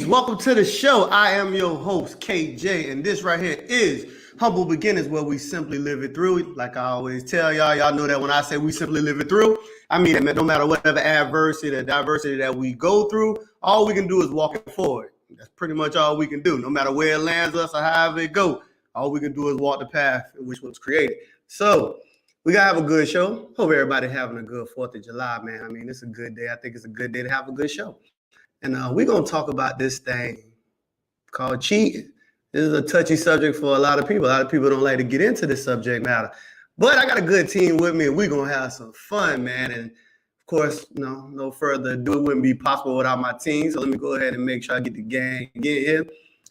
Welcome to the show. I am your host, KJ, and this right here is Humble Beginnings, where we simply live it through. Like I always tell y'all know that when I say we simply live it through, I mean that no matter whatever adversity or diversity that we go through, all we can do is walk it forward. That's pretty much all we can do. No matter where it lands us or however it go, all we can do is walk the path in which was created. So we gotta have a good show. Hope everybody having a good 4th of July, man. I mean, it's a good day. I think it's a good day to have a good show. And we're going to talk about this thing called cheating. This is a touchy subject for a lot of people. A lot of people don't like to get into this subject matter. But I got a good team with me, and we're going to have some fun, man. And, of course, no further ado, it wouldn't be possible without my team. So let me go ahead and make sure I get the gang here.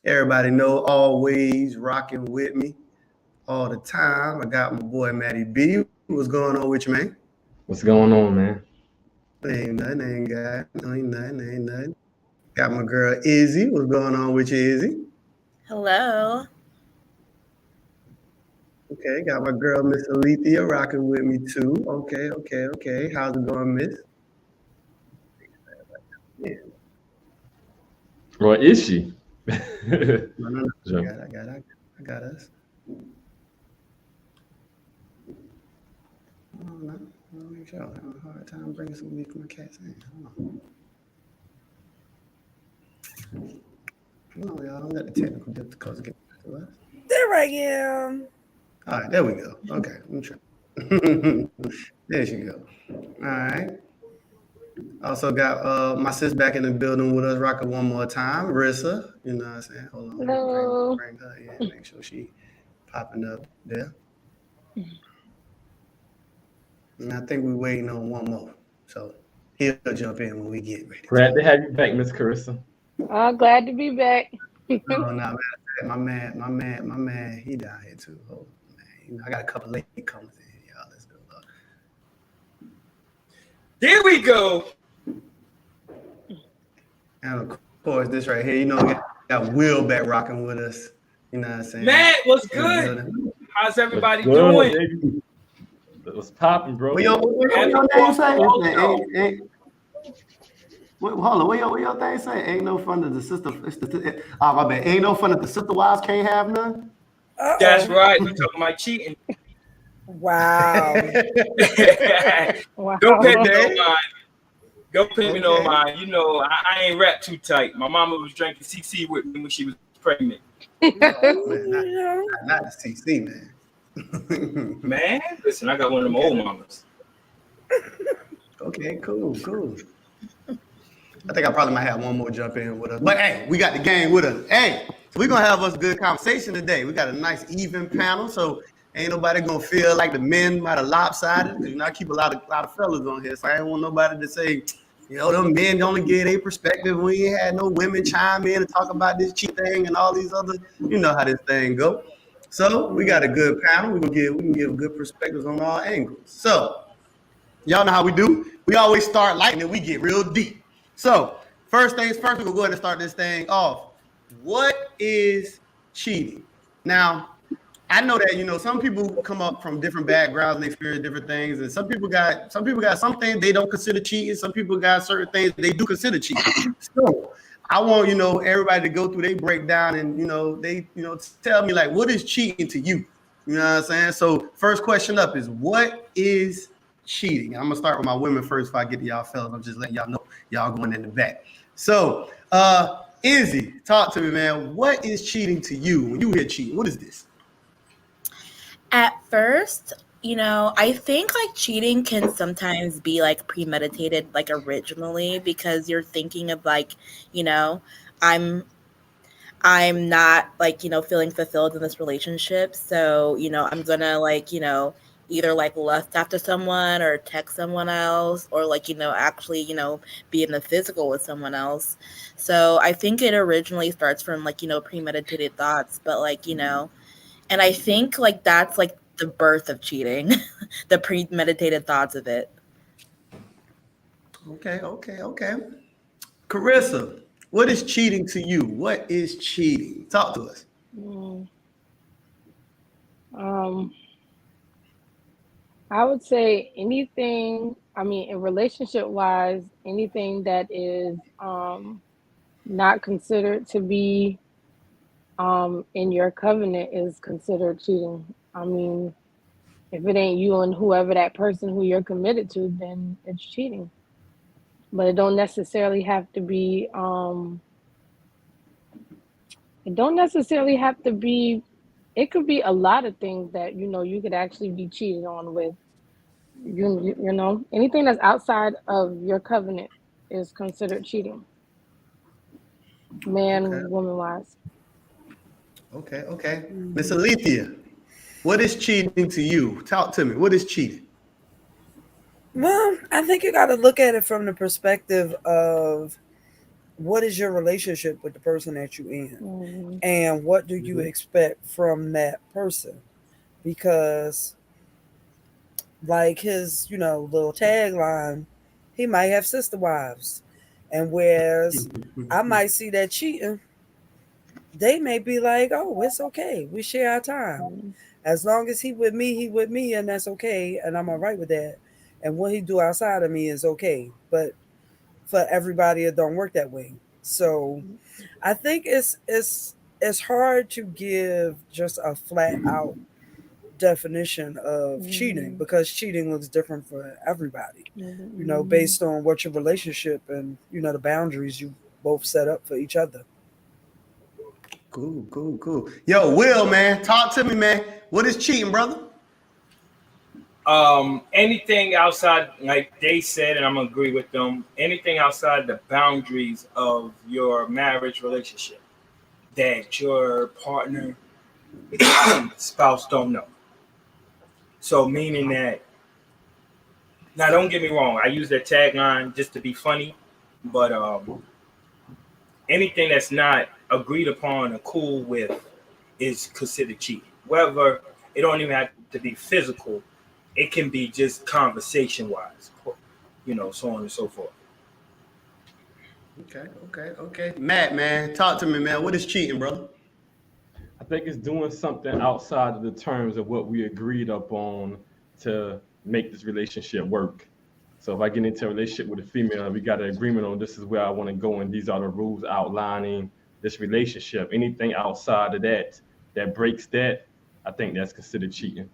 Everybody know, always rocking with me all the time. I got my boy, Matty B. What's going on with you, man? What's going on, man? Ain't nothing. Got my girl Izzy. What's going on with you, Izzy? Hello. Okay, got my girl Miss Alethea rocking with me too. Okay. How's it going, Miss? Yeah. Or is she? No. I got us. No, make sure I'm having a hard time bringing some meat from my cat's hand. No, y'all don't let the technical difficulties get to us. There I am. All right, there we go. Okay, let me try. There she go. All right. Also got my sis back in the building with us, rocking one more time. Rissa, you know what I'm saying? Hold on. Hello. Bring her in, make sure she popping up there. And I think we're waiting on one more. So he'll jump in when we get ready. Glad to have you back, Miss Carissa. Glad to be back. No, my man, he down here too. Oh, man. I got a couple late comers in here, y'all. Let's go. Here we go. And of course, this right here, we got Will back rocking with us. You know what I'm saying? Matt, what's good? How's everybody doing? Baby? What's popping, bro? What your name say? Hold on, what your thing say? Ain't no fun that the sister. My bad. Ain't no fun that the sister wives can't have none. Uh-oh. That's right. We talking about cheating. Wow. Wow. Don't pay me no mind. Don't pay me no mind. You know, I ain't wrapped too tight. My mama was drinking CC with me when she was pregnant. Man, not the CC, man. Man, listen, I got one of them old mamas. Okay, cool. I think I probably might have one more jump in with us. But hey, we got the gang with us. Hey, so we're gonna have us a good conversation today. We got a nice even panel, so ain't nobody gonna feel like the men might have lopsided. Because I keep a lot of fellas on here, so I ain't want nobody to say, them men only give their perspective. We ain't had no women chime in and talk about this cheat thing and all these other, how this thing go. So we got a good panel. We can give good perspectives on all angles. So y'all know how we do. We always start light and then we get real deep. So first things first, we're gonna go ahead and start this thing off. What is cheating? Now, I know that some people come up from different backgrounds and experience different things, and some people got some things they don't consider cheating. Some people got certain things they do consider cheating. So I want everybody to go through their breakdown and they tell me, like, what is cheating to you? You know what I'm saying? So first question up is, what is cheating? I'm gonna start with my women first if I get to y'all fellas. I'm just letting y'all know y'all going in the back. So Izzy, talk to me, man. What is cheating to you? When you hear cheating, what is this? At first, I think like cheating can sometimes be like premeditated, like originally, because you're thinking of like, I'm not like, feeling fulfilled in this relationship. So, I'm gonna like, either like lust after someone or text someone else or like, actually, be in the physical with someone else. So I think it originally starts from like, premeditated thoughts, but like, and I think like that's like the birth of cheating, the premeditated thoughts of it. Okay. Carissa, what is cheating to you? What is cheating? Talk to us. I would say anything, in relationship wise, anything that is not considered to be in your covenant is considered cheating. I mean, if it ain't you and whoever that person who you're committed to, then it's cheating. But it don't necessarily have to be it don't necessarily have to be it could be a lot of things that you could actually be cheated on with. You know, anything that's outside of your covenant is considered cheating. Okay. Man, woman wise. Okay. Miss Alethea, what is cheating to you? Talk to me. What is cheating? Well, I think you got to look at it from the perspective of what is your relationship with the person that you're in, and what do you expect from that person? Because, like his, little tagline, he might have sister wives, and whereas I might see that cheating, they may be like, "Oh, it's okay. We share our time. As long as he with me, and that's okay, and I'm all right with that. And what he do outside of me is okay." But for everybody, it don't work that way. So I think it's hard to give just a flat out definition of cheating, because cheating looks different for everybody. Based on what your relationship and the boundaries you both set up for each other. Cool. Yo, Will, man, talk to me, man. What is cheating, brother? Anything outside, like they said, and I'm gonna agree with them, anything outside the boundaries of your marriage relationship that your partner spouse don't know. So meaning that, now don't get me wrong, I use that tagline just to be funny, but anything that's not agreed upon or cool with is considered cheating. Whether it don't even have to be physical, it can be just conversation wise, so on and so forth. Okay. Matt, man, talk to me, man. What is cheating, brother? I think it's doing something outside of the terms of what we agreed upon to make this relationship work. So if I get into a relationship with a female, we got an agreement on this is where I want to go, and these are the rules outlining this relationship. Anything outside of that breaks that, I think that's considered cheating.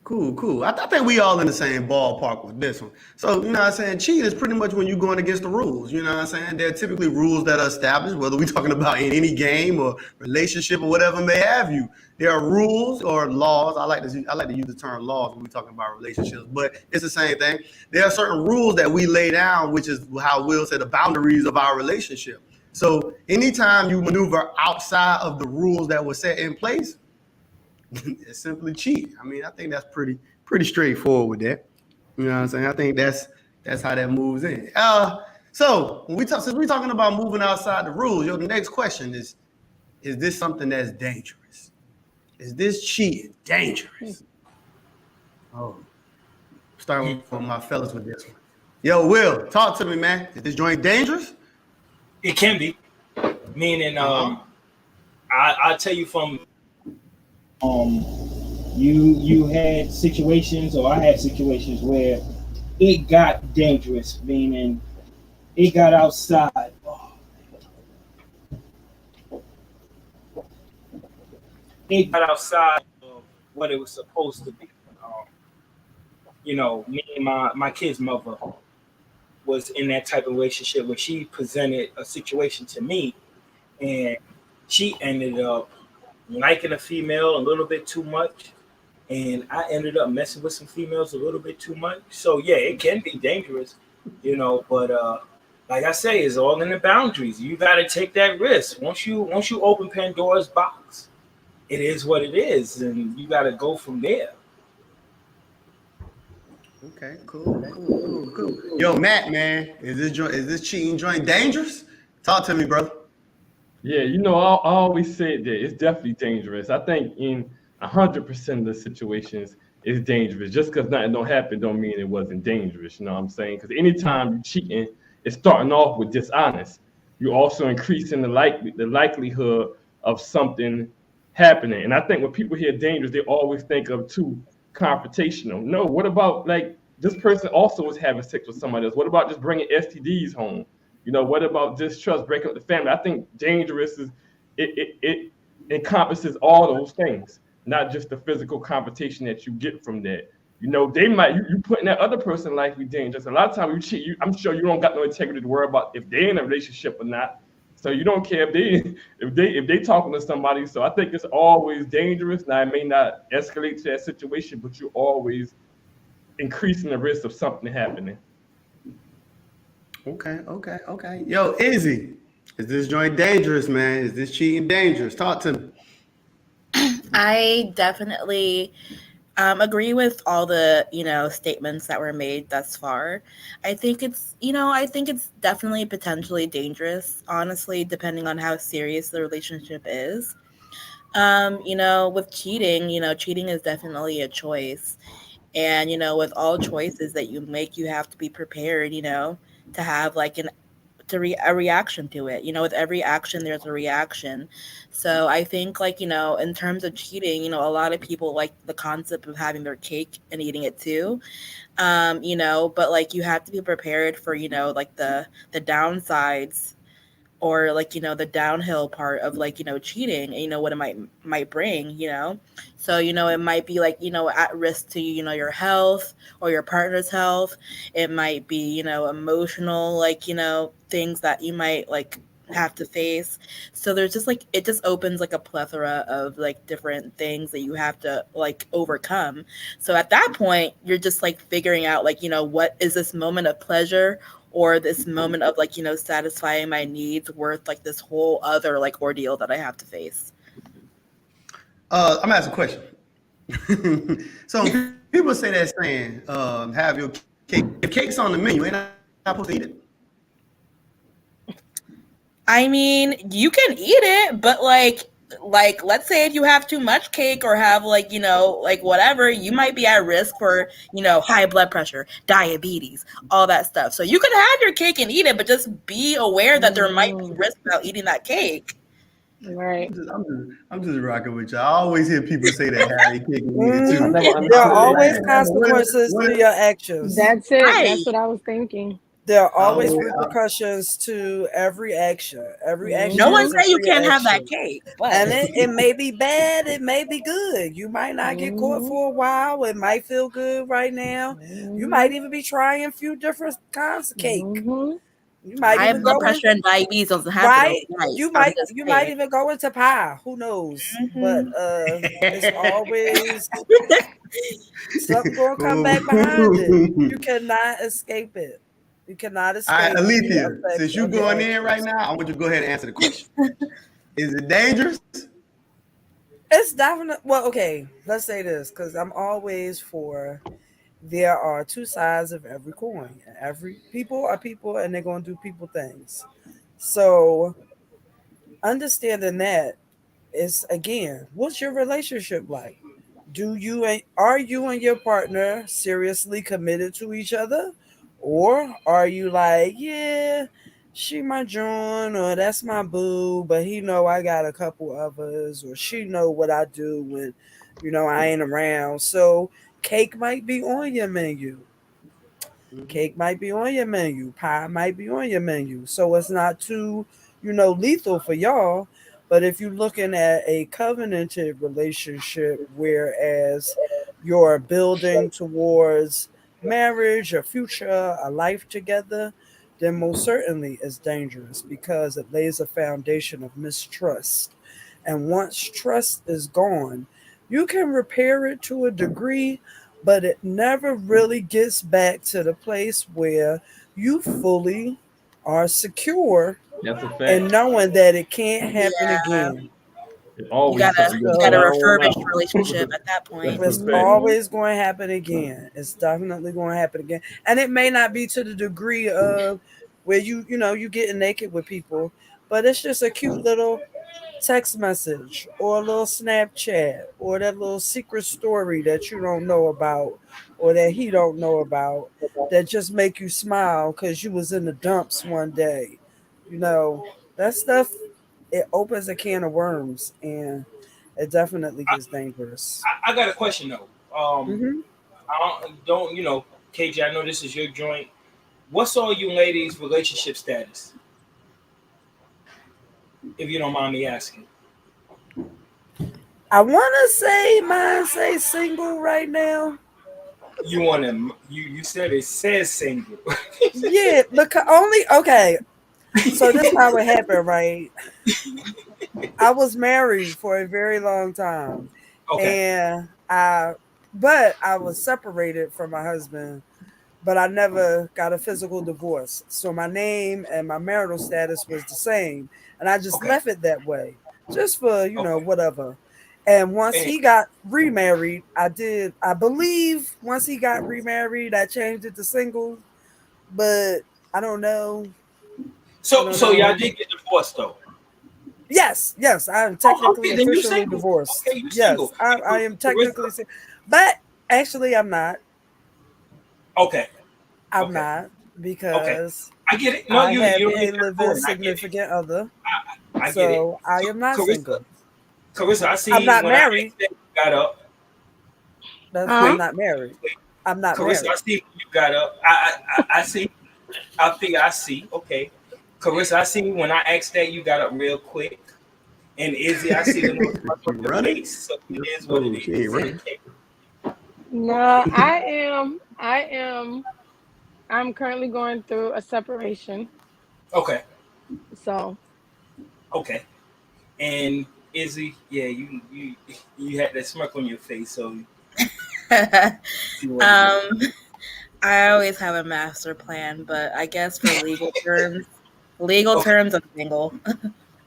Cool. I think we all in the same ballpark with this one. So, you know what I'm saying? Cheating is pretty much when you're going against the rules. You know what I'm saying? There are typically rules that are established, whether we're talking about in any game or relationship or whatever may have you. There are rules or laws. I like to use the term laws when we're talking about relationships, but it's the same thing. There are certain rules that we lay down, which is how Will said, the boundaries of our relationship. So anytime you maneuver outside of the rules that were set in place, it's simply cheating. I mean, I think that's pretty straightforward with that. You know what I'm saying? I think that's how that moves in. So when since we're talking about moving outside the rules, the next question is this something that's dangerous? Is this cheating dangerous? Oh, starting with my fellas with this one. Yo, Will, talk to me, man. Is this joint dangerous? It can be, meaning I'll tell you from you had situations, or I had situations where it got dangerous, meaning it got outside. It got outside of what it was supposed to be. Me and my kid's mother was in that type of relationship where she presented a situation to me, and she ended up liking a female a little bit too much, and I ended up messing with some females a little bit too much. So yeah, it can be dangerous, but like I say, it's all in the boundaries. You got to take that risk. Once you open Pandora's box, it is what it is, and you got to go from there. Okay, cool. Yo, Matt, man, is this cheating joint dangerous? Talk to me, brother. Yeah, I always said that it's definitely dangerous. I think in 100% of the situations, it's dangerous. Just because nothing don't happen don't mean it wasn't dangerous. You know what I'm saying? Because anytime you're cheating, it's starting off with dishonest. You're also increasing the likelihood of something happening. And I think when people hear dangerous, they always think of too confrontational. No, what about like this person also was having sex with somebody else? What about just bringing STDs home? What about distrust, breaking up the family? I think dangerous is it encompasses all those things, not just the physical confrontation that you get from that. They might you putting that other person in life be dangerous. A lot of times you cheat, I'm sure you don't got no integrity to worry about if they're in a relationship or not. So you don't care if they talking to somebody. So I think it's always dangerous. Now it may not escalate to that situation, but you're always increasing the risk of something happening. Okay. Yo, Izzy, is this joint dangerous, man? Is this cheating dangerous? Talk to me. I definitely agree with all the statements that were made thus far. I think it's definitely potentially dangerous, honestly, depending on how serious the relationship is. With cheating, cheating is definitely a choice. And with all choices that you make, you have to be prepared, to have like a reaction to it. With every action there's a reaction. So I think, like, in terms of cheating, a lot of people like the concept of having their cake and eating it too. But like you have to be prepared for, like the downsides, or like the downhill part of, like cheating, and what it might bring. So it might be like at risk to your health or your partner's health. It might be emotional, like things that you might like have to face. So there's just like, it just opens like a plethora of like different things that you have to like overcome. So at that point you're just like figuring out, like what is this moment of pleasure or this moment of like satisfying my needs worth like this whole other like ordeal that I have to face. I'm gonna ask a question. So people say that saying, have your cake. If cake's on the menu, ain't I supposed to eat it? I mean, you can eat it, but like let's say if you have too much cake or have like like whatever, you might be at risk for high blood pressure, diabetes, all that stuff. So you can have your cake and eat it, but just be aware that there might be risk about eating that cake. Right. I'm just rocking with you. I always hear people say that have their cake and eat it too. There are always consequences to your actions. That's it. Right. That's what I was thinking. There are always repercussions to every action. Every action. No one is said a you can't have that reaction. cake, but And it may be bad, it may be good. You might not get caught for a while. It might feel good right now. You might even be trying a few different kinds of cake. You might high even blood go pressure and diabetes doesn't happen right. overnight. You might even go into pie. Who knows? But it's always something gonna come back behind it. You cannot escape it. You cannot escape. All right, the Alethea, effects since you of your going in actions. right now, I want you to go ahead and answer the question. Is it dangerous? It's definitely, well, okay, let's say this, because I'm always for, there are two sides of every coin. Every people are people and they're going to do people things. So understanding that is, again, what's your relationship like? Are you and your partner seriously committed to each other? Or are you like, yeah, she my John, or that's my boo, but he know I got a couple others, or she know what I do when I ain't around. So cake might be on your menu. Cake might be on your menu. Pie might be on your menu. So it's not too, lethal for y'all. But if you're looking at a covenanted relationship, whereas you're building towards marriage, a future, a life together, then most certainly it's dangerous because it lays a foundation of mistrust. And once trust is gone, you can repair it to a degree, but it never really gets back to the place where you fully are secure That's a fact. and knowing that it can't happen yeah, again. It's you always gotta something you you gotta gotta find refurbish out. the relationship at that point. That's It's a fact. always going to happen again. It's definitely going to happen again. And it may not be to the degree of where you getting naked with people, but it's just a cute little text message or a little Snapchat or that little secret story that you don't know about or that he don't know about that just make you smile because you was in the dumps one day. That stuff, it opens a can of worms and it definitely gets dangerous. I got a question though. Hmm. I don't KJ. I know this is your joint. What's all you ladies' relationship status? If you don't mind me asking. I want to say mine say single right now. You want to? You said it says single. Yeah, because only okay. So this how it happened, right? I was married for a very long time, Okay. and but I was separated from my husband, but I never got a physical divorce. So my name and my marital status was the same, and I just Okay. left it that way, just for Okay. whatever. And once And he got remarried, I believe once he got remarried, I changed it to single, but I don't know. I don't so y'all know. did get divorced though. Yes, I am Oh, technically okay. Then you officially single. divorced. Okay, you Yes, single. I am technically, Carissa? but actually, I'm not. Okay. I'm Okay. not Okay. because I get it. No, I you have don't a get that living for it. I get it. significant other, I get it. so I So, am not Carissa, single. I I'm see not when I married. asked that you got up I'm quick. not married. I'm not Carissa, I married. see when you got up. I see. I think I see. Okay. Carissa, I see when I asked that you got up real quick. And Izzy, I see the little smirk She on your running? face. So it is what it Oh, she ain't is. running. Okay. No, I am. I'm currently going through a separation. Okay. So Okay. And Izzy, yeah, you had that smirk on your face, so see what it is. I always have a master plan, but I guess for Okay. I'm single.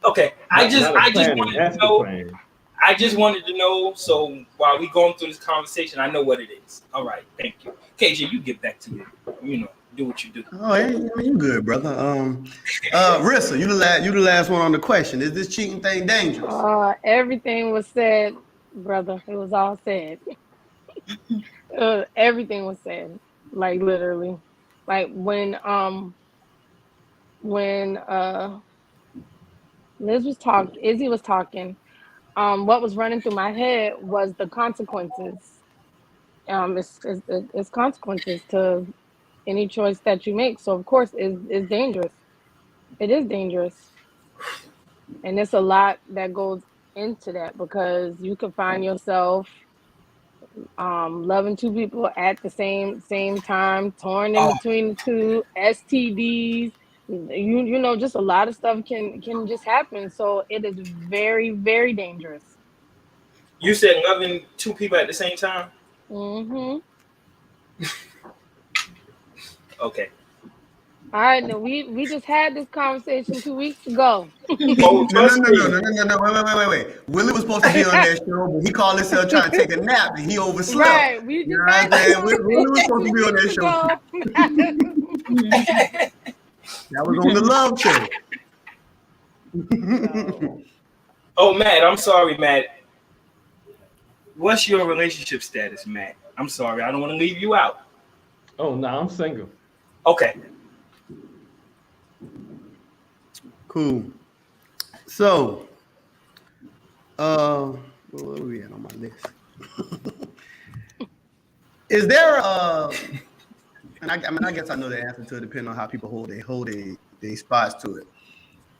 Okay. Not a I just plan, a wanted to master know. plan. I just wanted to know. So while we going through this conversation, I know what it is. All right. Thank you. KJ, you get back to do what you do. Oh, hey, I mean, you good, brother. Rissa, you the last one on the question. Is this cheating thing dangerous? everything was said, brother. It was all said. Everything was said. Like literally. Like when Izzy was talking, what was running through my head was the consequences. It's consequences to any choice that you make. So of course it's dangerous. It is dangerous. And it's a lot that goes into that because you can find yourself loving two people at the same time, torn in Oh, between the two, STDs. You know, just a lot of stuff can just happen. So it is very, very dangerous. you said loving two people at the same time? Mm-hmm. Okay. All right, now we just had this conversation 2 weeks ago. Oh, No, no, trust no, no, me. no, no, no, no. Wait. Willie was supposed to be on that show, but he called himself trying to take a nap and he overslept. Right, we You just know what had I'm this saying? Willie was conversation supposed to two be on weeks that show too. ago. That was on the love show. So Oh, Matt, I'm sorry, Matt. What's your relationship status, Matt? I'm sorry, I don't want to leave you out. Oh no, I'm single. Okay. Cool. So, where are we at on my list? Is there and I mean, I guess I know the answer to it, depending on how people hold they spots to it.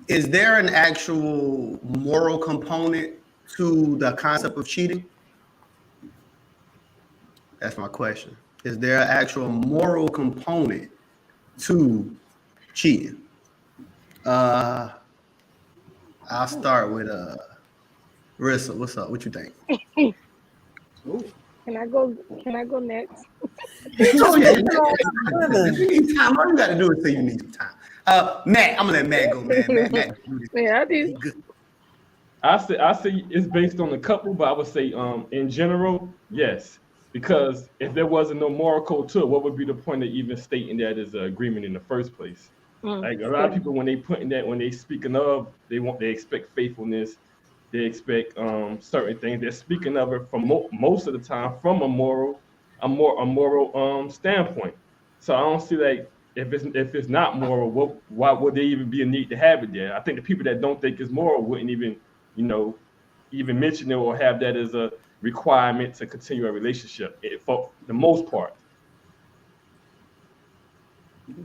Is there an actual moral component to the concept of cheating? That's my question. Is there an actual moral component to cheating? Uh, I'll start with Rissa. What's up? What you think? Ooh. can I go? Can I go next? He Oh just yeah, picking on if women. you need time, all you got to do is say you need some time. Matt, I'm gonna let Matt go, man. Matt, do this. Yeah, I He did. good. I say it's based on the couple, but I would say in general, yes. Because if there wasn't no moral code to it, what would be the point of even stating that as an agreement in the first place? Like a lot of people when they speaking of, they expect faithfulness, they expect certain things. They're speaking of it from most of the time from a moral standpoint. So I don't see like if it's not moral, why would there even be a need to have it there? I think the people that don't think it's moral wouldn't even you know, even mention it or have that as a requirement to continue a relationship for the most part.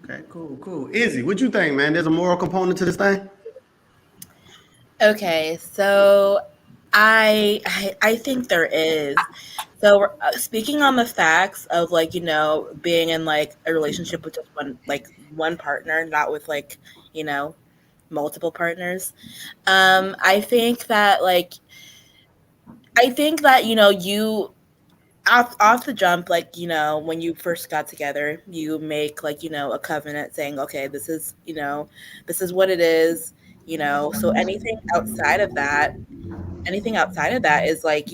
Okay, cool. Izzy, what you think, man? There's a moral component to this thing? Okay, so I think there is. So speaking on the facts of like being in like a relationship with just one partner, not with like multiple partners. I think that you off the jump, like when you first got together, you make like a covenant saying, okay, this is what it is. So anything outside of that is like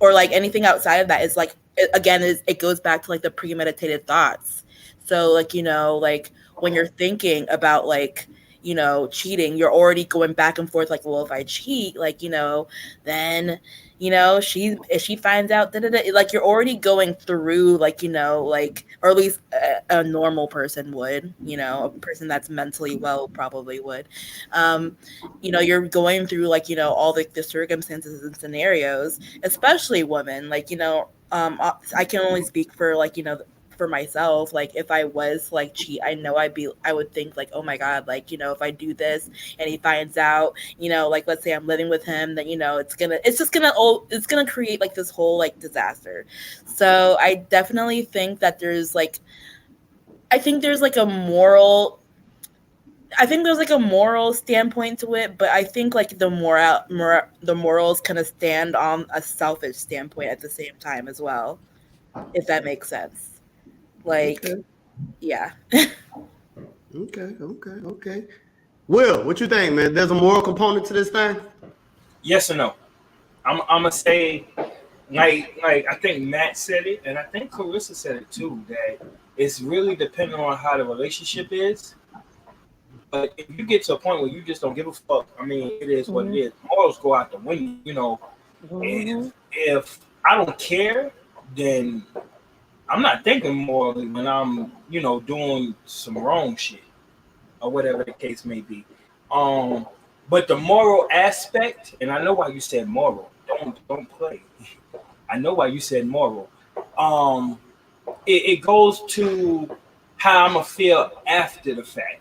or like anything outside of that is like again it goes back to like the premeditated thoughts. So like like when you're thinking about like cheating, you're already going back and forth like, well, if I cheat, like then if she finds out like you're already going through like like, or at least a normal person would, a person that's mentally well probably would, you're going through like all the circumstances and scenarios, especially women, like I can only speak for like for myself. Like if I was like cheat, I would think like, oh my god, like if I do this and he finds out, like let's say I'm living with him, then it's gonna create like this whole like disaster. So I definitely think that there's like a moral standpoint to it, but I think like the morals kind of stand on a selfish standpoint at the same time as well, if that makes sense. Like, Okay. yeah. Okay. Will, what you think, man? There's a moral component to this thing? Yes or no? I'm gonna say, like I think Matt said it, and I think Clarissa said it too. That it's really dependent on how the relationship is. But if you get to a point where you just don't give a fuck, I mean, it is what it is. Morals go out the window, If I don't care, then I'm not thinking morally when I'm, doing some wrong shit or whatever the case may be. But the moral aspect, and I know why you said moral. Don't play. I know why you said moral. It goes to how I'm gonna feel after the fact.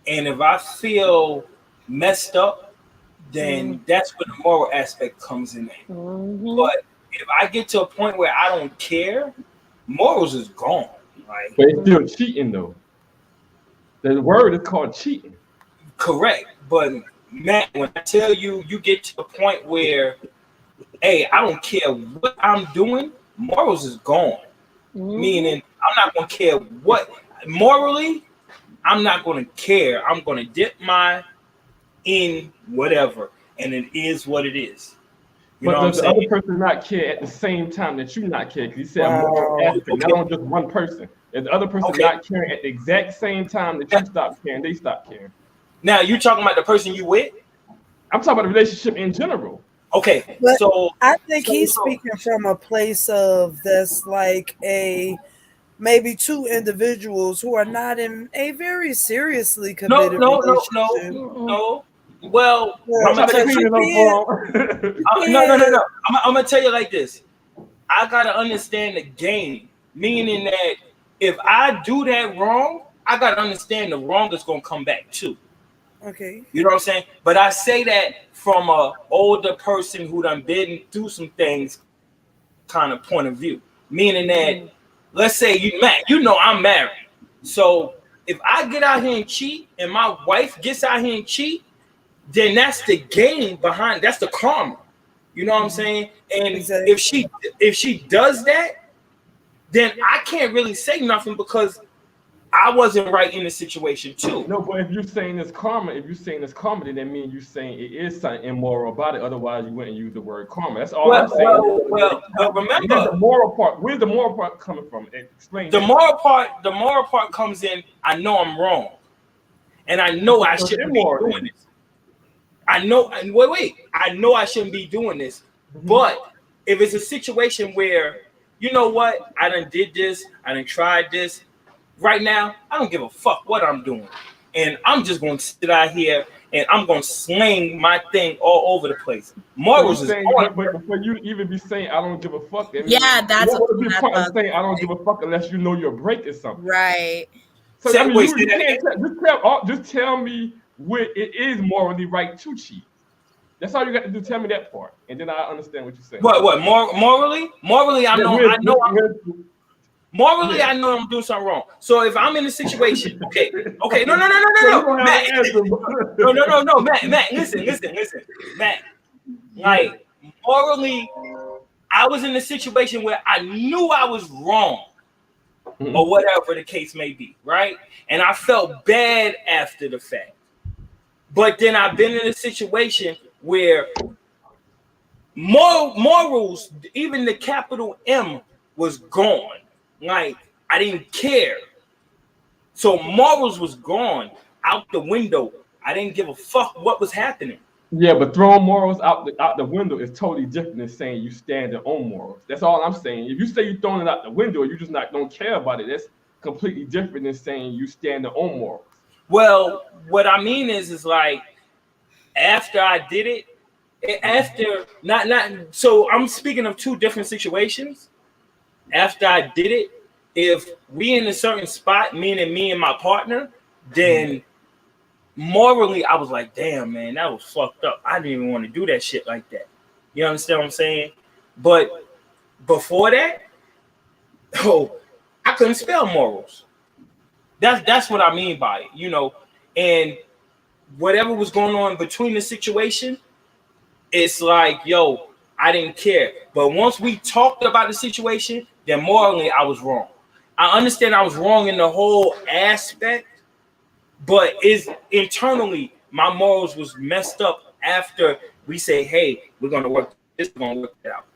And if I feel messed up, then that's where the moral aspect comes in there. But if I get to a point where I don't care, morals is gone. Like, but it's still cheating though. The word is called cheating. Correct. But Matt, when I tell you, you get to a point where, hey, I don't care what I'm doing, morals is gone. Meaning I'm not gonna care what morally, I'm not gonna care. I'm gonna dip my in whatever, and it is what it is. You know But what I'm does the saying? other person not care at the same time that you not care? Because you said moral aspect, not on just one person. Is the other person not caring at the exact same time that you stop caring, they stop caring? Now you talking about the person you with? I'm talking about the relationship in general. Okay, But so I think he's speaking from a place of that's like maybe two individuals who are not in a very seriously committed relationship. No. Well, Yeah, I'm gonna tell you. No. I'm gonna tell you like this. I gotta understand the game, meaning that if I do that wrong, I gotta understand the wrong is gonna come back too. Okay. You know what I'm saying? But I say that from a older person who done been through some things kind of point of view. Meaning that, let's say I'm married. So if I get out here and cheat and my wife gets out here and cheat, then that's the game behind, that's the karma. You know what I'm saying? And exactly. if she does that, then I can't really say nothing because I wasn't right in the situation too. No, but if you're saying it's karma, then that means you're saying it is something immoral about it. Otherwise, you wouldn't use the word karma. That's all I'm saying. Well, remember where's the moral part? Where's the moral part coming from? Explain. The moral part comes in. I know I'm wrong, and I know I shouldn't be doing this. I know. And wait. I know I shouldn't be doing this. But if it's a situation where, you know what, I done did this, I done tried this. Right now, I don't give a fuck what I'm doing. And I'm just going to sit out here and I'm going to sling my thing all over the place. Morals is on. But before you even be saying, I don't give a fuck. Yeah, that's what would be the point of saying, I don't give a fuck unless you know your break is something. Right. So I mean, you can't just tell me what it is morally right to cheat. That's all you got to do. Tell me that part, and then I understand what you're saying. What? Morally, I know. Morally, Yeah. I know I'm doing something wrong. So if I'm in a situation, okay, no, Matt, listen, Matt. Like morally, I was in a situation where I knew I was wrong, or whatever the case may be, right? And I felt bad after the fact. But then I've been in a situation where morals, even the capital M, was gone. Like I didn't care. So morals was gone out the window. I didn't give a fuck what was happening. Yeah, but throwing morals out the window is totally different than saying you stand on morals. That's all I'm saying. If you say you're throwing it out the window, you just don't care about it. That's completely different than saying you stand on morals. Well, what I mean is like after I did it, after not so I'm speaking of two different situations. After I did it, if we in a certain spot, meaning me and my partner, then morally I was like, damn man, that was fucked up. I didn't even want to do that shit like that. You understand what I'm saying? But before that, I couldn't spell morals. That's what I mean by it, you know. And whatever was going on between the situation, it's like, yo, I didn't care. But once we talked about the situation, then morally I was wrong. I understand I was wrong in the whole aspect, but is internally my morals was messed up after we say, hey, we're gonna work this, we're gonna work it out.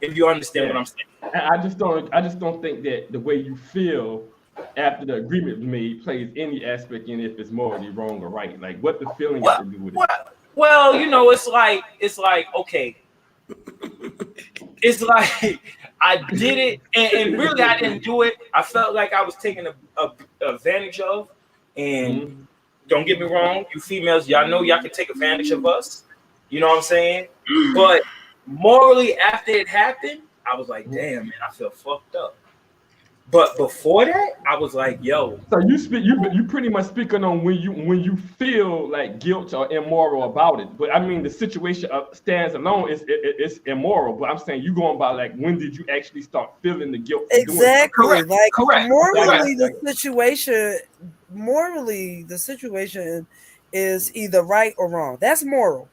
If you understand what I'm saying. I just don't think that the way you feel after the agreement was made plays any aspect in if it's morally wrong or right. Like what the feeling got to do with it. Well, you know, it's like okay. It's like I did it, and really I didn't do it. I felt like I was taken advantage of. And don't get me wrong, you females, y'all know y'all can take advantage of us. You know what I'm saying? But morally, after it happened, I was like, damn, man, I feel fucked up. But before that, I was like, yo. So you pretty much speaking on when you feel like guilt or immoral about it. But I mean the situation stands alone it's immoral. But I'm saying you going by like when did you actually start feeling the guilt? Exactly. Correct. Morally the situation is either right or wrong. That's moral.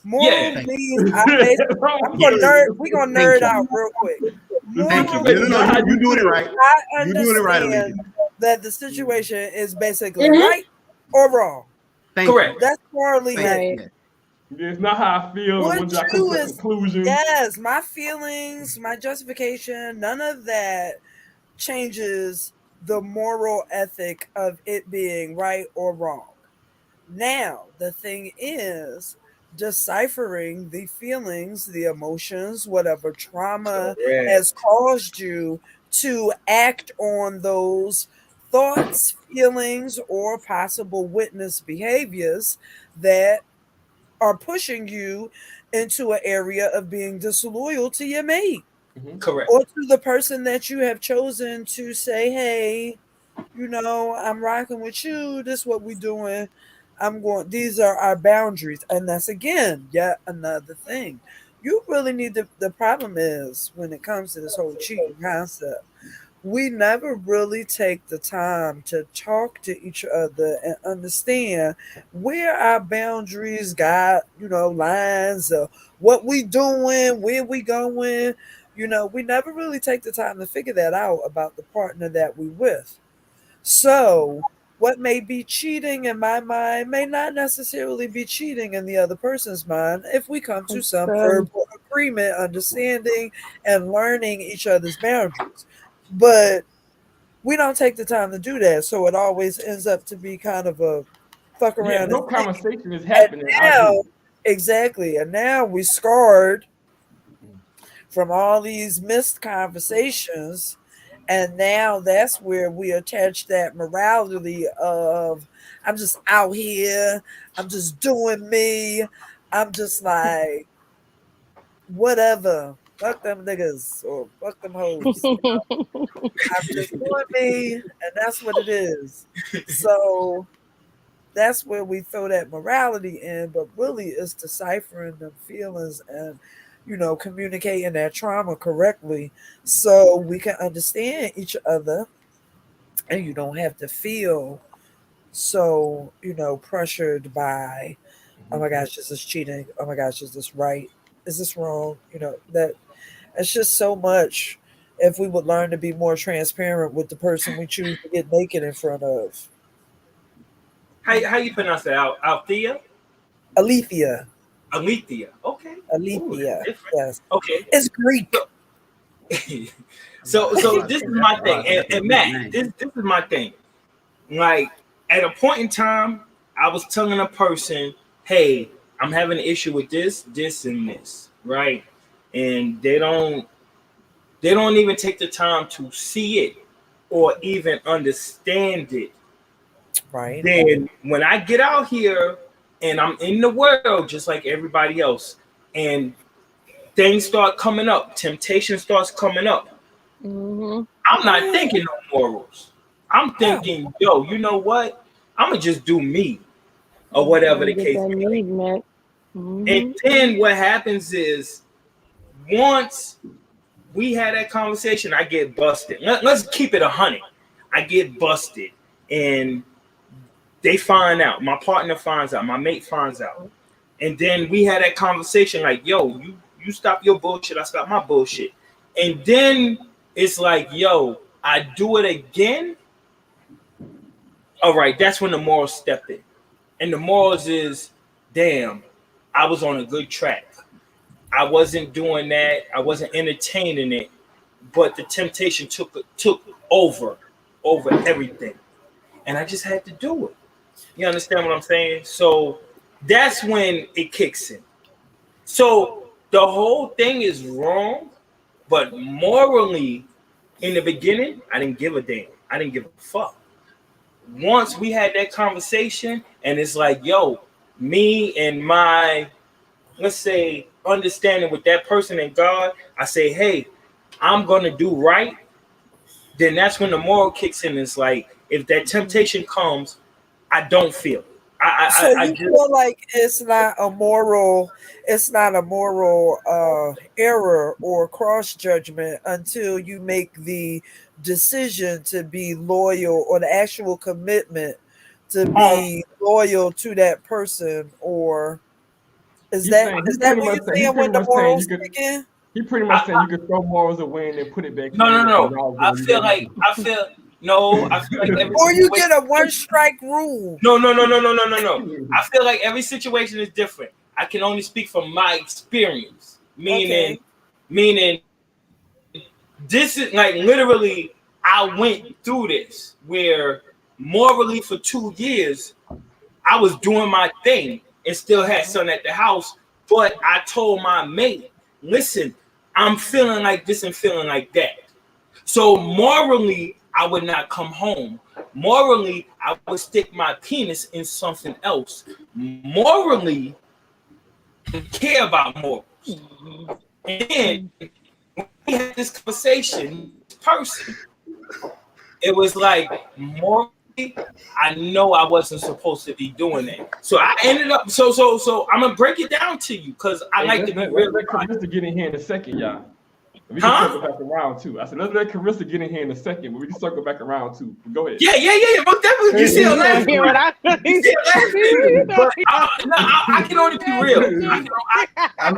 Moral means we're gonna nerd out real quick. Thank you. No, you doing it right. I You doing it right, Olivia. that the situation is basically right or wrong. Correct. That's morally right. It's not how I feel. What When I come to a conclusion. Yes, my feelings, my justification, none of that changes the moral ethic of it being right or wrong. Now, the thing is deciphering the feelings, the emotions, whatever trauma has caused you to act on those thoughts, feelings, or possible witness behaviors that are pushing you into an area of being disloyal to your mate. Correct. Or to the person that you have chosen to say, hey, you know, I'm rocking with you. This is what we're doing. These are our boundaries. And that's again, yet another thing. You really need the problem is when it comes to this whole cheating concept, we never really take the time to talk to each other and understand where our boundaries got, you know, lines of what we doing, where we going. You know, we never really take the time to figure that out about the partner that we with. So what may be cheating in my mind may not necessarily be cheating in the other person's mind if we come to some verbal agreement, understanding, and learning each other's boundaries. But we don't take the time to do that, so it always ends up to be kind of a fuck around. Yeah, no conversation is happening. Exactly, and now we scarred from all these missed conversations. And now that's where we attach that morality of I'm just out here, I'm just doing me, I'm just like whatever. Fuck them niggas or fuck them hoes. I'm just doing me, and that's what it is. So that's where we throw that morality in, but really it's deciphering the feelings and communicating that trauma correctly so we can understand each other and you don't have to feel so pressured by, oh my gosh, is this cheating? Oh my gosh, is this right? Is this wrong? That it's just so much. If we would learn to be more transparent with the person we choose to get naked in front of. How you pronounce that? Althea? Alethea. Alethea. Okay. Alethea. Ooh, Yes. okay. It's Greek. So this is my thing. And Matt, this is my thing. Like, at a point in time, I was telling a person, hey, I'm having an issue with this, and this, right? And they don't even take the time to see it or even understand it. Right. Then when I get out here and I'm in the world just like everybody else, and things start coming up, temptation starts coming up, I'm not thinking no morals. I'm thinking, yo, you know what? I'm gonna just do me, or whatever the case may be. And then what happens is, once we had that conversation, I get busted. Let's keep it 100. I get busted, and they find out. My partner finds out. My mate finds out. And then we had that conversation like, yo, you stop your bullshit. I stop my bullshit. And then it's like, yo, I do it again. All right, that's when the morals step in. And the morals is, damn, I was on a good track. I wasn't doing that. I wasn't entertaining it. But the temptation took over everything. And I just had to do it. You understand what I'm saying? So that's when it kicks in. So the whole thing is wrong, but morally, in the beginning, I didn't give a damn. I didn't give a fuck. Once we had that conversation, and it's like, yo, me and my, let's say, understanding with that person and God, I say, hey, I'm going to do right. Then that's when the moral kicks in. It's like, if that temptation comes, I don't feel it. I feel like it's not a moral error or cross judgment until you make the decision to be loyal, or the actual commitment to be loyal to that person. Or is that what you're saying when the morals kick in? He pretty much saying you could throw morals away and then put it back. No. I feel like or you get a one strike rule. No. I feel like every situation is different. I can only speak from my experience. Meaning this is like, literally, I went through this where morally for 2 years I was doing my thing and still had son at the house, but I told my mate, listen, I'm feeling like this and feeling like that. So morally, I would not come home. Morally, I would stick my penis in something else. Morally, I care about morals. And then when we had this conversation, this person, it was like, morally, I know I wasn't supposed to be doing that. So I ended up, so I'm gonna break it down to you, because I like to be real. Let Carissa get in here in a second, y'all. We can circle back around too. I said, let's let Carissa get in here in a second, but we can circle back around too. Go ahead. Yeah. But definitely, you see a laugh. But I can only be real.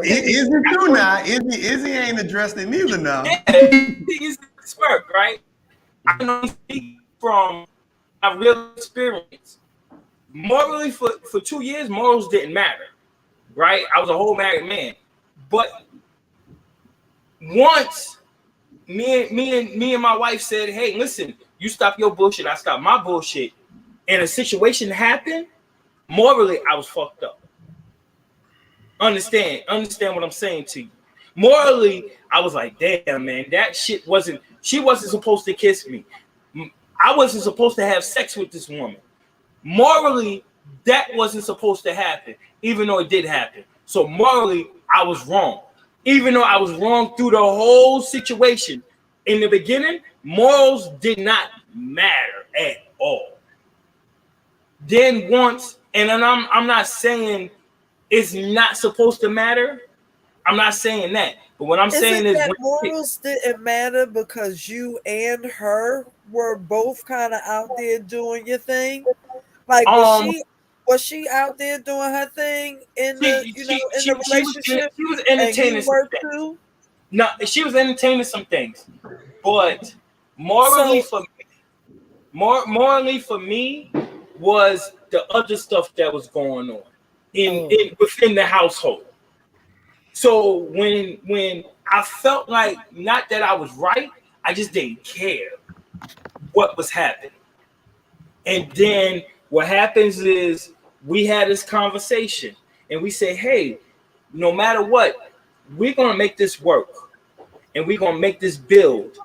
Izzy too now. Izzy ain't addressed it neither now. He's smirk, right? I can only speak from my real experience. Morally, for 2 years, morals didn't matter, right? I was a whole married man. But once me and my wife said, hey, listen, you stop your bullshit, I stop my bullshit, and a situation happened, morally, I was fucked up. Understand what I'm saying to you. Morally, I was like, damn, man, that shit she wasn't supposed to kiss me. I wasn't supposed to have sex with this woman. Morally, that wasn't supposed to happen, even though it did happen. So morally, I was wrong. even though I was wrong through the whole situation. In the beginning, morals did not matter at all. Then once, and then I'm not saying it's not supposed to matter. I'm not saying that. But what I'm saying is that morals didn't matter because you and her were both kind of out there doing your thing. Like was she out there doing her thing in the relationship? She was entertaining some things. Too? No, she was entertaining some things, but morally for me was the other stuff that was going on in within the household. So when I felt like not that I was right, I just didn't care what was happening. And then what happens is we had this conversation and we say, hey, no matter what, we're going to make this work and we're going to make this build.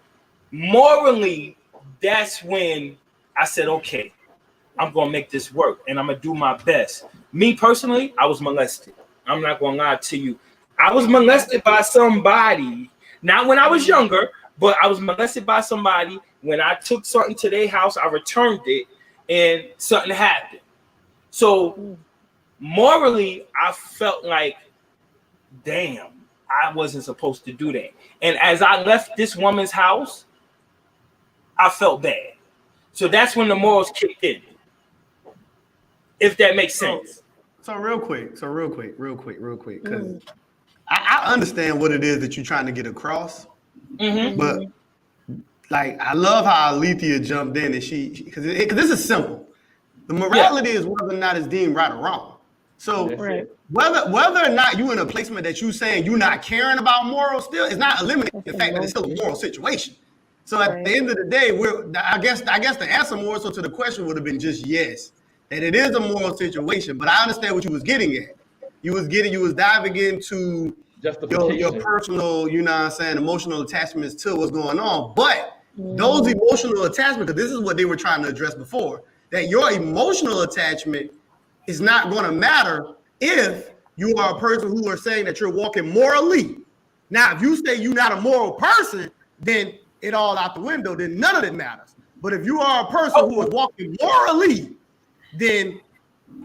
Morally, that's when I said, okay, I'm going to make this work and I'm going to do my best. Me personally, I was molested. I'm not going to lie to you. I was molested by somebody, not when I was younger, but I was molested by somebody. When I took something to their house, I returned it and something happened. So morally, I felt like, damn, I wasn't supposed to do that. And as I left this woman's house, I felt bad. So that's when the morals kicked in. If that makes sense. So real quick, because I understand what it is that you're trying to get across, but like I love how Alethea jumped in and she because this is simple. The morality is whether or not it's deemed right or wrong. So whether or not you in a placement that you saying you're not caring about morals still is not eliminating the fact that it's still a moral situation. So at the end of the day, I guess the answer more so to the question would have been just yes, that it is a moral situation. But I understand what you was getting at. You was diving into your personal, you know what I'm saying, emotional attachments to what's going on. But those emotional attachments, because this is what they were trying to address before, that your emotional attachment is not going to matter if you are a person who are saying that you're walking morally. Now, if you say you're not a moral person, then it all out the window, then none of it matters. But if you are a person who is walking morally, then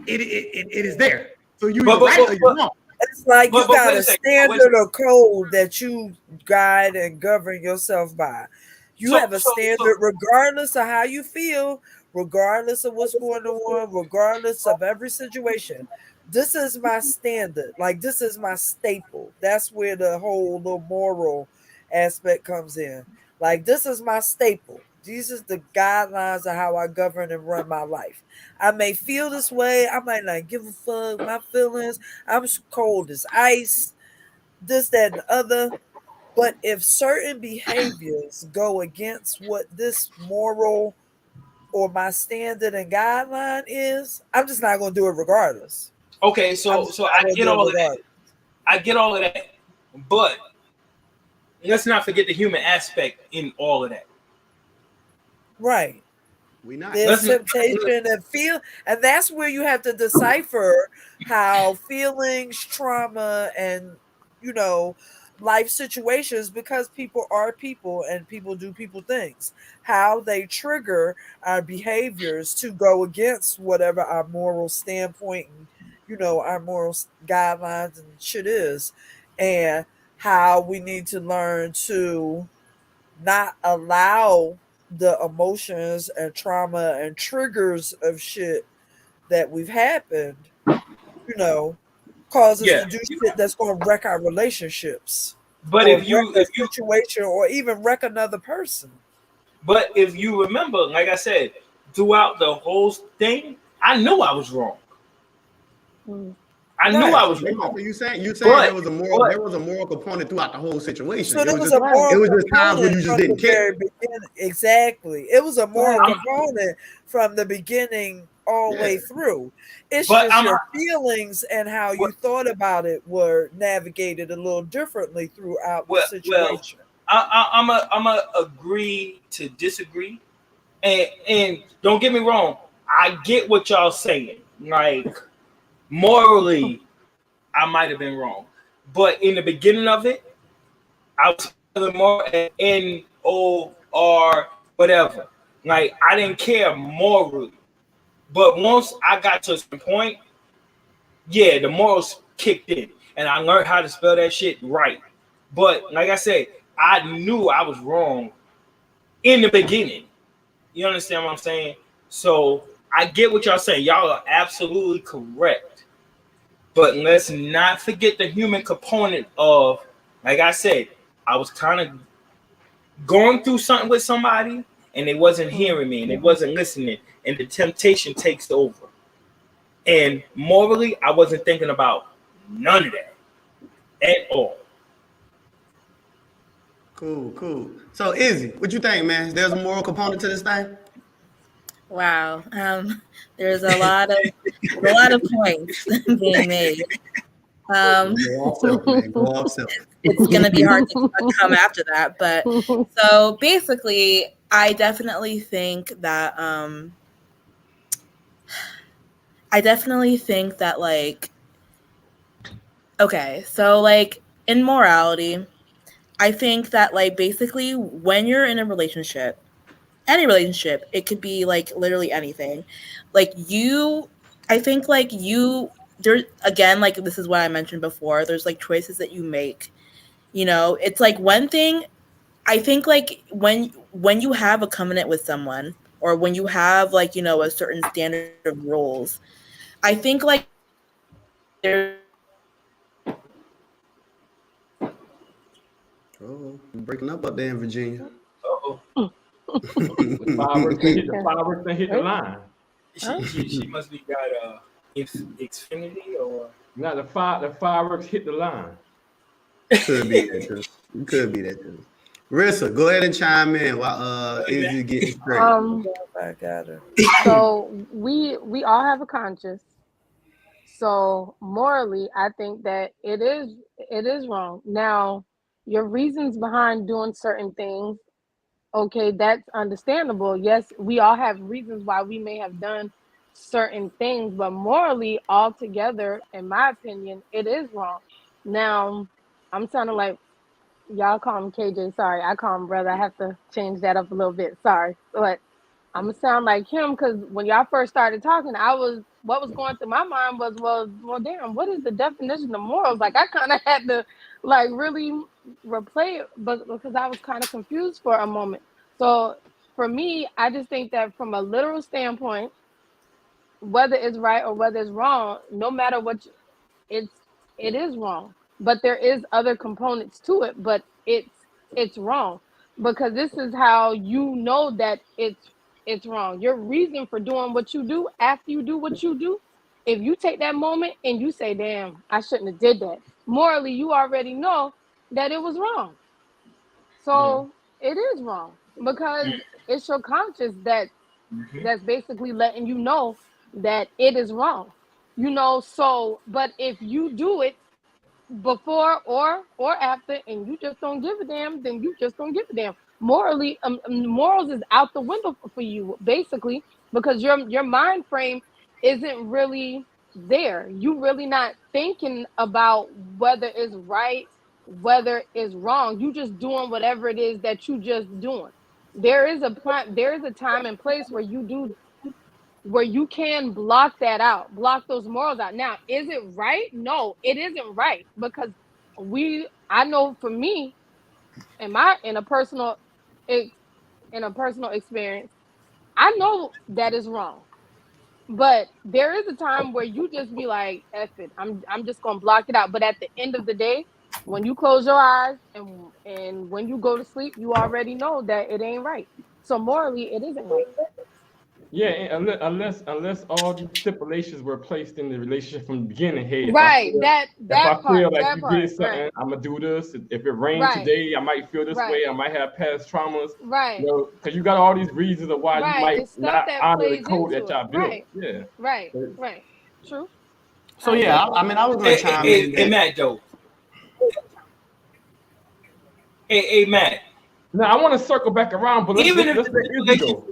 it is there. So you right or you're wrong. It's like you got a standard or code that you guide and govern yourself by. You have a standard regardless of how you feel, regardless of what's going on, regardless of every situation. This is my standard. Like, this is my staple. That's where the whole little moral aspect comes in. Like, this is my staple. These are the guidelines of how I govern and run my life. I may feel this way. I might not give a fuck. My feelings, I'm cold as ice, this, that, and the other. But if certain behaviors go against what this moral or my standard and guideline is, I'm just not going to do it regardless. Okay, so I get all of that. I get all of that. But let's not forget the human aspect in all of that. Right. There's temptation and feel, and that's where you have to decipher how feelings, trauma, and life situations, because people are people and people do people things, how they trigger our behaviors to go against whatever our moral standpoint and our moral guidelines and shit is, and how we need to learn to not allow the emotions and trauma and triggers of shit that we've happened, cause us to do shit that's going to wreck our relationships. But if you situation or even wreck another person. But if you remember, like I said, throughout the whole thing, I knew I was wrong. I knew I was wrong. You saying there was a moral component throughout the whole situation. So it was just times when you just didn't care. Exactly. It was a moral component from the beginning all the way through. It's just your feelings and how you thought about it were navigated a little differently throughout the situation. I'm a agree to disagree. And don't get me wrong, I get what y'all saying. Like, morally, I might have been wrong. But in the beginning of it, I was feeling more N-O-R whatever. Like, I didn't care morally. But once I got to a certain point, yeah, the morals kicked in. And I learned how to spell that shit right. But like I said, I knew I was wrong in the beginning. You understand what I'm saying? So I get what y'all saying. Y'all are absolutely correct. But let's not forget the human component of, like I said, I was kind of going through something with somebody and they wasn't hearing me and they wasn't listening, and the temptation takes over. And morally, I wasn't thinking about none of that at all. Cool. So, Izzy, what you think, man? There's a moral component to this thing? Wow. There's a lot of points being made. Go off self, man. Go off self. It's going to be hard to come after that. But so basically, I definitely think that like, okay, so like in morality, I think that like basically when you're in a relationship, any relationship, it could be like literally anything. Like I think like there again, like this is what I mentioned before, there's like choices that you make. You know, it's like one thing, I think like when you have a covenant with someone, or when you have like, you know, a certain standard of rules, I think like there's Oh, you're breaking up there in Virginia. The fireworks done hit the line. She must be got Xfinity or Now the fireworks hit the line. Could be that too. Rissa, go ahead and chime in while Izzy getting straight. I got her. So we all have a conscience. So morally, I think that it is wrong. Now, your reasons behind doing certain things, okay, that's understandable. Yes, we all have reasons why we may have done certain things, but morally, altogether, in my opinion, it is wrong. Now, I'm sounding like y'all call him KJ. Sorry, I call him brother. I have to change that up a little bit. Sorry, but I'm gonna sound like him because when y'all first started talking, what was going through my mind was, well, damn, what is the definition of morals? Like, I kind of had to like really replay it, but because I was kind of confused for a moment. So for me, I just think that from a literal standpoint, whether it's right or whether it's wrong, no matter what, it is wrong. But there is other components to it, but it's wrong because this is how you know that it's wrong. Your reason for doing what you do after you do what you do, if you take that moment and you say, damn, I shouldn't have did that, morally you already know that it was wrong. So it is wrong because it's your conscience that's basically letting you know that it is wrong. You know, so but if you do it before or after and you just don't give a damn, then you just don't give a damn. Morally, morals is out the window for you basically because your mind frame isn't really there. You really not thinking about whether it's right, whether it's wrong. You just doing whatever it is that you just doing. There is a time and place where you can block that out, block those morals out. Now, is it right? No, it isn't right because I know for me, in a personal experience, I know that is wrong. But there is a time where you just be like, F it, I'm just gonna block it out. But at the end of the day, when you close your eyes and when you go to sleep, you already know that it ain't right. So morally, it isn't right. Yeah, unless all these stipulations were placed in the relationship from the beginning. Hey, Right, if I feel like you did something, right. I'm gonna do this. If it rained Right. today, I might feel this Right. way. I might have past traumas. Right. You know, because you got all these reasons of why you Right. might It's stuff not that honor the plays code that into y'all it. built. Right. Yeah. Right. True. So yeah, I mean, I was gonna chime in. Hey, Matt, though. Hey, Matt. Now I want to circle back around, but let's let Izzy go.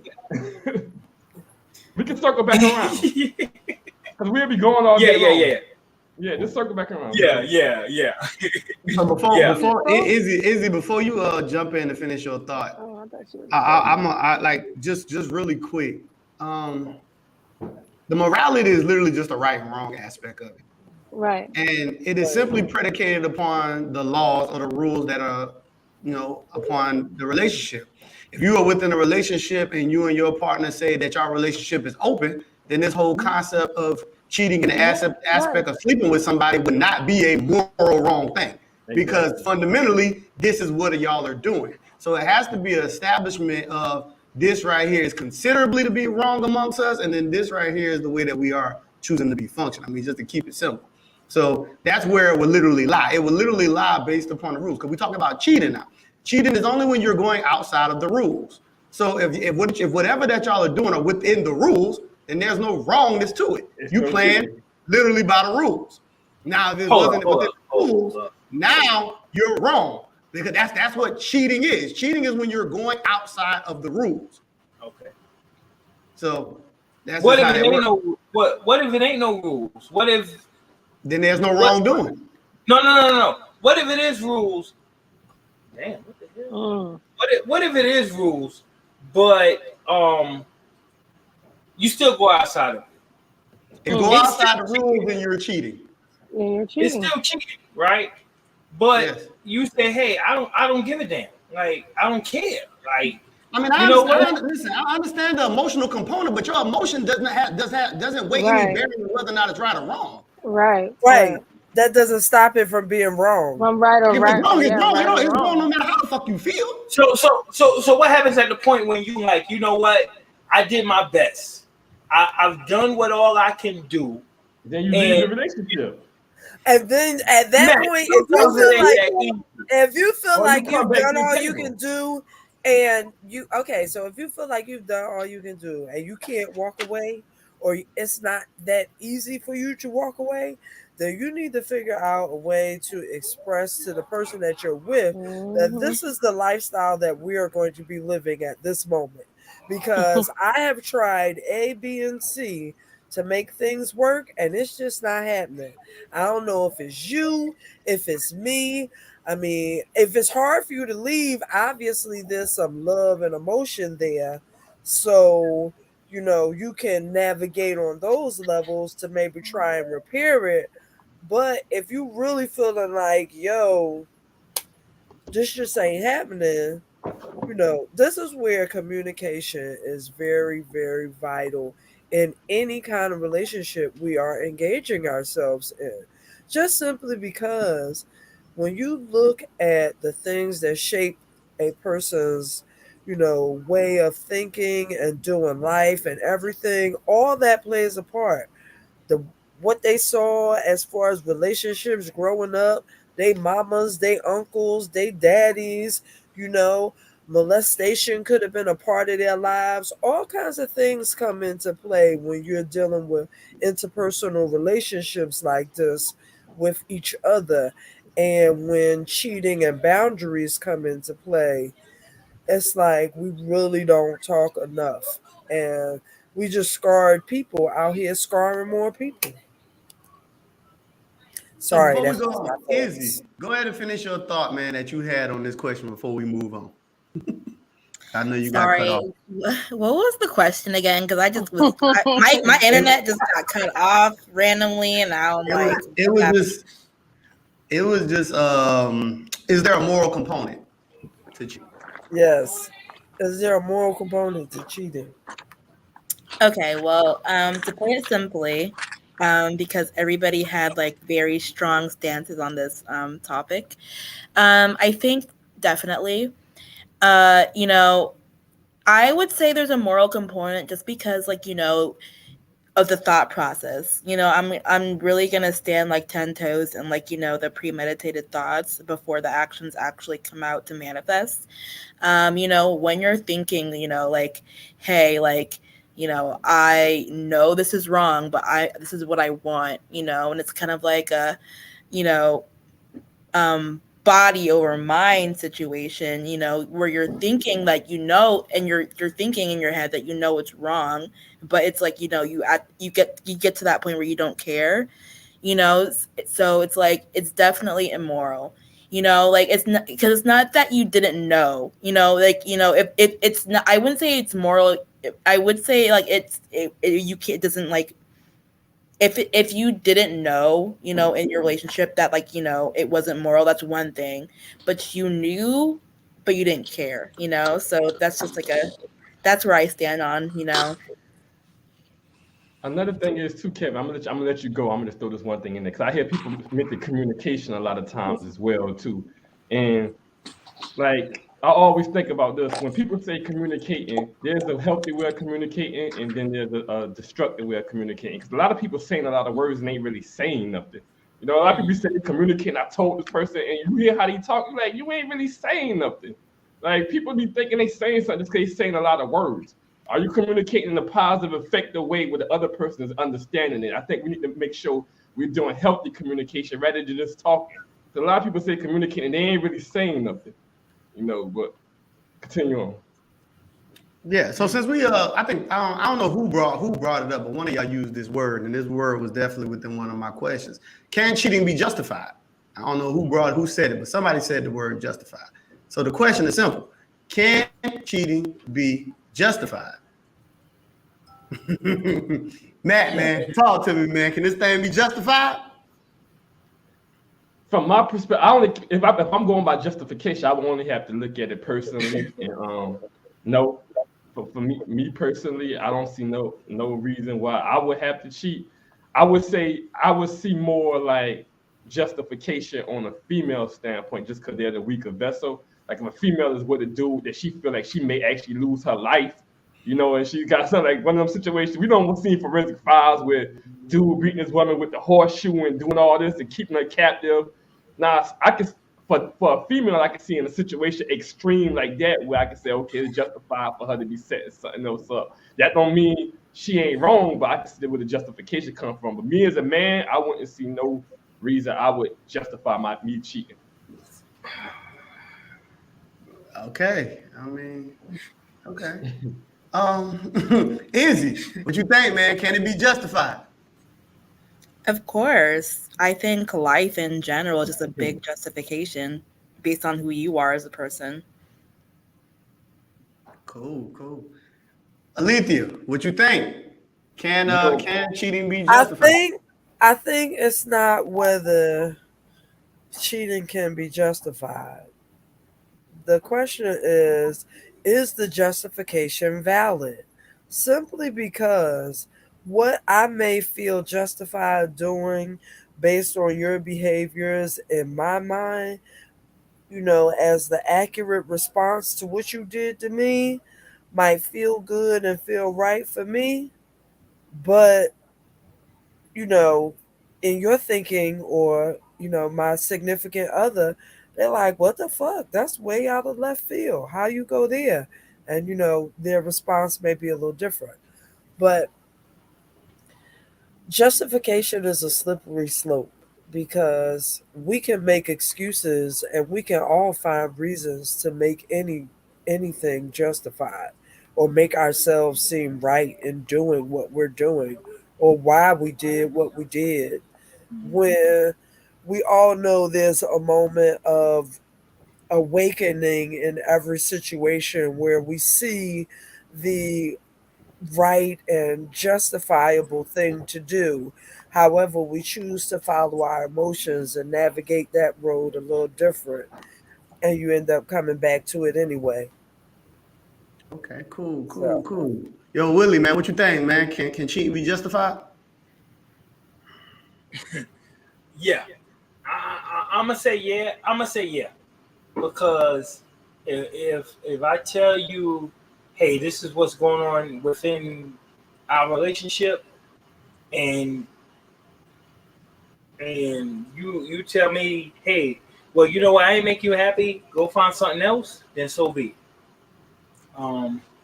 We can circle back around because we'll be going all day long. Yeah. Yeah, just circle back around. Yeah. So before Yeah. Izzy, before you jump in and finish your thought, Oh, I thought you were I like just really quick. The morality is literally just the right and wrong aspect of it. right. And it is simply predicated upon the laws or the rules that are, upon the relationship. If you are within a relationship and you and your partner say that your relationship is open, then this whole concept of cheating and the aspect of sleeping with somebody would not be a moral wrong thing. Because fundamentally, this is what y'all are doing. So it has to be an establishment of this right here is considerably to be wrong amongst us, and then this right here is the way that we are choosing to be functioning. I mean, just to keep it simple. So that's where it would literally lie. It would literally lie based upon the rules. Because we're talking about cheating now. Cheating is only when you're going outside of the rules. So if whatever that y'all are doing are within the rules, then there's no wrongness to it. You playing literally by the rules. Now, if it wasn't within the rules, now you're wrong. Because that's what cheating is. Cheating is when you're going outside of the rules. Okay. So that's what how if it that ain't works. what if it ain't no rules? What if then there's no wrongdoing? No. What if it is rules? Damn, what the hell? What if it is rules, but you still go outside of it? If you go outside the rules, then you're cheating. Then you're cheating. It's still cheating, right? But you say, hey, I don't give a damn. Like, I don't care. Like, I mean, I understand the emotional component, but your emotion doesn't weigh any bearing on whether or not it's right or wrong. Right. That doesn't stop it from being wrong. From right or right. It's wrong. It's wrong no matter how the fuck you feel. So what happens at the point when you like, you know what? I did my best. I've done what all I can do. Then you leave the relationship. And then at that point, if you feel like you've done all you can do, and so if you feel like you've done all you can do and you can't walk away, or it's not that easy for you to walk away, then you need to figure out a way to express to the person that you're with that this is the lifestyle that we are going to be living at this moment. Because I have tried A, B, and C to make things work, and it's just not happening. I don't know if it's you, if it's me. I mean, if it's hard for you to leave, obviously there's some love and emotion there. So, you can navigate on those levels to maybe try and repair it. But if you really feeling like, yo, this just ain't happening, this is where communication is very, very vital in any kind of relationship we are engaging ourselves in. Just simply because when you look at the things that shape a person's, way of thinking and doing life and everything, all that plays a part. What they saw as far as relationships growing up, they mamas, they uncles, they daddies, molestation could have been a part of their lives. All kinds of things come into play when you're dealing with interpersonal relationships like this with each other. And when cheating and boundaries come into play, it's like we really don't talk enough. And we just scarred people out here scarring more people. Sorry, so before we go on, Izzy, go ahead and finish your thought, man, that you had on this question before we move on. I know you got cut off. What was the question again? Because I just was my internet just got cut off randomly, and now I'm like, it was just is there a moral component to cheating? Yes. Is there a moral component to cheating? Okay, well, to put it simply, because everybody had like very strong stances on this topic, I think definitely. I would say there's a moral component just because, like, of the thought process. I'm really gonna stand like 10 toes and like, the premeditated thoughts before the actions actually come out to manifest. When you're thinking, like, hey, like, I know this is wrong, but this is what I want, and it's kind of like a, body over mind situation, where you're thinking like, and you're thinking in your head that it's wrong, but it's like, you get to that point where you don't care. you know. So it's like it's definitely immoral, you know. Like it's not because it's not that you didn't know, you know. Like you know, if it's not, I wouldn't say it's moral. I would say like you can't, it doesn't like if you didn't know, you know, in your relationship that like, you know, it wasn't moral, that's one thing. But you knew, but you didn't care, you know? So that's just like that's where I stand on, you know. Another thing is too, Kevin. I'm gonna let you go. I'm gonna just throw this one thing in there because I hear people mention communication a lot of times as well too, and like I always think about this when people say communicating. There's a healthy way of communicating, and then there's a destructive way of communicating. Because a lot of people saying a lot of words and ain't really saying nothing. You know, a lot of people say communicating. I told this person, and you hear how they talk, you're like you ain't really saying nothing. Like people be thinking they saying something just because they saying a lot of words. Are you communicating in a positive, effective way where the other person is understanding it? I think we need to make sure we're doing healthy communication rather than just talking. So a lot of people say communicating, they ain't really saying nothing, you know. But continue on. Yeah. So since we I think I don't know who brought it up, but one of y'all used this word, and this word was definitely within one of my questions. Can cheating be justified? I don't know who said it, but somebody said the word justified. So the question is simple: can cheating be justified? Matt, man, talk to me, man. Can this thing be justified? From my perspective, I only if I'm going by justification, I would only have to look at it personally and no. For me personally, I don't see no reason why I would have to cheat. I would say I would see more like justification on a female standpoint, just because they're the weaker vessel. Like if a female is with a dude that she feel like she may actually lose her life, you know, and she got something like one of them situations. We don't see forensic files where dude beating his woman with the horseshoe and doing all this and keeping her captive. Now I can for a female, I can see in a situation extreme like that where I can say, okay, it's justified for her to be setting something else up. That don't mean she ain't wrong, but I can see where the justification come from. But me as a man, I wouldn't see no reason I would justify me cheating. Okay. I mean, okay. Izzy, what you think, man? Can it be justified? Of course. I think life in general is just a big justification based on who you are as a person. Cool. Alethea, what you think? Can cheating be I justified? I think it's not whether cheating can be justified. The question is the justification valid? Simply because what I may feel justified doing based on your behaviors in my mind, you know, as the accurate response to what you did to me, might feel good and feel right for me, but you know, in your thinking or, you know, my significant other, they're like, what the fuck? That's way out of left field. How you go there? And, you know, their response may be a little different. But justification is a slippery slope because we can make excuses and we can all find reasons to make anything justified or make ourselves seem right in doing what we're doing or why we did what we did, when we all know there's a moment of awakening in every situation where we see the right and justifiable thing to do. However, we choose to follow our emotions and navigate that road a little different, and you end up coming back to it anyway. Okay, cool. So, Yo, Willie, man, what you think, man? Can cheating be justified? Yeah, I'm gonna say yeah. I'm gonna say yeah because if I tell you, hey, this is what's going on within our relationship, and you tell me, hey, well, you know what, I ain't make you happy. Go find something else. Then so be it.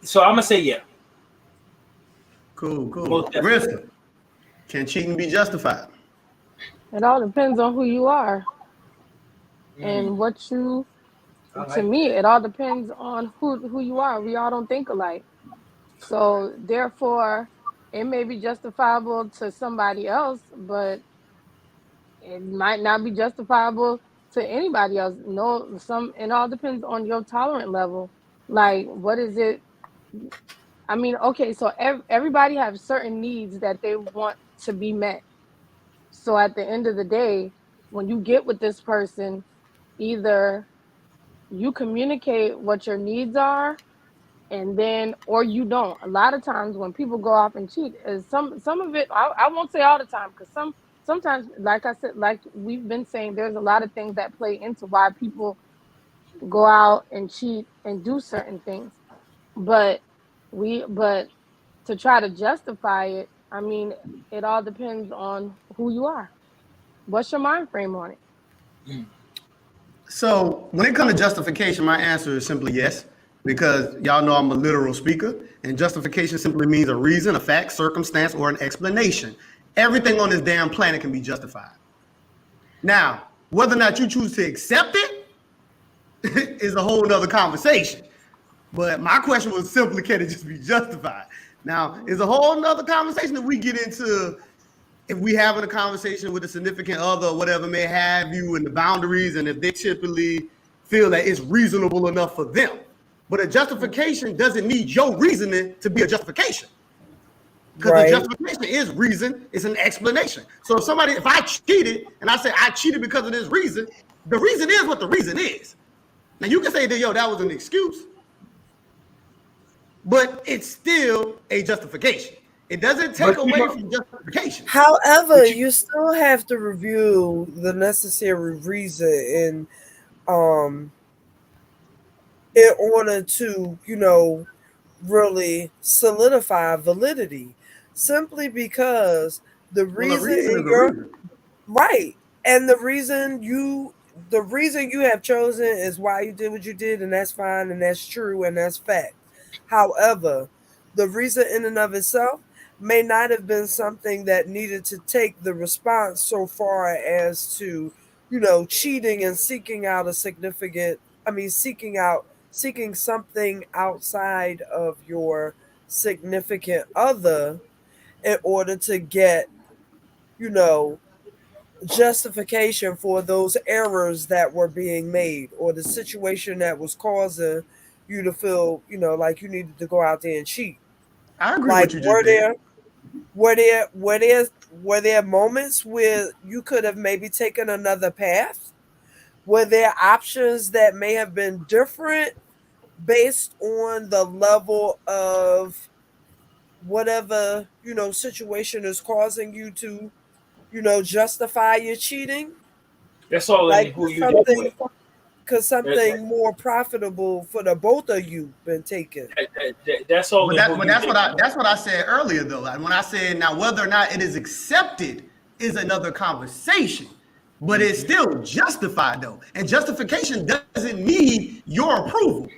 So I'm gonna say yeah. Cool. Most definitely. Rista, can cheating be justified? It all depends on who you are Mm, and what you. I To like me, that. it all depends on who you are. We all don't think alike, so therefore, it may be justifiable to somebody else, but it might not be justifiable to anybody else. No, it all depends on your tolerant level. Like, what is it? I mean, okay, so everybody has certain needs that they want to be met. So at the end of the day, when you get with this person, either you communicate what your needs are, and then or you don't. A lot of times when people go off and cheat, is some of it. I won't say all the time, because sometimes, like I said, like we've been saying, there's a lot of things that play into why people go out and cheat and do certain things. But but to try to justify it, I mean, it all depends on who you are. What's your mind frame on it? So when it comes to justification, my answer is simply yes, because y'all know I'm a literal speaker, and justification simply means a reason, a fact, circumstance, or an explanation. Everything on this damn planet can be justified. Now, whether or not you choose to accept it is a whole nother conversation. But my question was simply, can it just be justified? Now, it's a whole nother conversation that we get into if we having a conversation with a significant other or whatever may have you, and the boundaries, and if they typically feel that it's reasonable enough for them. But a justification doesn't need your reasoning to be a justification. Because Right. the justification is reason, it's an explanation. So if I cheated and I say I cheated because of this reason, the reason is what the reason is. Now you can say that, that was an excuse, but it's still a justification. It doesn't take away from justification. However, you still have to review the necessary reason in order to, really solidify validity. Simply because the reason is in a your reason. right, and the reason you have chosen is why you did what you did, and that's fine, and that's true, and that's fact. However, the reason in and of itself may not have been something that needed to take the response so far as to, cheating and seeking out seeking something outside of your significant other in order to get, justification for those errors that were being made, or the situation that was causing you to feel, like you needed to go out there and cheat. I agree Like, with what you just did. were there moments where you could have maybe taken another path? Were there options that may have been different based on the level of whatever, situation is causing you to, justify your cheating? That's all in Like, who you deal with. Could something more profitable for the both of you been taken? That's all. But that's what I said earlier, though. Like, when I said, now whether or not it is accepted is another conversation, but it's still justified, though. And justification doesn't need your approval.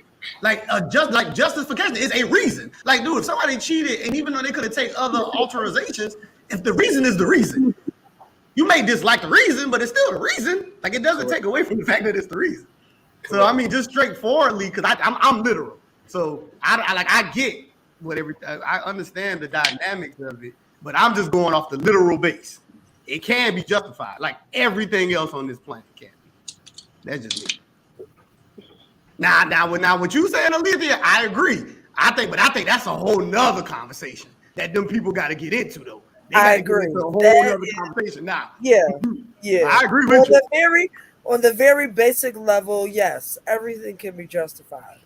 Justification is a reason. Like, dude, if somebody cheated, and even though they could have taken other authorizations, if the reason is the reason, you may dislike the reason, but it's still the reason. Like, it doesn't take away from the fact that it's the reason. So I mean, just straightforwardly, because I'm literal. So I get I understand the dynamics of it, but I'm just going off the literal base. It can be justified, like everything else on this planet can be. That's just me. Now, what you saying, Olivia, I agree. I think that's a whole nother conversation that them people got to get into, though. I agree. Get into a whole nother conversation now. Yeah. I agree with you. On the very basic level, yes, everything can be justified.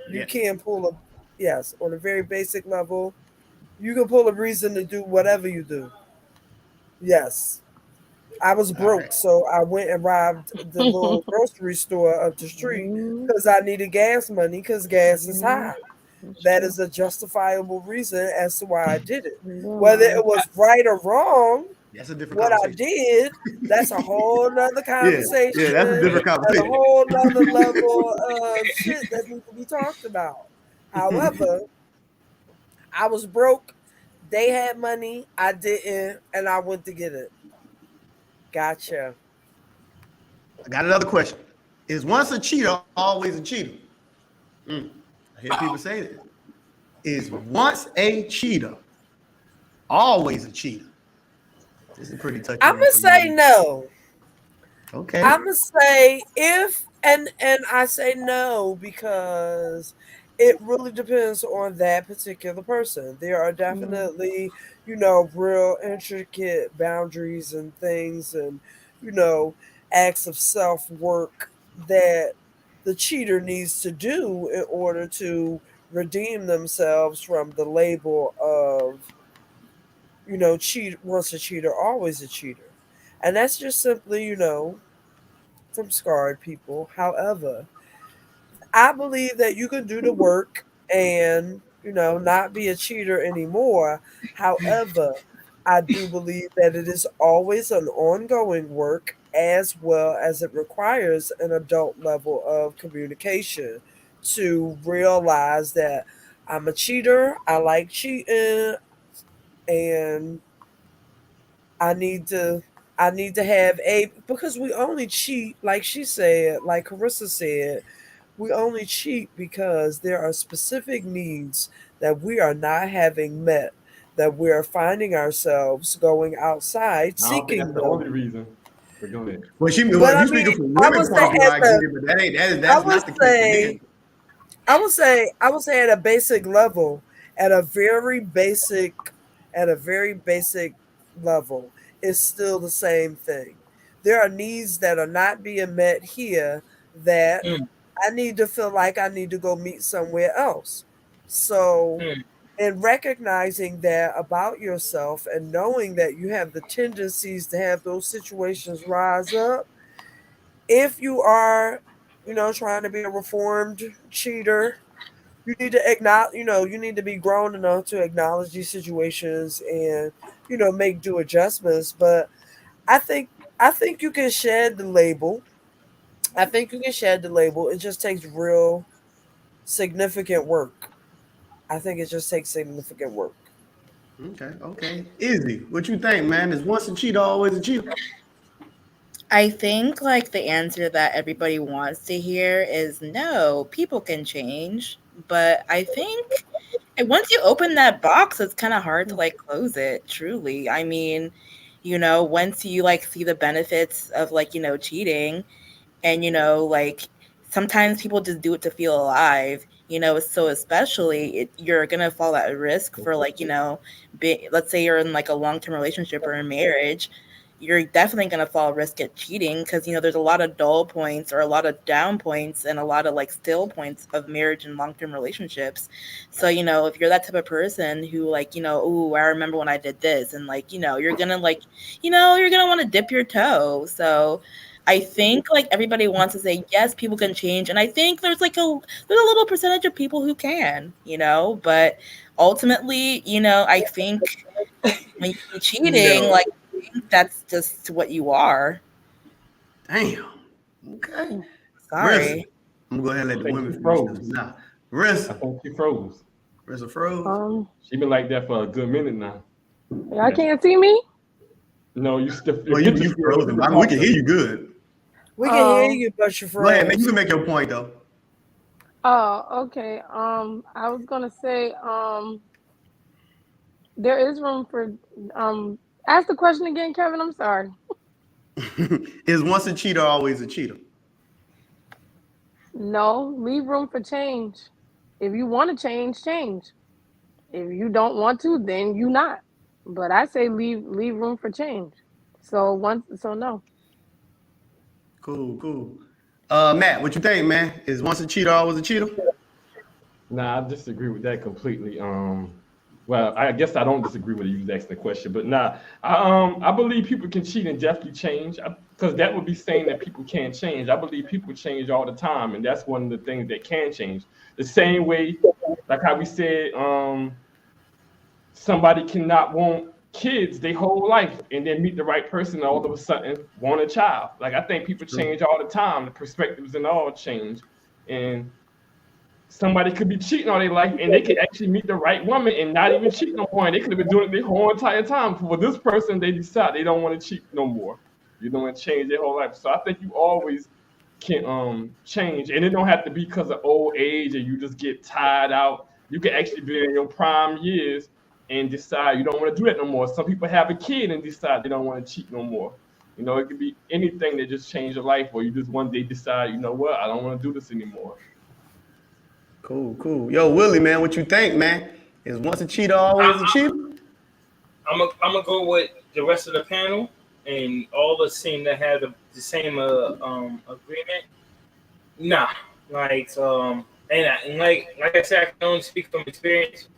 You can pull on a very basic level, you can pull a reason to do whatever you do. Yes. I was broke, so I went and robbed the little grocery store up the street because I needed gas money because gas is high. That is a justifiable reason as to why I did it. Whether it was right or wrong, that's a different what I did, that's a whole nother conversation. Yeah, that's a different conversation. That's a whole nother level of shit that needs to be talked about. However, I was broke. They had money. I didn't, and I went to get it. Gotcha. I got another question. Is once a cheater always a cheater? I hear people say that. Is once a cheater always a cheater? This is pretty touchy. I'm gonna say no. Okay. I'm gonna say if and I say no because it really depends on that particular person. There are definitely, real intricate boundaries and things and, acts of self work that the cheater needs to do in order to redeem themselves from the label of, cheat once a cheater, always a cheater. And that's just simply, from scarred people. However, I believe that you can do the work and, not be a cheater anymore. However, I do believe that it is always an ongoing work as well as it requires an adult level of communication to realize that I'm a cheater, I like cheating, and I need to have a because we only cheat like she said, like Carissa said, we only cheat because there are specific needs that we are not having met, that we are finding ourselves going outside I don't think that's seeking the only them. reason. But go ahead. Well, But if I you speaking mean, from I women would say point of view, at I get the it, but I that's would not the case for say men. I would say at a basic level, at a very basic, at a very basic level, it's still the same thing. There are needs that are not being met here that Mm, I need to feel like I need to go meet somewhere else. So, mm, in recognizing that about yourself and knowing that you have the tendencies to have those situations rise up, if you are, trying to be a reformed cheater, you need to acknowledge, you need to be grown enough to acknowledge these situations and, make due adjustments. But I think, I think you can shed the label. I think you can shed the label. It just takes real significant work. I think it just takes significant work. Okay, okay. Izzy, what you think, man? Is once a cheater, always a cheater? I think like the answer that everybody wants to hear is no, people can change. But I think once you open that box, it's kind of hard to like close it, truly. I mean, once you like see the benefits of like, cheating, and like sometimes people just do it to feel alive, so especially you're gonna fall at risk for like, let's say you're in like a long-term relationship or a marriage, you're definitely going to fall at risk at cheating because there's a lot of dull points or a lot of down points and a lot of like still points of marriage and long-term relationships. So if you're that type of person who like, oh, I remember when I did this, and like, you're gonna like, you're gonna want to dip your toe. So I think like everybody wants to say yes, people can change, and I think there's there's a little percentage of people who can, but ultimately, I think when you see cheating, no. like I think that's just what you are. Damn. Okay. Rissa, Sorry. I'm gonna go ahead and let I the think women she finish this froze. now. I Rissa, think she froze. Rissa froze. She been like that for a good minute now. Y'all Yeah. can't see me. No, you still your Well, picture you still frozen. you I were mean, we can talking. hear you good. We can hear Oh, you, but you Go ahead, man. You froze. can make your point though. okay. I was gonna say, there is room for, ask the question again, Kevin. I'm sorry. Is once a cheater, always a cheater? No, leave room for change. If you want to change, change. If you don't want to, then you not. But I say leave room for change. So no. Cool, cool. Matt, what you think, man? Is once a cheater, always a cheater? Nah, I disagree with that completely. Well, I guess I don't disagree with you just asking the question, but nah, I believe people can cheat and definitely change because that would be saying that people can't change. I believe people change all the time, and that's one of the things that can change. The same way, like how we said, somebody cannot want kids their whole life and then meet the right person and all of a sudden want a child. Like I think people True. change all the time. The perspectives and all change, and somebody could be cheating all their life and they could actually meet the right woman and not even cheat no more. And they could have been doing it their whole entire time. For this person, they decide they don't want to cheat no more. You don't want to change their whole life. So I think you always can change. And it don't have to be because of old age or you just get tired out. You can actually be in your prime years and decide you don't want to do that no more. Some people have a kid and decide they don't want to cheat no more. You know, it could be anything that just change your life, or you just one day decide, you know what, I don't want to do this anymore. Cool. Yo, Willie, man, what you think, man? Is once a cheater, always a cheater? I'm gonna go with the rest of the panel, and all of us seem to have the same agreement. Nah, and like I said, I can only speak from experience.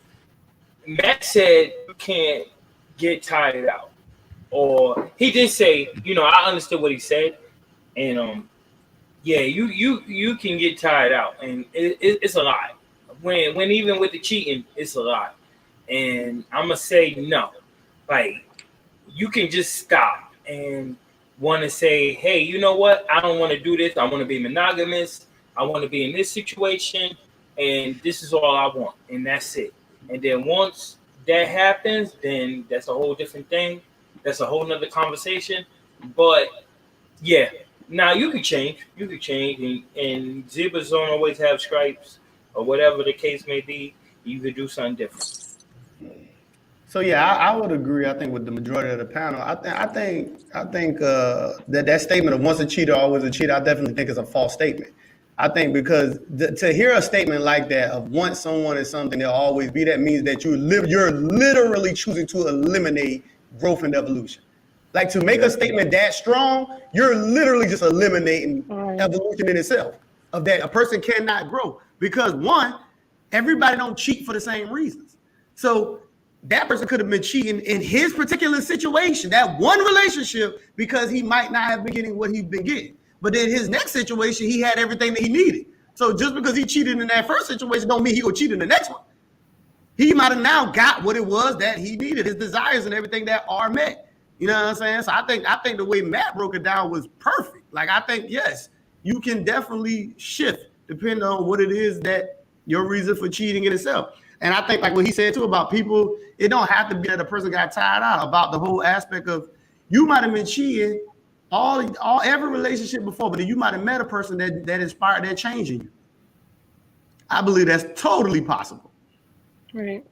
Matt said you can't get tired out, or he did say, I understood what he said, and yeah, you can get tired out, and it's a lot. When even with the cheating, it's a lot, and I'm gonna say no. Like, you can just stop and want to say, hey, you know what? I don't want to do this. I want to be monogamous. I want to be in this situation, and this is all I want, and that's it. And then once that happens, then that's a whole different thing. That's a whole nother conversation. But yeah, now you can change. You can change, and zebras don't always have stripes, or whatever the case may be. You could do something different. So yeah, I would agree. I think with the majority of the panel, I think that statement of once a cheater, always a cheater, I definitely think is a false statement. I think because to hear a statement like that of once someone is something, they'll always be, that means that you're literally choosing to eliminate growth and evolution. Like, to make a statement that strong, you're literally just eliminating evolution in itself. Of that, a person cannot grow because, one, everybody don't cheat for the same reasons. So that person could have been cheating in his particular situation, that one relationship, because he might not have been getting what he's been getting. But in his next situation, he had everything that he needed. So just because he cheated in that first situation don't mean he will cheat in the next one. He might have now got what it was that he needed, his desires and everything that are met. You know what I'm saying? So I think the way Matt broke it down was perfect. Like, I think, yes, you can definitely shift depending on what it is that your reason for cheating in itself. And I think, like what he said too about people, it don't have to be that a person got tired out, about the whole aspect of, you might have been cheating every relationship before, but then you might have met a person that inspired that change in you. I believe that's totally possible. Right.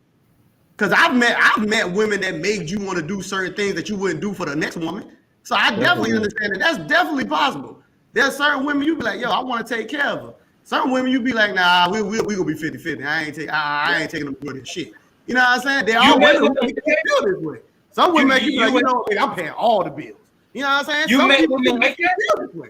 Because I've met women that made you want to do certain things that you wouldn't do for the next woman. So I definitely understand that. That's definitely possible. There's certain women you be like, yo, I want to take care of her. Certain women you be like, nah, we gonna be 50-50. I ain't taking them for this shit. You know what I'm saying? There are women who feel this way. Some women make you be like, you know, I'm paying all the bills. You know what I'm saying? You Some met people women like that? feel this way.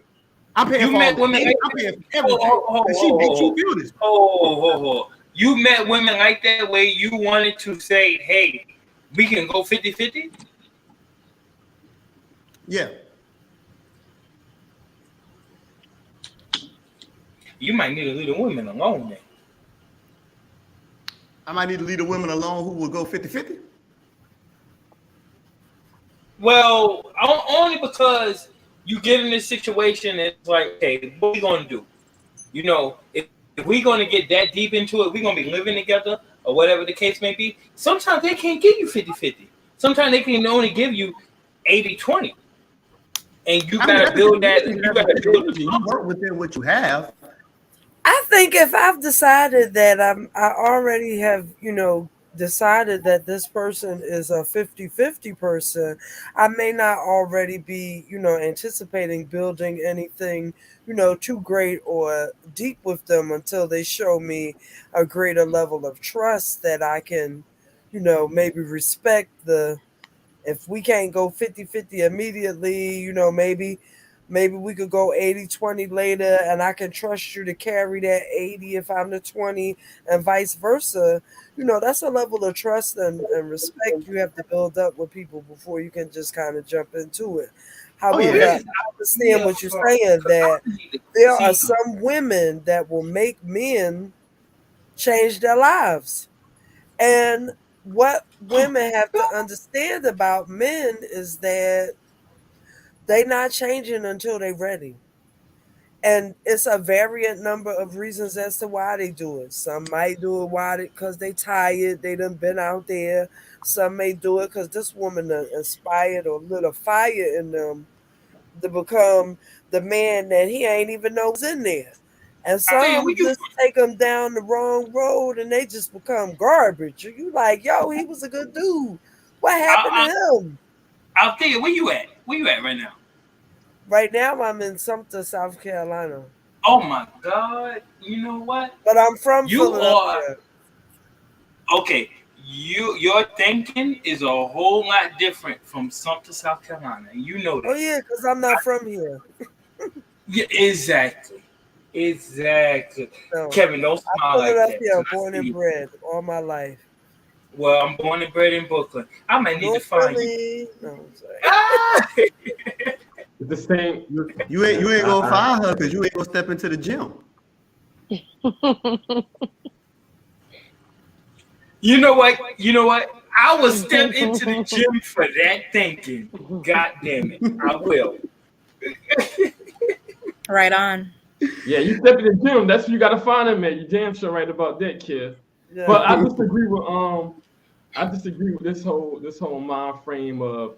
I'm paying for all the things. I'm paying for everything. She makes you feel this way. You met women like that where you wanted to say, hey, we can go 50-50? Yeah. You might need to leave the women alone then. I might need to leave the women alone who will go 50-50. Well, only because you get in this situation, it's like, okay, what are we going to do? You know, if we're going to get that deep into it, we're going to be living together or whatever the case may be. Sometimes they can't give you 50-50. Sometimes they can only give you 80-20. And you got to build that. You got to build it. You work within what you have. I think if I've decided that I already have, decided that this person is a 50-50 person, I may not already be, anticipating building anything, too great or deep with them until they show me a greater level of trust that I can, maybe respect if we can't go 50-50 immediately, maybe we could go 80-20 later, and I can trust you to carry that 80 if I'm the 20, and vice versa. That's a level of trust and respect you have to build up with people before you can just kind of jump into it. However, I understand what you're saying, that there are some women that will make men change their lives. And what women have to understand about men is that they're not changing until they're ready. And it's a variant number of reasons as to why they do it. Some might do it because they tired, they done been out there. Some may do it because this woman inspired or lit a fire in them to become the man that he ain't even know was in there. And some just take them down the wrong road and they just become garbage. You like, yo, he was a good dude. What happened to him? I'll tell you, where you at? Where you at right now? Right now, I'm in Sumter, South Carolina. Oh my God! You know what? But I'm from You Philadelphia. are okay. Your thinking is a whole lot different from Sumter, South Carolina. You know that. Oh yeah, because I'm not from here. Yeah, exactly. Exactly. So Kevin, don't I'm smile like that. Philadelphia, When I born see and you. bred all my life. Well, I'm born and bred in Brooklyn. I might need to North find you. Philly. No, I'm sorry. Ah! It's the same. You ain't gonna find her because you ain't gonna step into the gym. You know what? You know what? I will step into the gym for that thinking. God damn it. I will. Right on. Yeah, you step in the gym. That's where you gotta find him at. You damn sure right about that, kid. Yeah. But I disagree with this whole mind frame of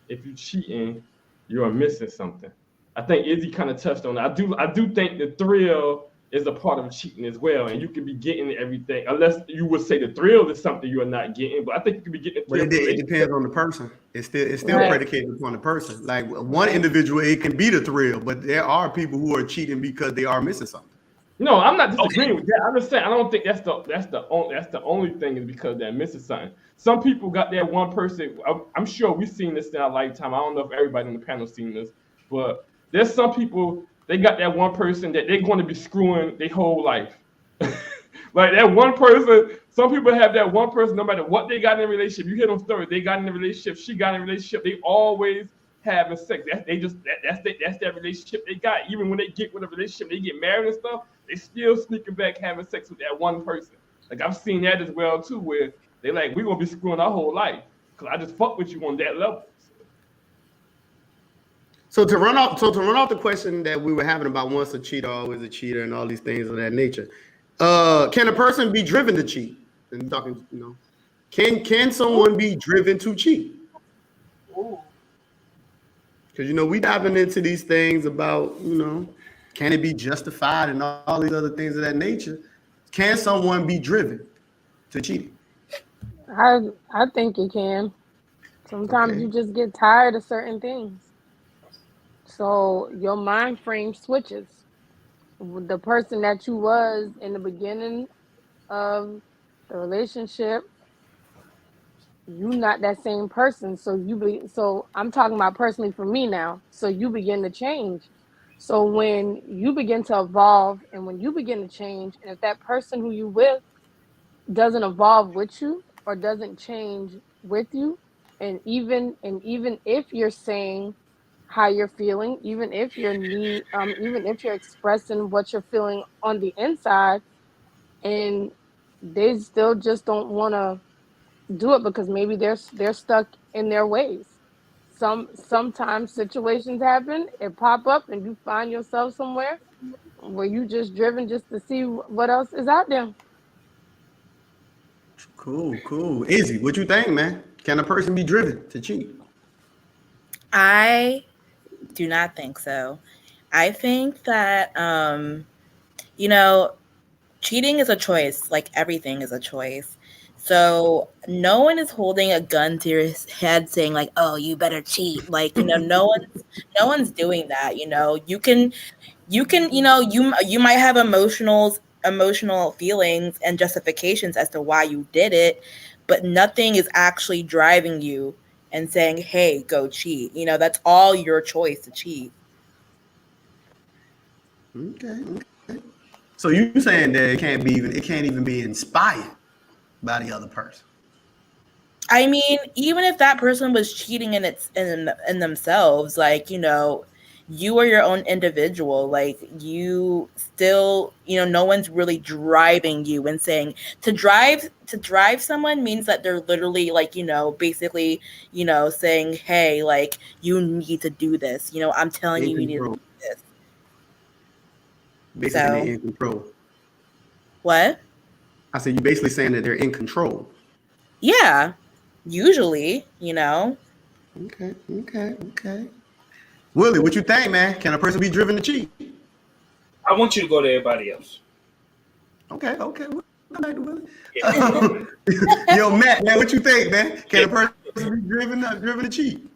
if you cheating, you're missing something. I think Izzy kind of touched on it. I do think the thrill is a part of cheating as well, and you can be getting everything unless you would say the thrill is something you are not getting. But I think you can be getting the But thrill. it depends on the person. It's still Right. predicated upon the person. Like one individual, it can be the thrill, but there are people who are cheating because they are missing something. No, I'm not disagreeing with that. I'm just saying I don't think that's the only thing is because they're missing something. Some people got that one person. I'm sure we've seen this in our lifetime. I don't know if everybody on the panel seen this, but there's some people they got that one person that they're going to be screwing their whole life. Like that one person. Some people have that one person. No matter what they got in a relationship, you hear them stories. They got in a relationship. She got in a relationship. They always having sex. That's their relationship they got. Even when they get with a relationship, they get married and stuff. They still sneaking back having sex with that one person. Like I've seen that as well too, where they like we're gonna be screwing our whole life because I just fuck with you on that level. So to run off the question that we were having about once a cheater, always a cheater, and all these things of that nature, can a person be driven to cheat? And talking, can someone be driven to cheat? Because we diving into these things about can it be justified and all these other things of that nature? Can someone be driven to cheating? I think you can. Sometimes you just get tired of certain things. So your mind frame switches. The person that you was in the beginning of the relationship, you not that same person. So I'm talking about personally for me now. So you begin to change. So when you begin to evolve and when you begin to change, and if that person who you with doesn't evolve with you or doesn't change with you, and even if you're saying how you're feeling, even if even if you're expressing what you're feeling on the inside, and they still just don't want to do it because maybe they're stuck in their ways. Sometimes situations happen, it pop up, and you find yourself somewhere where you just driven just to see what else is out there. Cool. Izzy, what you think, man? Can a person be driven to cheat? I do not think so. I think that cheating is a choice, like everything is a choice. So no one is holding a gun to your head saying like, "Oh, you better cheat." Like, no one's doing that, You can you might have emotional feelings and justifications as to why you did it, but nothing is actually driving you and saying, "Hey, go cheat." That's all your choice to cheat. Okay. So you saying that it can't even be inspired by the other person? I mean, even if that person was cheating in themselves, like, you are your own individual. Like, you still, no one's really driving you and saying to drive someone means that they're literally like, basically, saying, "Hey, like, you need to do this. I'm telling you, you need to do this." Basically, So, they're in control. what? I said, you're basically saying that they're in control. Yeah, usually, Okay. Willie, what you think, man? Can a person be driven to cheat? I want you to go to everybody else. Okay. We'll go back to Willie. Yeah. Yo, Matt, man, what you think, man? Can a person be driven to cheat?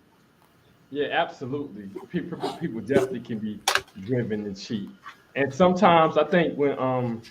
Yeah, absolutely. People definitely can be driven to cheat, and sometimes I think when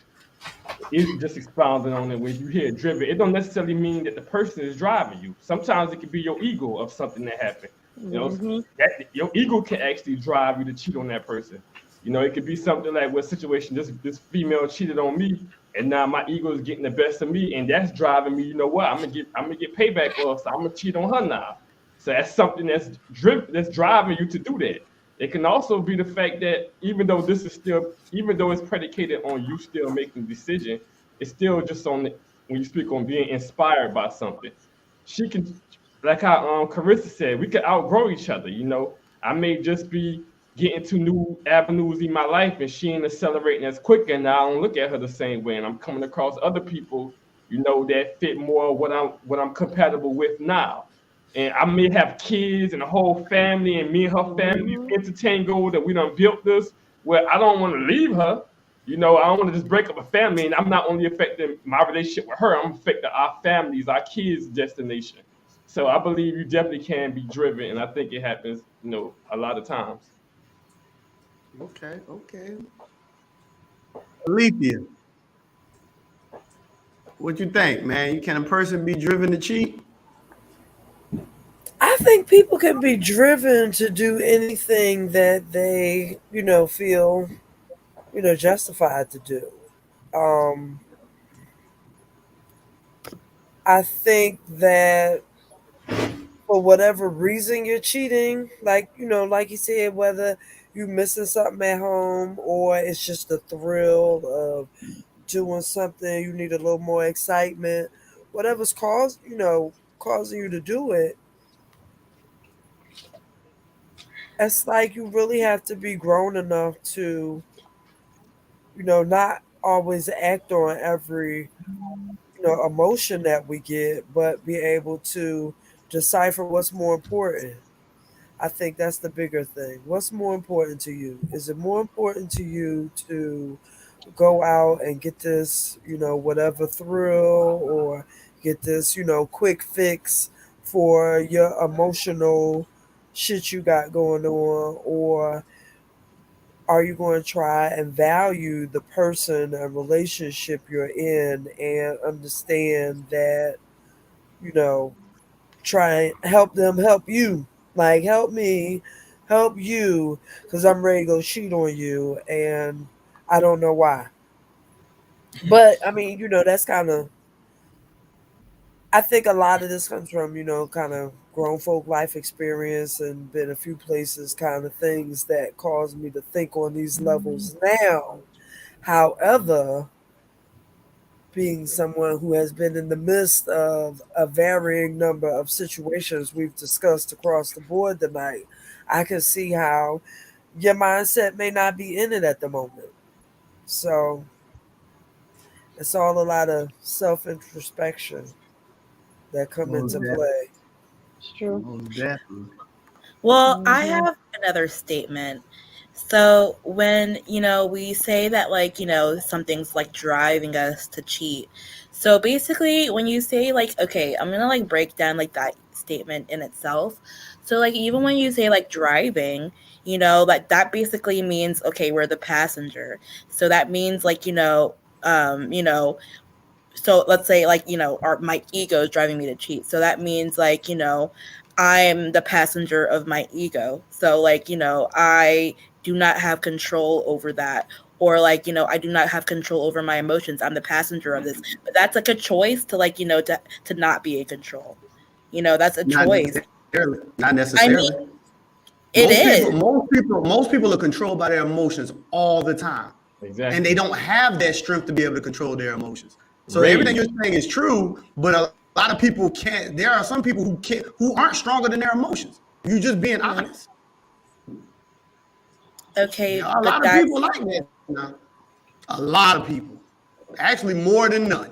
it just expounding on it, when you hear driven, it don't necessarily mean that the person is driving you. Sometimes it could be your ego of something that happened. You know, Mm-hmm. that your ego can actually drive you to cheat on that person. You know, it could be something like what situation this female cheated on me, and now my ego is getting the best of me, and that's driving me. You know what? I'm gonna get payback off, so I'm gonna cheat on her now. So that's something that's driving you to do that. It can also be the fact that even though it's predicated on you still making the decision, it's still just on when you speak on being inspired by something. She can, like how Carissa said, we could outgrow each other. You know, I may just be getting to new avenues in my life, and she ain't accelerating as quick, and I don't look at her the same way, and I'm coming across other people, you know, that fit more what I'm compatible with now. And I may have kids and a whole family, and me and her family Mm-hmm. intertangled, and we done built this. Where I don't want to leave her. You know, I don't want to just break up a family, and I'm not only affecting my relationship with her, I'm affecting our families, our kids' destination. So I believe you definitely can be driven, and I think it happens, you know, a lot of times. Okay, okay. Alethea, what you think, man? Can a person be driven to cheat? I think people can be driven to do anything that they, feel, justified to do. Um, I think that for whatever reason you're cheating, like you said, whether you missing something at home or it's just the thrill of doing something, you need a little more excitement, whatever's causing you to do it, it's like you really have to be grown enough to, not always act on every, emotion that we get, but be able to decipher what's more important. I think that's the bigger thing. What's more important to you? Is it more important to you to go out and get this, whatever thrill or get this, quick fix for your emotional shit you got going on? Or are you going to try and value the person and relationship you're in and understand that, you know, try and help them help you? Like, help me help you because I'm ready to go cheat on you and I don't know why. But I mean, that's kind of, I think a lot of this comes from, kind of grown folk life experience and been a few places, kind of things that cause me to think on these levels now. However, being someone who has been in the midst of a varying number of situations we've discussed across the board tonight, I can see how your mindset may not be in it at the moment. So it's all a lot of self introspection that come Most into definitely. play. It's true. Most definitely. Well, I Mm-hmm. have another statement. So when, we say that like, something's like driving us to cheat. So basically when you say like, okay, I'm gonna like break down like that statement in itself. So like even when you say like driving, like that basically means okay, we're the passenger. So that means like, um, you know, so let's say like my ego is driving me to cheat, so that means like I'm the passenger of my ego, so like I do not have control over that, or like I do not have control over my emotions, I'm the passenger of this, but that's like a choice to like to not be in control. That's a Not choice. necessarily. Not I necessarily. mean, it Most people, is. most people, most people are controlled by their emotions all the time, and they Exactly. don't have that strength to be able to control their emotions. So everything Rage. you're saying is true, but a lot of people can't. There are some people who can't, who aren't stronger than their emotions. You just being Right. honest. There Okay, are a but lot of that's, people like that. Now. A lot of people, actually more than none.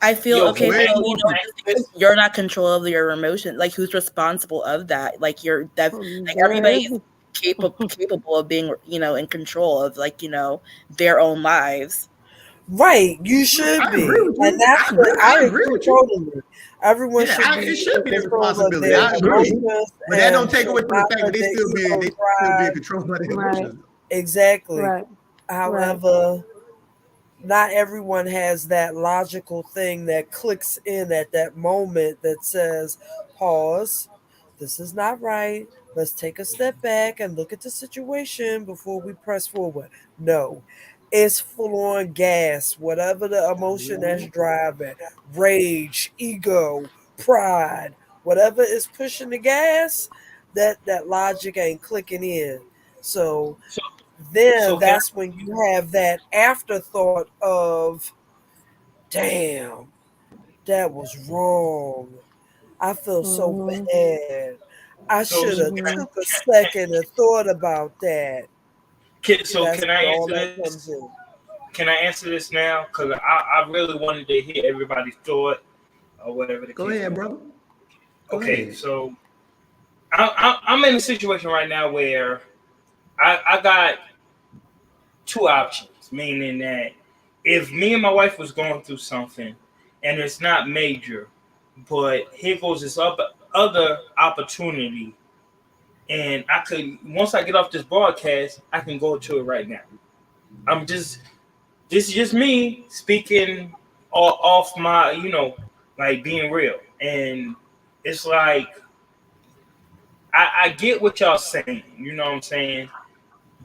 I feel Yo, okay. can Way I So more can people. I just ask because this? you're not control of your emotion, like who's responsible of that? Like like everybody is Very. capable of being in control of like their own lives. Right, you should I agree be. with And you. that's what I I agree agree with you. totally. Everyone Yeah, should be it should be in their control of responsibility. their I agree. emotions, But that don't and take away should from the not fact let that they their still ego being drive. controlled by their Right. emotions. Exactly. Right. However, not everyone has that logical thing that clicks in at that moment that says, pause, this is not right. Let's take a step back and look at the situation before we press forward. No, it's full on gas, whatever the emotion that's driving, rage, ego, pride, whatever is pushing the gas, that logic ain't clicking in. So So, then so can that's when you have that afterthought of, damn, that was wrong. I feel so Mhm. bad. I so should so have Mhm. took a second and thought about that. That's can I when all answer that comes this? in. Can I answer this now? Because I really wanted to hear everybody's thought or whatever the Go case ahead, may be. brother. Go Okay, ahead. so I'm in a situation right now where I got two options, meaning that if me and my wife was going through something and it's not major, but here goes this other opportunity, and I could, once I get off this broadcast, I can go to it right now. I'm just This is just me speaking off my, like being real, and it's like I get what y'all saying, you know what I'm saying,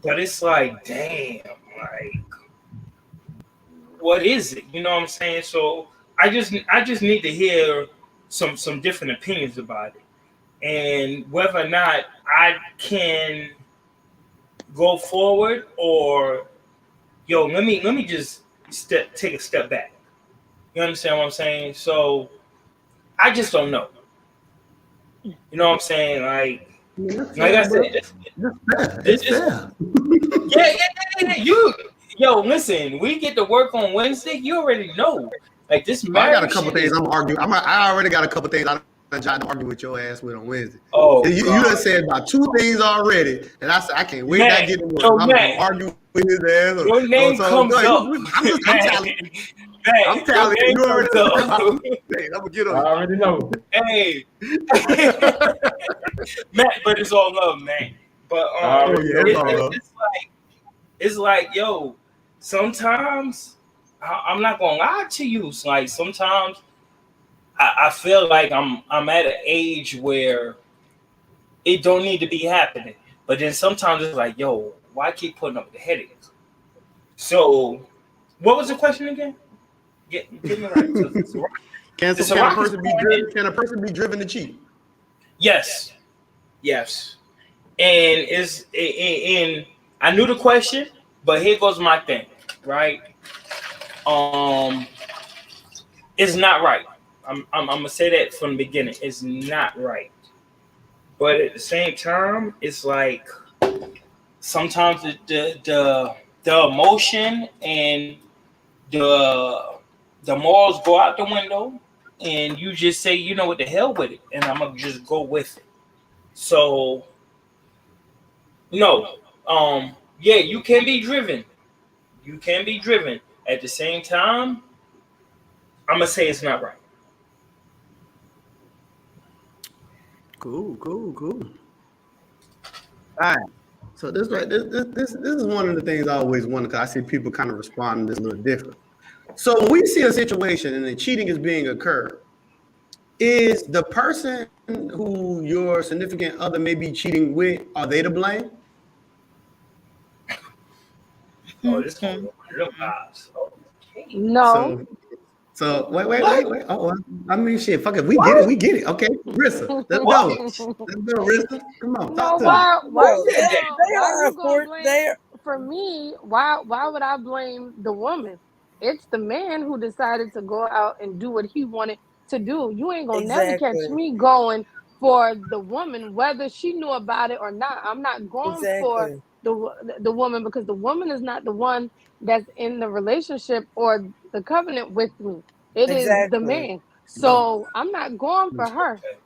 but it's like, damn, like what is it? You know what I'm saying? So I just need to hear some different opinions about it, and whether or not I can go forward, or let me just take a step back. You understand what I'm saying? So I just don't know. You know what I'm saying? Yeah, that's Like I fair, said, bro. That's fair. this, It's this fair. yeah. Listen, we get to work on Wednesday. You already know. Like this I got a marriage couple shit things is. I'm arguing. I already got a couple things I'm trying to argue with your ass with on Wednesday. Oh You done God, said about two things already that I said I can't wait till I Matt, get to work. yo, I'm gonna Matt, argue with his ass. your name So go comes ahead. up. I'm Matt, telling you. I'm Matt, your telling you. name You already comes know. up. Hey, I'm gonna get I on you. already know. Hey, Matt, but it's all love, man. But I Oh already yeah, know, it's it, all it, man. up. it's like, yo, sometimes I'm not gonna lie to you. It's like sometimes I feel like I'm at an age where it don't need to be happening. But then sometimes it's like, yo, why keep putting up with the headaches? So, what was the question again? Get me right, because Can the a Ciroc is person be pouring driven? in. Can a person be driven to cheat? Yes, yes, and and I knew the question, but here goes my thing, right? Um, it's not right. I'm gonna say that from the beginning. It's not right. But at the same time, it's like sometimes the emotion and the the morals go out the window, and you just say, you know what, the hell with it, and I'm gonna just go with it. So no, yeah, you can be driven. You can be driven. At the same time, I'm gonna say it's not right. Cool, cool, cool. All right. So this right, this is one of the things I always wonder because I see people kind of responding this a little different. So when we see a situation and the cheating is being occurred, is the person who your significant other may be cheating with, are they to blame? Oh, this gonna go one of them vibes. Okay. No. So wait, wait, What? wait, wait. Oh, well, I mean, shit, fuck it. We get it. What? We get it. Okay, Rissa, let's What? go. Let's go, Rissa. Come on, No, talk to me. why No, you they, going they why are you of gonna course blame, they are for me, why would I blame the woman? It's the man who decided to go out and do what he wanted to do. You ain't gonna never catch exactly, me going for the woman, whether she knew about it or not. I'm not going for exactly, the woman, because the woman is not the one that's in the relationship or the covenant with me. It is the exactly. man. So I'm not going for her. Okay.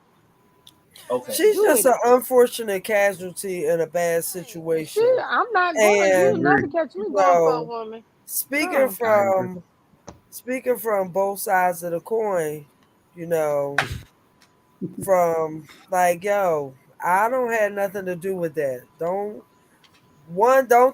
Okay. She's Do just it. an unfortunate casualty in a bad She, situation. I'm not going. I You'll And agree. never catch me going for a so woman. speaking No. I agree. from speaking from both sides of the coin, you know, from like, yo, I don't have nothing to do with that. Don't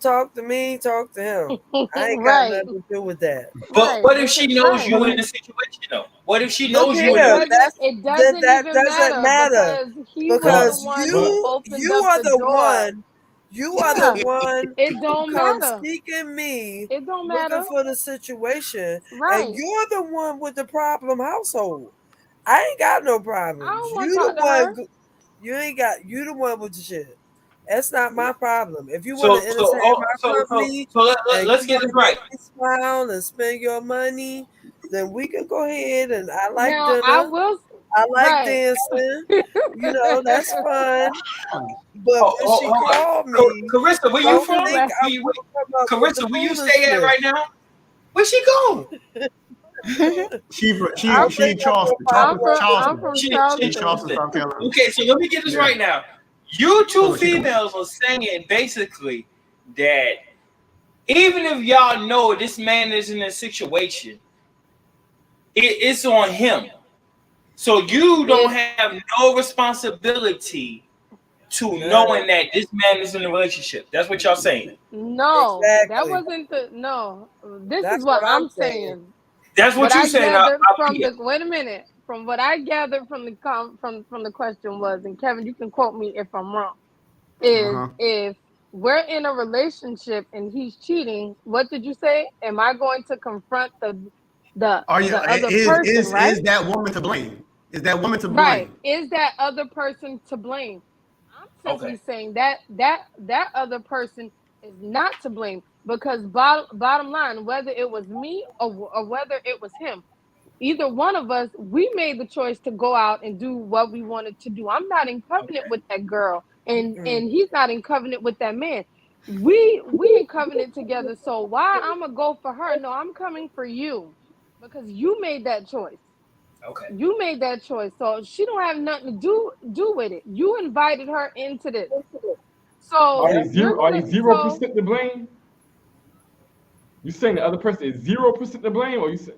talk to me, talk to him. I ain't got Right. nothing to do with that. But Right. what if she knows Right. you in the situation though? What if she Look knows you in here, the It that doesn't even doesn't matter because he was But the because one who but opened you up are the the door. one. You are the Yeah. one It who don't comes matter. seeking me, It don't looking matter. for the situation, and Right. you're the one with the problem household. I ain't got no I problems. don't want You to the talk to her. one. You the one with the shit. That's not my problem. If you want to so entertain my company and let's you get want this to make right. me smile and spend your money, then we can go ahead. And I like Now I dinner. will. I like Right. dancing. You know, that's fun. But Oh, when she hold on. called me, Carissa, where you don't from? think Right. I'm gonna come up with the Carissa, where you stay at foolishness. right now? Where she go? She Don't she think I'm gonna Charleston, pop up I'm Charleston, from She Charleston. Charleston, South Carolina. Okay, so let me get this Yeah. right now. You two So she can- females are saying basically that even if y'all know this man is in a situation, it's on him. So you don't have no responsibility to knowing that this man is in a relationship. That's what y'all saying. No, that exactly. wasn't the no. This is That's what what I'm I'm saying. saying. That's what What you I saying. gathered Up from here. the wait a minute. From what I gathered from from the question was, and Kevin, you can quote me if I'm wrong. Is Uh-huh. if we're in a relationship and he's cheating, what did you say? Am I going to confront Are you the other person, right? is that woman to blame? Is that woman to Right. blame? Is that other person to blame? I'm simply Okay. saying that other person is not to blame because bottom line, whether it was me or whether it was him, either one of us, we made the choice to go out and do what we wanted to do. I'm not in covenant Okay. with that girl, and Mm. and he's not in covenant with that man. We in covenant together. So why I'm gonna go for her? No, I'm coming for you because you made that choice. Okay. You made that choice, so she don't have nothing to do with it. You invited her into this, are so you Yep. you're zero? Are you gonna. zero So percent to blame? You saying the other person is 0% to blame, or you say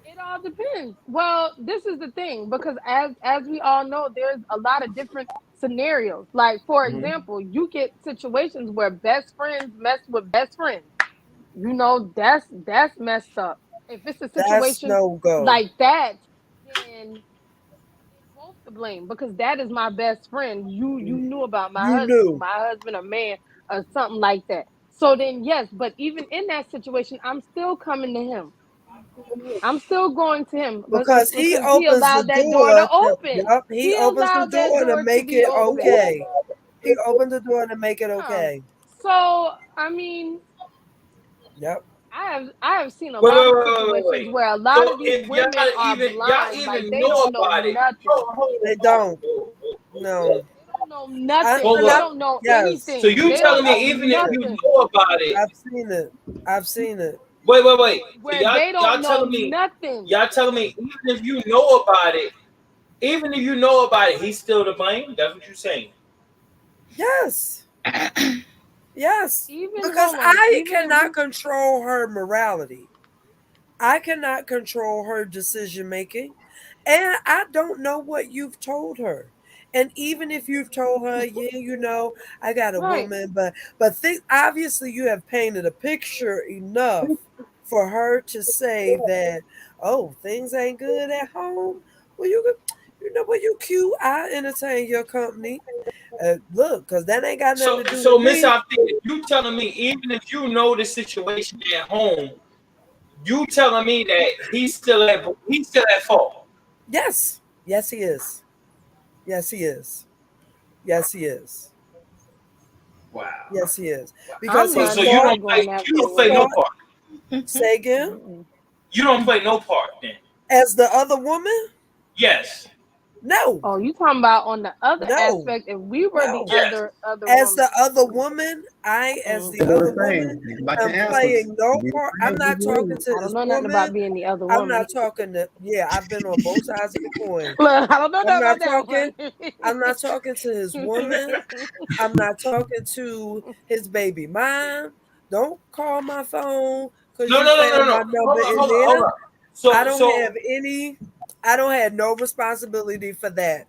it all depends. Well, this is the thing because as we all know, there's a lot of different scenarios. Like for Mhm. example, you get situations where best friends mess with best friends. You know, that's messed up. If it's a That's situation no go. like that, then both to blame because that is my best friend. You knew about You knew. my husband, a man, or something like that. So then yes, but even in that situation, I'm still coming to him. I'm still going to him Because he because he opens the allowed that door door to to, open. yup, he He opens the allowed that door to door to make be it open. okay. He opened the door to make it Yeah. okay. So I mean, Yep. I have seen a Wait, lot wait, of wait, wait, wait, situations wait. where a lot So of these if women are y'all blind, like even they know don't know about it, nothing. They don't. No. They don't know And nothing. They I, Hold don't know yes. So anything. you They don't telling I've know me even seen if it. you nothing. know about it, I've seen it. I've seen it. wait. So Where they y'all don't know telling me nothing. even if you know about it, even if you know about it, he's still to blame. That's what you're saying. Yes. Yes. Even Because hold on, I even if cannot control her morality. I cannot control her decision making. And I don't know what you've told her. And even if you've told her, yeah, I got a right. woman, but think obviously you have painted a picture enough for her to say that, oh, things ain't good at home. Well, you cute. I entertain your company. Look, because that ain't got nothing to do So with Miss me. Althea, you telling me even if you know the situation at home, you telling me that he's still at fault. Yes. Yes, he is. Yes, he is. Yes, he is. Wow. Yes, he is. I'm Because So he not you thought, even don't going play that you he don't way play with no it. thought, part. say again, Mm-mm. You don't play no part then. as the other woman? Yes. No, Oh, you talking about on the other no, aspect? If we were the no. Yes. other As woman, the other woman, as the mm, Do other the woman, thing. Think about your am answers. playing no Be the part. I'm not talking to I don't this know nothing about woman. being the other I'm woman. not talking to, yeah, I've been on both sides of the coin. Look, I don't know I'm nothing not about that talking, one. I'm not talking to his woman. I'm not talking to his baby mom. Don't call my phone because No, you no, no, no, found no. my number in Hold there. on. I So don't have any I don't have no responsibility for that.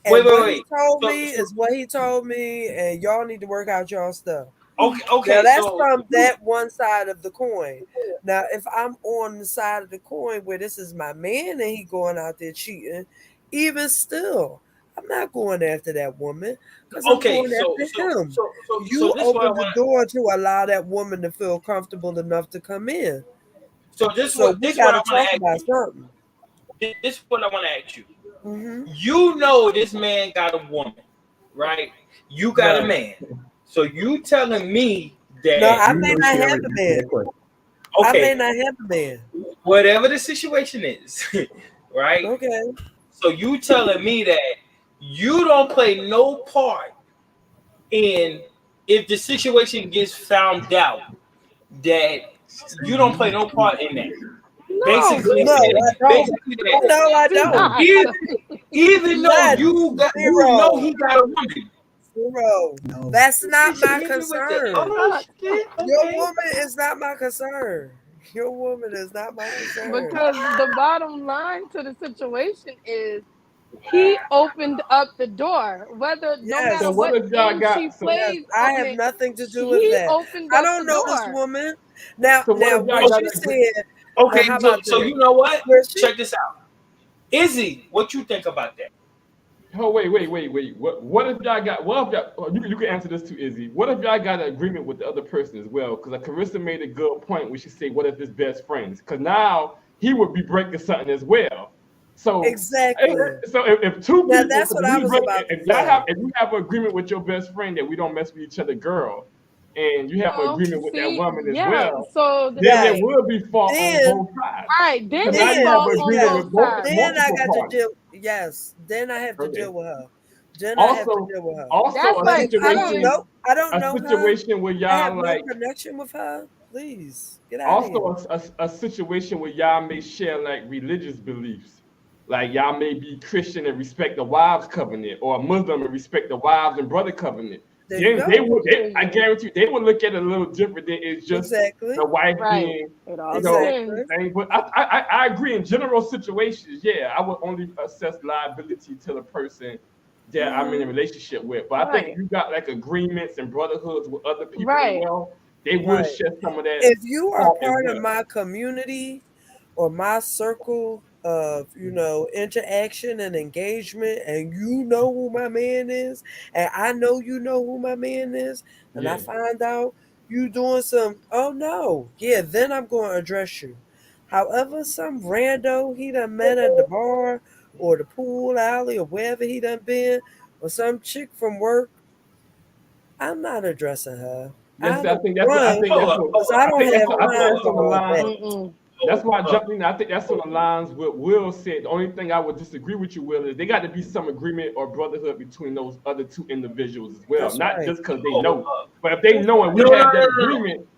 And Wait, what wait, he wait. told So, me is what he told me, and y'all need to work out y'all stuff. okay, Now okay. that's So from that one side of the coin. Now, if I'm on the side of the coin where this is my man and he going out there cheating, even still, I'm not going after that woman because I'm okay, going after him. so You this is what I opened the want. door to allow that woman to feel comfortable enough to come in. So So we this got what I to want to talk ask about you. something. This is what I want to ask you. Mm-hmm. You know this man got a woman, right? You got a Right. man. So you telling me No, that I You may know not she have already a answered man. that question. I may okay, not have a man. whatever the situation is, right? Okay. So you telling me that you don't play no part in if the situation gets found out that you don't play no part in that. No, Basically, No, I don't. basically that No, I do don't. not. even even though None. you know Zero. he got a woman. Zero. No. That's not This my nigga with the concern. shit. Your Okay. woman is not my concern. Your woman is not my concern. Because the bottom line to the situation is he opened up the door. Whether no Yes. matter So what what if y'all end she got Yes. plays I on have it, nothing to do with he that. opened I up don't the know this door. woman. Now, so what if when y'all got she a said, now Okay, how so about so this? you know what? When she Check this out. Izzy, what you think about that? Oh wait. What if y'all got? What if y'all? Oh, you can answer this too, Izzy. What if y'all got an agreement with the other person as well? Because Carissa made a good point when she said, "What if it's best friends?" Because now he would be breaking something as well. So, exactly. if two Now people, that's because what I we was break, about to if y'all say. have, if you have an agreement with your best friend that we don't mess with each other, girl, and you have an Oh, agreement with that see, woman as yeah. well, So then there Yes. will be fault on Then both sides. right, then Because now it's you have then fault an on agreement yes. with both sides. Then I multiple got to parties. deal. Yes. Then I have to Okay. deal with her. Then I have to Also, deal with her. also That's But like if I don't situation, know, saying, I don't a know her. situation where I have y'all no like, connection with her. Please get out of here. also a situation where y'all may share like religious beliefs. Like y'all may be Christian and respect the wives covenant, or a Muslim and respect the wives and brother covenant. There you Then they go. would, I guarantee you, they would look at it a little different than it's just Exactly. the wife right. being, It all you know, Exactly. depends. thing. But I agree in general situations. Yeah, I would only assess liability to the person that I'm in a Hmm. relationship with. But I think if Right, you got like agreements and brotherhoods with other people as right. well, they would Right. share some of that If you are fault as part of well. my community or my circle of, interaction and engagement, and you know who my man is, and I know you know who my man is, and I Yeah. find out you doing some, oh no, yeah, then I'm going to address you. However, some rando he done met at the bar or the pool alley or wherever he done been, or some chick from work, I'm not addressing her. Yes, I I don't think that's what I run think that's because what I I don't think have I think time that's for on the all line. that. Mm-mm. That's why I Hold jumped in. I think that's on the lines with Will said. The only thing I would disagree with you, Will, is they got to be some agreement or brotherhood between those other two individuals as well. That's Not right. just because they hold know, up. but if they That's know and right. we No, no, have no, that no, no. agreement,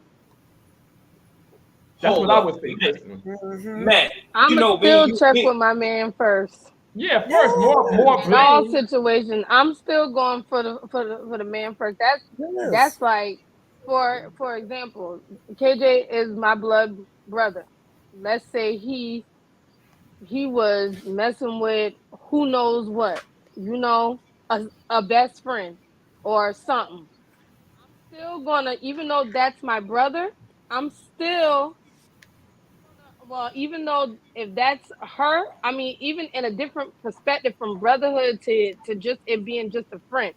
that's what Hold I up. would say personally. Mm-hmm. Matt, you I'ma know still me, check with my man first. Yeah, first more Yes. In all blame. situations, I'm still going for the man first. That's Yes. like for example, KJ is my blood brother. Let's say he was messing with who knows what, you know, a best friend or something. I'm still gonna, even though that's my brother, I'm still well, even though if that's her, I mean, even in a different perspective from brotherhood to just it being just a friend,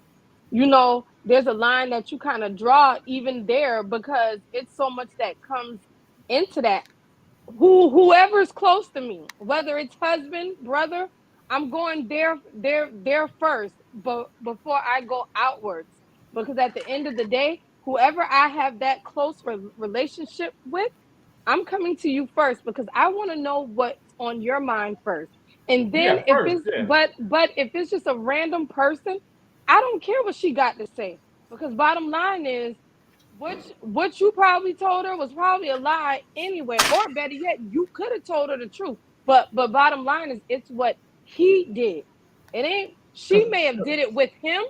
there's a line that you kind of draw even there because it's so much that comes into that. Whoever's close to me, whether it's husband, brother, I'm going there first, but before I go outwards, because at the end of the day, whoever I have that close relationship with, I'm coming to you first because I want to know what's on your mind first. And then Yeah, if first. it's Yeah, but if it's just a random person, I don't care what she got to say because bottom line is what you probably told her was probably a lie anyway, or better yet, you could have told her the truth. But bottom line is it's what he did. It ain't she because may have did it with him,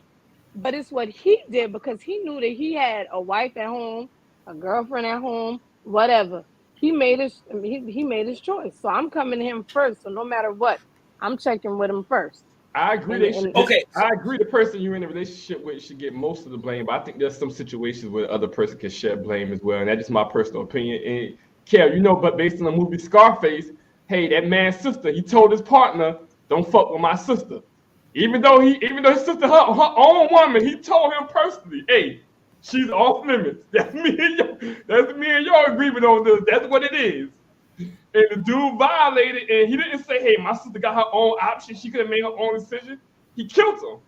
but it's what he did because he knew that he had a wife at home, a girlfriend at home, whatever. He made his choice. So I'm coming to him first. So no matter what. I'm checking with him first. I agree. And, They should. and Okay. I agree. The person you're in a relationship with should get most of the blame, but I think there's some situations where the other person can share blame as well, and that's just my personal opinion. And Kel, but based on the movie Scarface, hey, that man's sister, he told his partner, "Don't fuck with my sister." Even though his sister, her own woman, he told him personally, "Hey, she's off limits." That's me and your agreement on this. That's what it is. And the dude violated, and he didn't say, "Hey, my sister got her own option. She could have made her own decision." He killed him.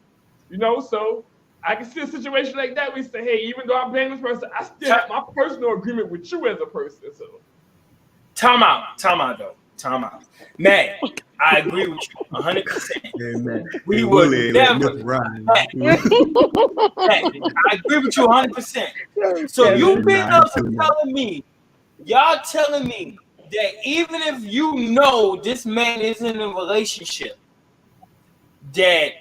So I can see a situation like that. We say, "Hey, even though I blame this person, I still have my personal agreement with you as a person." So, time out though. Time out. Man, I agree with you 100%. We would never. I agree with you 100%. So you been up telling me, y'all telling me that even if you know this man is in a relationship, that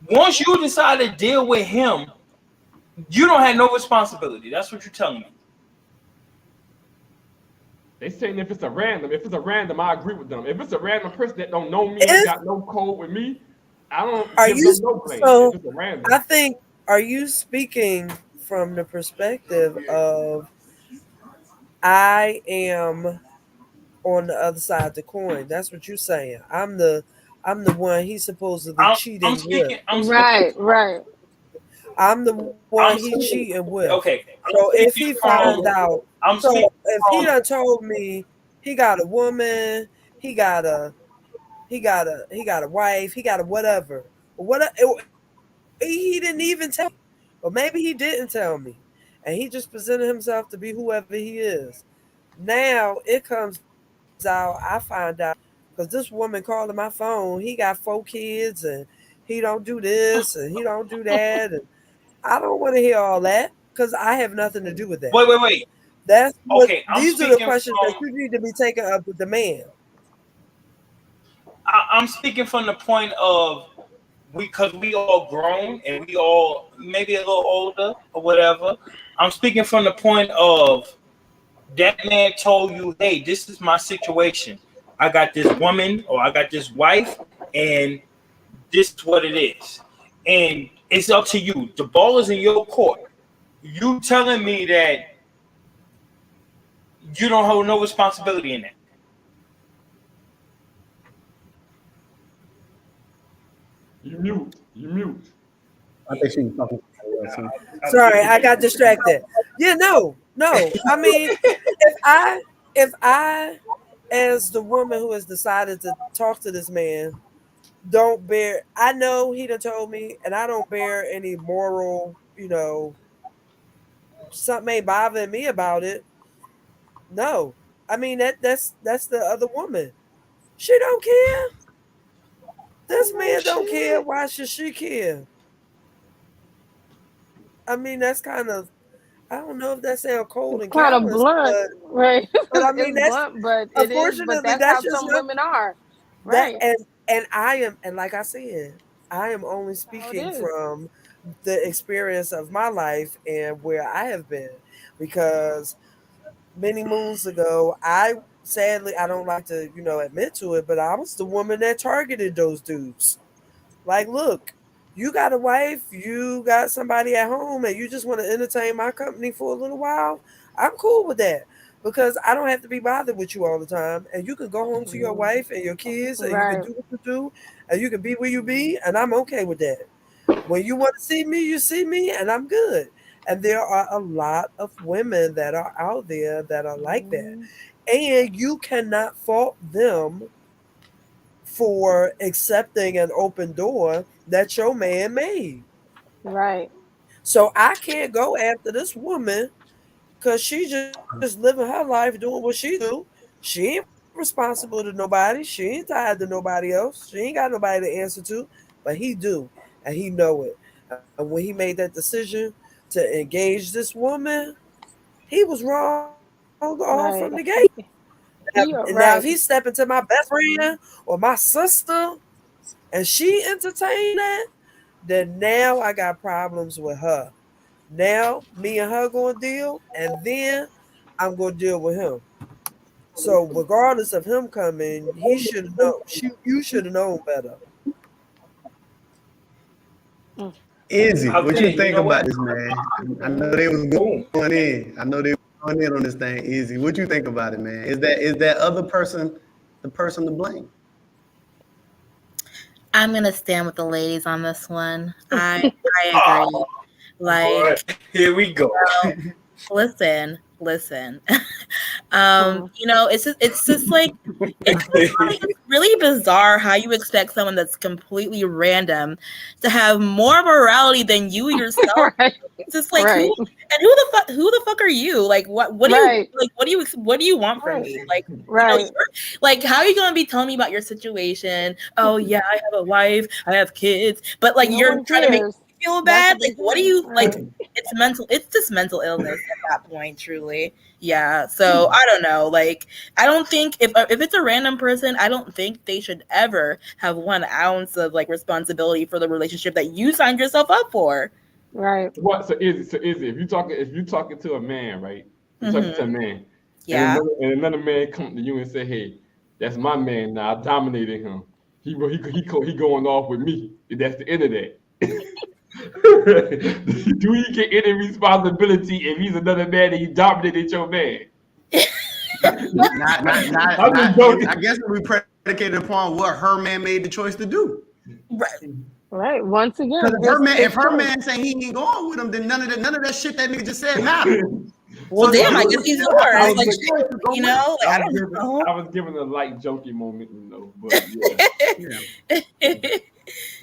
once you decide to deal with him, you don't have no responsibility. That's what you're telling me. they saying if it's a random, I agree with them. If it's a random person that don't know me, ain't got no code with me, I don't give them no blame. So if it's a random. I think, are you speaking from the perspective of I am on the other side of the coin? That's what you're saying. I'm the one he's supposedly cheating with. right. I'm the one he's cheating with. Okay. So if he finds out, if he done told me he got a woman, he got a wife, he got a whatever. He didn't even tell me. Or maybe he didn't tell me. And he just presented himself to be whoever he is. Now it comes out, I find out, because this woman calling my phone, he got 4 kids and he don't do this and he don't do that. And I don't want to hear all that because I have nothing to do with that. Wait. That's okay. These are the questions that you need to be taking up with the man. I'm speaking from the point of because we all grown and we all maybe a little older or whatever. I'm speaking from the point of that man told you, "Hey, this is my situation. I got this woman or I got this wife, and this is what it is. And it's up to you. The ball is in your court. You telling me that you don't hold no responsibility in that." You mute. I think she was talking. Sorry, I got distracted. Yeah, no. I mean, if I, as the woman who has decided to talk to this man, don't bear. I know he done told me, and I don't bear any moral. Something ain't bothering me about it. No, I mean that's the other woman. She don't care. This man don't care. Why should she care? I mean, that's kind of. I don't know if that sounds cold and Kind of callous, blunt, right? but I mean It's that's blunt, but it is. But unfortunately that's how that's just some not women are, that. right? And I am, and like I said, I am only How it speaking is. from the experience of my life and where I have been, because many moons ago, sadly I don't like to admit to it, but I was the woman that targeted those dudes. Like, look, you got a wife, you got somebody at home, and you just want to entertain my company for a little while. I'm cool with that because I don't have to be bothered with you all the time. And you can go home to your wife and your kids, and you can Right. do what you do, and you can be where you be, and I'm okay with that. When you want to see me, you see me, and I'm good. And there are a lot of women that are out there that are like that. And you cannot fault them for accepting an open door that your man made. Right. So I can't go after this woman because she just living her life doing what she do. She ain't responsible to nobody. She ain't tied to nobody else. She ain't got nobody to answer to. But he do, and he know it. And when he made that decision to engage this woman, he was wrong all from the gate. Right. Now, if he Right. step into my best friend or my sister and she entertained that, then now I got problems with her. Now me and her gonna deal, and then I'm gonna deal with him. So regardless of him coming, he should have known. You should have known better. Izzy, I'll what tell you you, think know about what? this, man? I know they was Boom. going in. I know they was going in on this thing, Izzy. What you think about it, man? Is that other person the person to blame? I'm gonna stand with the ladies on this one. I agree. Oh, boy. Here we go. Listen. It's just like it's really bizarre how you expect someone that's completely random to have more morality than you yourself. Right. It's just like Right. who the fuck are you? Like what do Right. you like what do you want from me? Like Right. like how are you gonna be telling me about your situation? Oh yeah, I have a wife, I have kids, but like No you're one trying to make cares. me feel That's bad. what Like they what do say. you like? Right. It's just mental illness at that point, truly. Yeah. So I don't know. Like I don't think if it's a random person, I don't think they should ever have 1 ounce of like responsibility for the relationship that you signed yourself up for. Right. What? So Izzy, if you talking to a man, right? You're talking to a man, Yeah. and another man come to you and say, "Hey, that's my man now. I dominated him. He going off with me. That's the end of that." Do he get any responsibility if he's another man and he dominated your man? I guess it would be predicated upon what her man made the choice to do. Right. Once again, If her man saying he ain't going with him, then none of that shit that nigga just said matter. Well, damn, I guess he's yours. Like, you know, like, I don't know. I was giving a light jokey moment, you know, but yeah.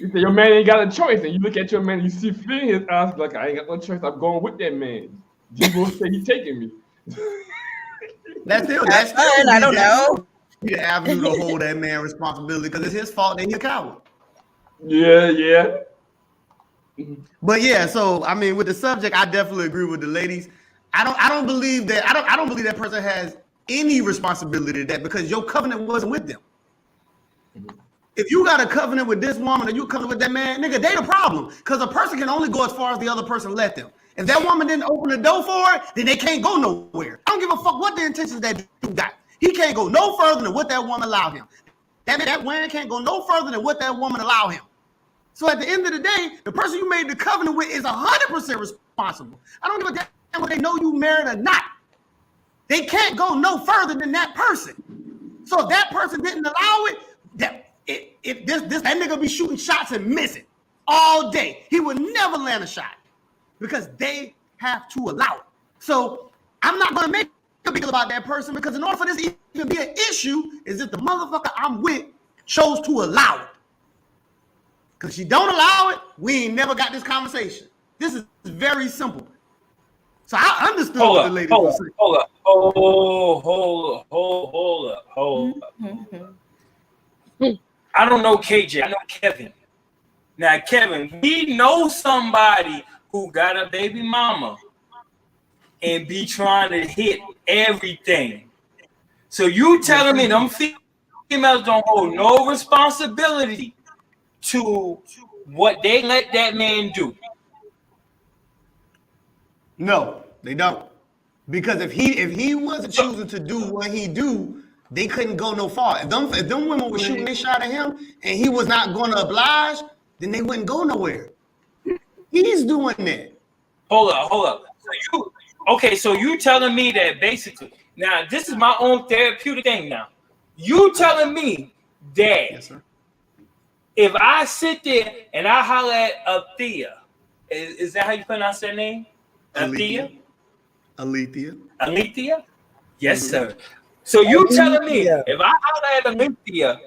You say your man ain't got a choice, and you look at your man, you see fear in his eyes, like I ain't got no choice. I'm going with that man. G-Bo say he taking me. That's still I don't know. The avenue to hold that man responsibility because it's his fault that he's a coward. Yeah. But yeah, so I mean, with the subject, I definitely agree with the ladies. I don't believe that. I don't believe that person has any responsibility to that because your covenant wasn't with them. If you got a covenant with this woman or you covenant with that man, nigga, they the problem. Because a person can only go as far as the other person let them. If that woman didn't open the door for it, then they can't go nowhere. I don't give a fuck what the intentions that dude got. He can't go no further than what that woman allowed him. That man can't go no further than what that woman allowed him. So at the end of the day, the person you made the covenant with is 100% responsible. I don't give a damn whether they know you married or not. They can't go no further than that person. So if that person didn't allow it, that nigga be shooting shots and missing all day. He would never land a shot because they have to allow it. So I'm not gonna make a big deal about that person because in order for this to even be an issue, is if the motherfucker I'm with chose to allow it. Because she don't allow it, we ain't never got this conversation. This is very simple. So I understood what the lady was saying. Hold up. I don't know KJ. I know Kevin. Now, Kevin, we know somebody who got a baby mama and be trying to hit everything. So you telling me them females don't hold no responsibility to what they let that man do? No, they don't. Because if he wasn't choosing to do what he do, they couldn't go no far. If them women were shooting their shot at him and he was not going to oblige, then they wouldn't go nowhere. He's doing that. Hold up. So you telling me that basically, now this is my own therapeutic thing now. You telling me that Yes, sir. if I sit there and I holler at Althea, is that how you pronounce that name? Althea? Alethea? Yes, sir. So you telling me if I holler at Alethea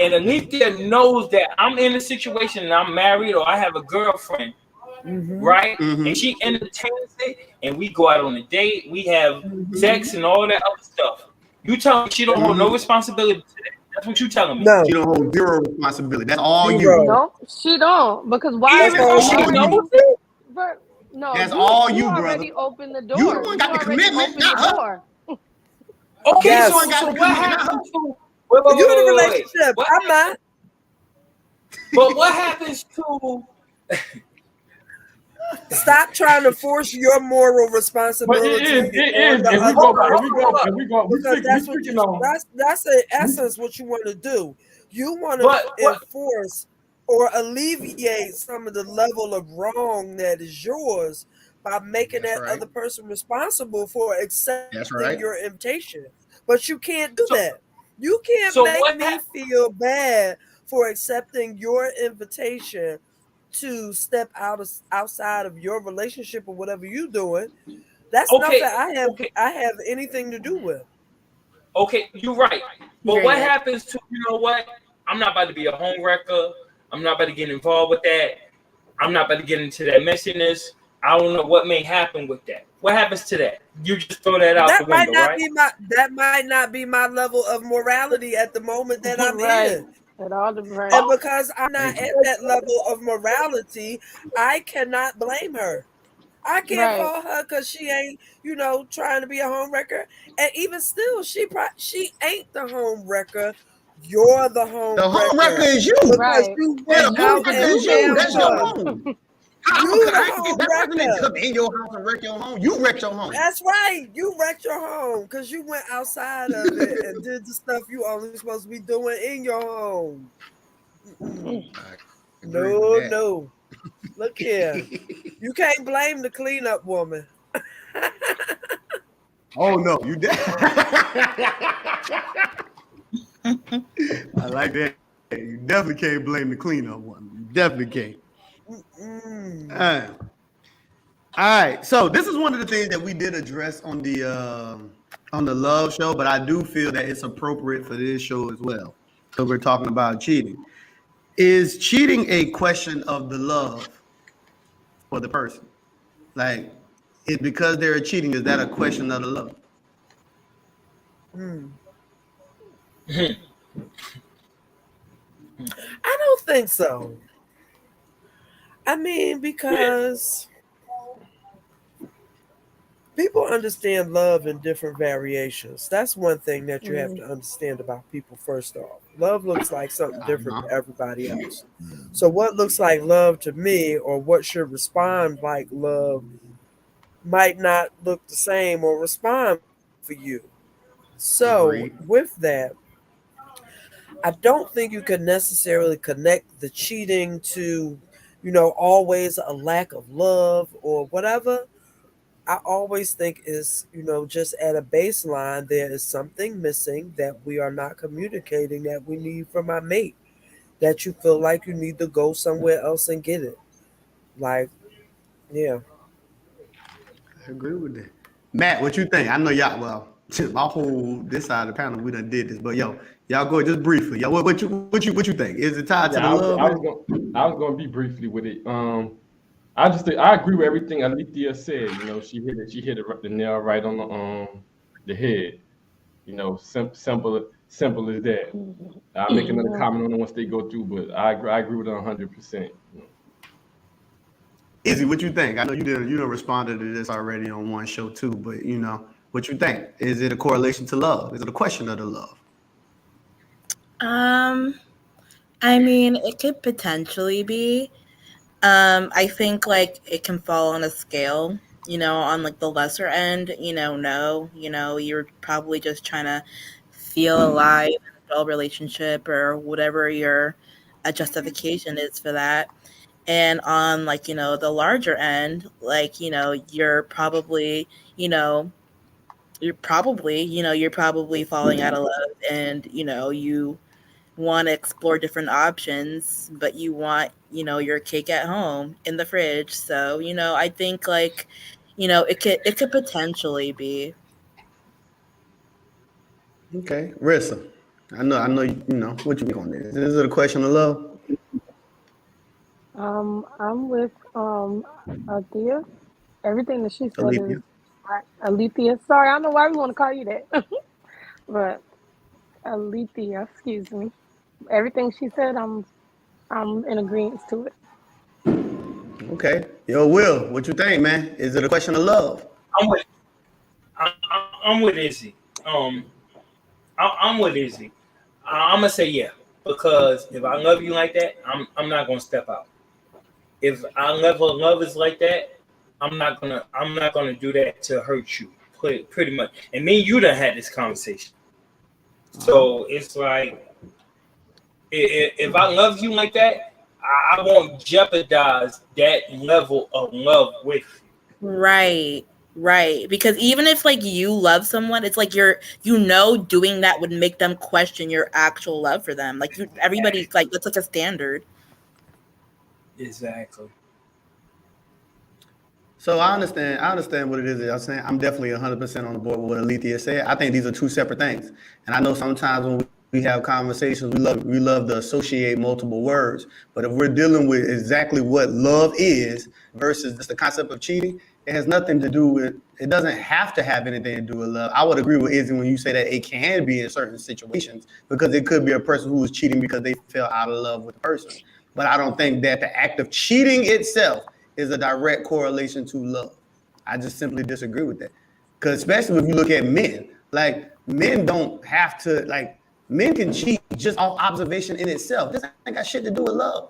and Alethea knows that I'm in a situation and I'm married or I have a girlfriend, right? And she entertains it and we go out on a date, we have sex and all that other stuff. You telling me she don't hold no responsibility to that? That's what you telling me. No. She don't hold zero responsibility. That's all Zero. you. No, she don't. Because why? Even though she knows it? But no, That's all you, already brother. opened the door. You the one got the commitment, not her. Okay, Yes. so what happens to You in a relationship? I'm not. But what happens to Stop trying to force your moral But responsibility it on is. the And we other go, person. and we go, Because that's what speaking you on. that's in essence what you want to do. You want to But enforce or alleviate some of the level of wrong that is yours by making That's that right. other person responsible for That's accepting right. your invitation. But you can't do so that. You can't so make what me feel bad for accepting your invitation to step outside of your relationship or whatever you're doing. That's nothing okay, I have anything to do with. okay, you're right. But what Period. happens to, you know what? I'm not about to be a home wrecker. I'm not about to get involved with that. I'm not about to get into that messiness. I don't know what may happen with that. What happens to that? You just throw that out the window, right? That might not be my level of morality at the moment that I'm Right. in. It all depends. And because I'm not Thank you. at that level of morality, I cannot blame her. I can't Right. fault her because she ain't, trying to be a home wrecker. And even still, she ain't the home wrecker. You're the The home home wrecker wrecker is you. because Right. you The went And home out you wrecker and is you you. made the That's your found choice. home. you the That home person didn't wrecker. come in your house and wreck your home. You wrecked your home. That's right. You wrecked your home because you went outside of it and did the stuff you only supposed to be doing in your home. Mm-mm. I agree with No, that. no. Look here. You can't blame the cleanup woman. Oh no, you did. I like that. You definitely can't blame the cleanup one. You definitely can't. All Mm-mm. right. All right. So this is one of the things that we did address on the love show, but I do feel that it's appropriate for this show as well. So we're talking about cheating. Is cheating a question of the love for the person? Like, it because they're cheating, is that a question of the love? Mm. I don't think so. I mean, Yeah. because people understand love in different variations. That's one thing that you have to understand about people, first off. Love looks like something different Uh-huh. to everybody else. So, what looks like love to me, or what should respond like love, might not look the same or respond for you. So, Agreed. with that, I don't think you can necessarily connect the cheating to, always a lack of love or whatever. I always think is, just at a baseline, there is something missing that we are not communicating that we need from our mate, that you feel like you need to go somewhere else and get it. Like, yeah. I agree with that. Matt, what you think? I know y'all. Well, my whole this side of the panel, we done did this, but yo, y'all go just briefly. Yo, what you think? Is it tied to Yeah, the love, man? I was going to be briefly with it. I just think I agree with everything Alethea said. She hit the nail right on the head. Simple as that. I'll make another comment on it once they go through, but I agree with her 100%. Izzy, what you think? I know you done responded to this already on one show too, but what you think? Is it a correlation to love? Is it a question of the love? Um, I mean, it could potentially be. I think like it can fall on a scale, on like the lesser end, no, you're probably just trying to feel alive in a adult relationship or whatever your justification is for that. And on like, the larger end, like, you know, you're probably falling out of love and, you want to explore different options, but you want, your cake at home in the fridge. So, I think like, it could potentially be. Okay, Rissa. I know. What you think on this? Is it a question of love? I'm with Althea. Everything that she said is Alethea. right. Alethea. Sorry, I don't know why we want to call you that. But Alethea, excuse me. Everything she said, I'm in agreement to it. Okay. Yo, Will, what you think, man? Is it a question of love? I'm with I'm with Izzy. I'm with Izzy. I'm gonna say yeah, because if I love you like that, I'm not gonna step out. if our level of love is like that, I'm not gonna do that to hurt you. Pretty much. And me and you done had this conversation. So it's like, if I love you like that, I won't jeopardize that level of love with you. Right. Because even if like you love someone, it's like doing that would make them question your actual love for them. Like everybody, like that's like a standard. Exactly. So I understand what it is that y'all saying. I'm definitely 100% on the board with what Alethea said. I think these are two separate things. And I know sometimes when we have conversations, we love to associate multiple words. But if we're dealing with exactly what love is versus just the concept of cheating, it has nothing to do with, it doesn't have to have anything to do with love. I would agree with Izzy when you say that it can be in certain situations, because it could be a person who is cheating because they fell out of love with the person. But I don't think that the act of cheating itself is a direct correlation to love. I just simply disagree with that. Because especially if you look at men, like men don't have to, like men can cheat just off observation in itself. This ain't got shit to do with love.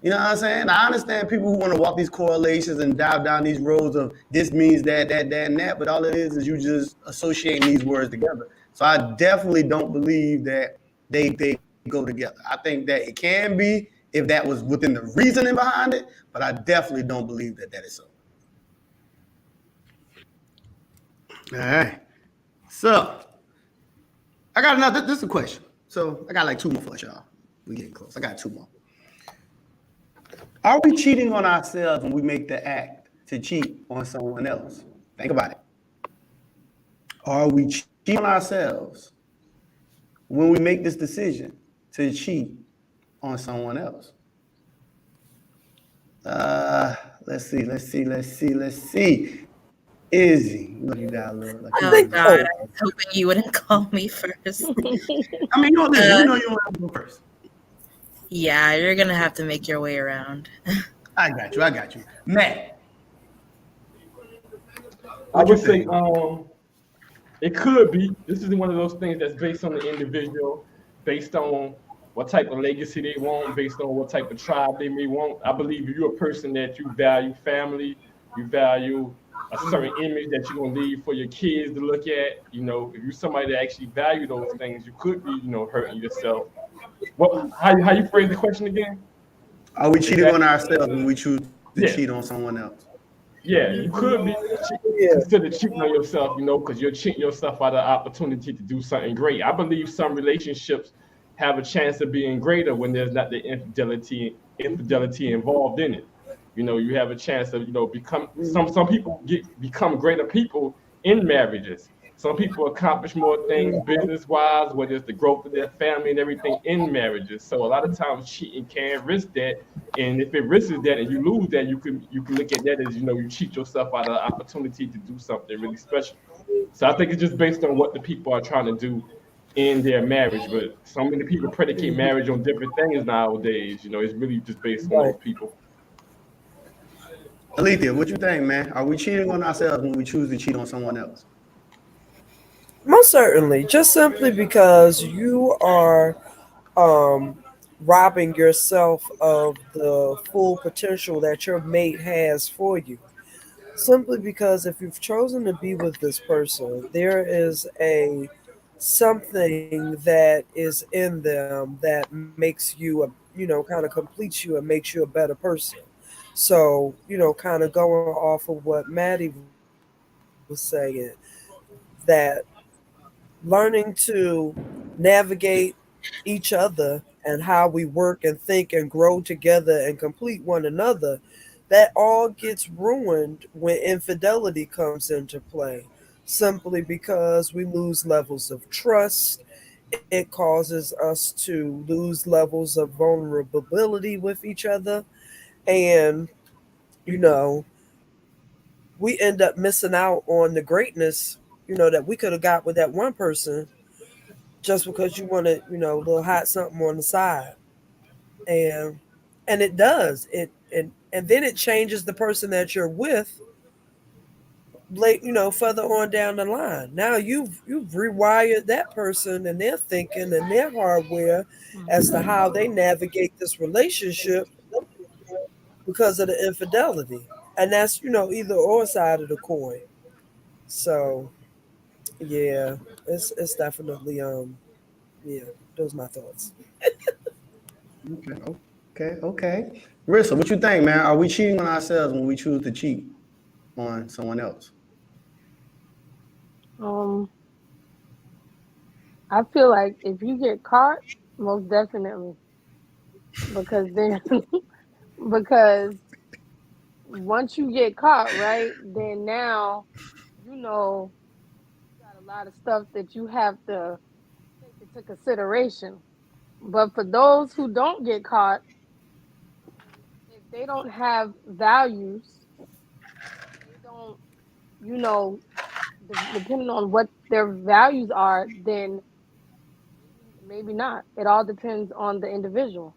You know what I'm saying? I understand people who want to walk these correlations and dive down these roads of this means that, and that, but all it is you just associating these words together. So I definitely don't believe that they go together. I think that it can be if that was within the reasoning behind it, but I definitely don't believe that is so. All right. So I got another, this is a question. So I got like two more for y'all. We getting close. I got two more. Are we cheating on ourselves when we make the act to cheat on someone else? Think about it. Are we cheating on ourselves when we make this decision to cheat on someone else? Let's see. Izzy, you got a little. Like, oh God, I was hoping you wouldn't call me first. I mean, you don't have to go first. Yeah, you're gonna have to make your way around. I got you. Matt. I would say it could be. This is one of those things that's based on the individual, based on what type of legacy they want, based on what type of tribe they may want. I believe if you're a person that you value family, you value a certain image that you're gonna leave for your kids to look at. You know, if you're somebody that actually value those things, you could be, hurting yourself. Well, how you phrase the question again? Are we cheating on ourselves when we choose to cheat on someone else? Yeah, you could be considered cheating on yourself, because you're cheating yourself out of opportunity to do something great. I believe some relationships have a chance of being greater when there's not the infidelity involved in it. You have a chance of, some people become greater people in marriages. Some people accomplish more things business-wise, whether it's the growth of their family and everything in marriages. So a lot of times cheating can risk that. And if it risks that and you lose that, you can look at that as, you cheat yourself out of the opportunity to do something really special. So I think it's just based on what the people are trying to do in their marriage. But so many people predicate marriage on different things nowadays. It's really just based on those people. Alethea, what you think, man? Are we cheating on ourselves when we choose to cheat on someone else? Most certainly, just simply because you are robbing yourself of the full potential that your mate has for you. Simply because if you've chosen to be with this person, there is something that is in them that makes you kind of completes you and makes you a better person. So, kind of going off of what Maddie was saying, that learning to navigate each other and how we work and think and grow together and complete one another, that all gets ruined when infidelity comes into play, simply because we lose levels of trust. It causes us to lose levels of vulnerability with each other, and we end up missing out on the greatness that we could have got with that one person, just because you wanted a little hot something on the side. And it does it, and then it changes the person that you're with late, further on down the line. Now you've rewired that person and their thinking and their hardware as to how they navigate this relationship, because of the infidelity, and that's either or side of the coin. So yeah, it's definitely yeah. Those are my thoughts. Okay. Rissa, what you think, man? Are we cheating on ourselves when we choose to cheat on someone else? Um, I feel like if you get caught, most definitely, because then because once you get caught, right, then now you know you got a lot of stuff that you have to take into consideration. But for those who don't get caught, if they don't have values, they don't, you know, depending on what their values are, then maybe not. It all depends on the individual.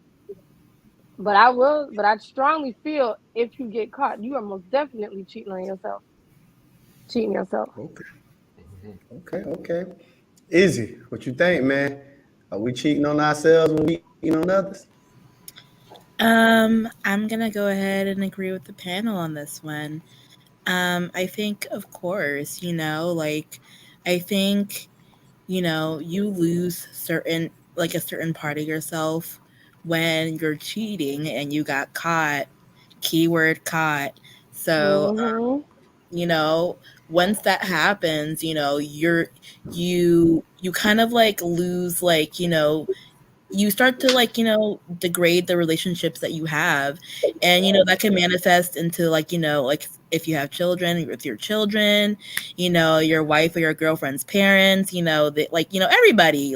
But I strongly feel if you get caught, you are most definitely cheating on yourself. Cheating yourself. Okay. Izzy, what you think, man? Are we cheating on ourselves when we cheating on others? I'm gonna go ahead and agree with the panel on this one. I think, of course, I think, you lose like a certain part of yourself when you're cheating and you got caught, keyword caught. So, Mm-hmm. you know, once that happens, you kind of like lose, you start to degrade the relationships that you have, and that can manifest into like if you have children with your children, your wife or your girlfriend's parents, everybody,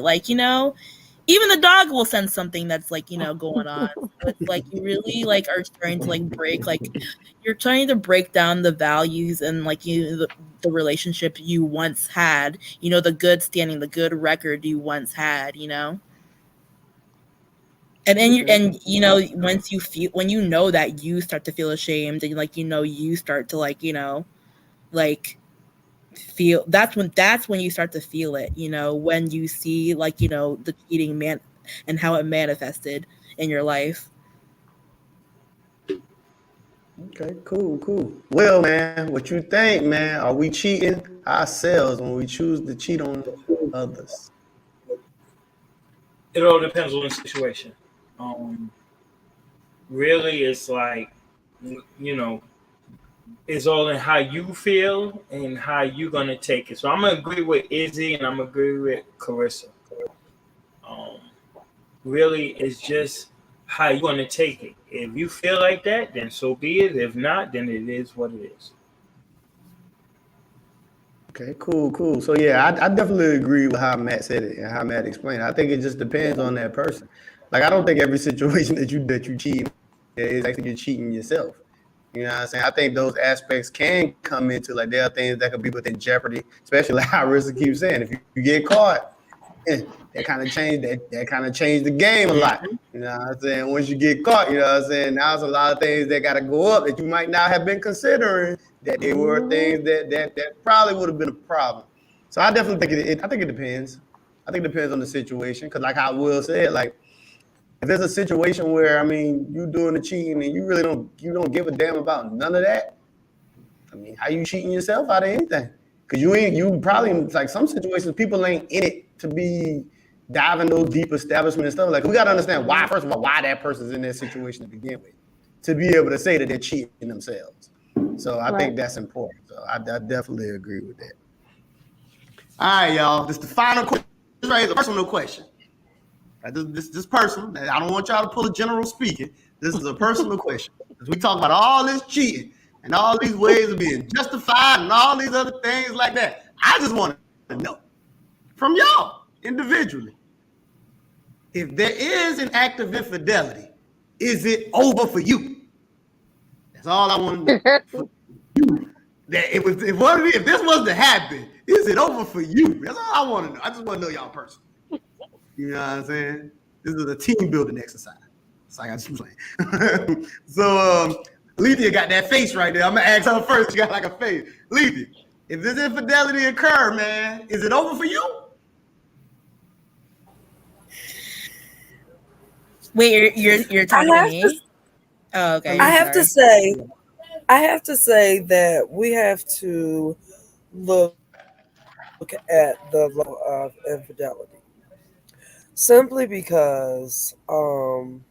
even the dog will sense something that's going on. So it's like you really are trying to break, you're trying to break down the values and the relationship you once had, the good standing, the good record you once had. And then once you feel, when that, you start to feel ashamed, and you start to like feel, that's when you start to feel it, when you see the cheating man and how it manifested in your life. Okay, cool. Well, man, what you think, man? Are we cheating ourselves when we choose to cheat on others? It all depends on the situation. Um, Really, it's like, you know, it's all in how you feel and how you're gonna take it. So I'm gonna agree with Izzy and I'm gonna agree with Carissa. Um, Really, it's just how you're gonna take it. If you feel like that, then so be it. If not, then it is what it is. Okay, cool. So yeah, I definitely agree with how Matt said it and how Matt explained it. I think it just depends on that person. Like I don't think every situation that you cheat is actually you're cheating yourself. You know what I'm saying? I think those aspects can come into, like, there are things that could be within jeopardy, especially like how Rissa keeps saying. If you get caught, that kind of changed the game a lot. You know what I'm saying? Once you get caught, you know what I'm saying? Now there's a lot of things that gotta go up that you might not have been considering, that they were things that probably would have been a problem. So I definitely think I think it depends. I think it depends on the situation. Cause like how Will said, like if there's a situation where, I mean, you doing the cheating and you really don't give a damn about none of that. I mean, how you cheating yourself out of anything? Because you probably, like, some situations people ain't in it to be diving those deep establishment and stuff. Like, we got to understand why, first of all, why that person's in that situation to begin with, to be able to say that they're cheating themselves. So I think that's important. So I definitely agree with that. All right, y'all. This is the final question. This is a personal question. This personal. I don't want y'all to pull a general speaking. This is a personal question. Because we talk about all this cheating and all these ways of being justified and all these other things like that. I just want to know from y'all individually, if there is an act of infidelity, is it over for you? That's all I want to know. For you, that if this was to happen, is it over for you? That's all I want to know. I just want to know y'all personally. You know what I'm saying? This is a team building exercise. It's like I just playing. So Lethea got that face right there. I'm gonna ask her first. She got like a face. Lethea, if this infidelity occur, man, is it over for you? Wait, you're talking to me? Oh, okay. I I'm have to sorry. say, I have to say that we have to look at the level of infidelity simply because I'm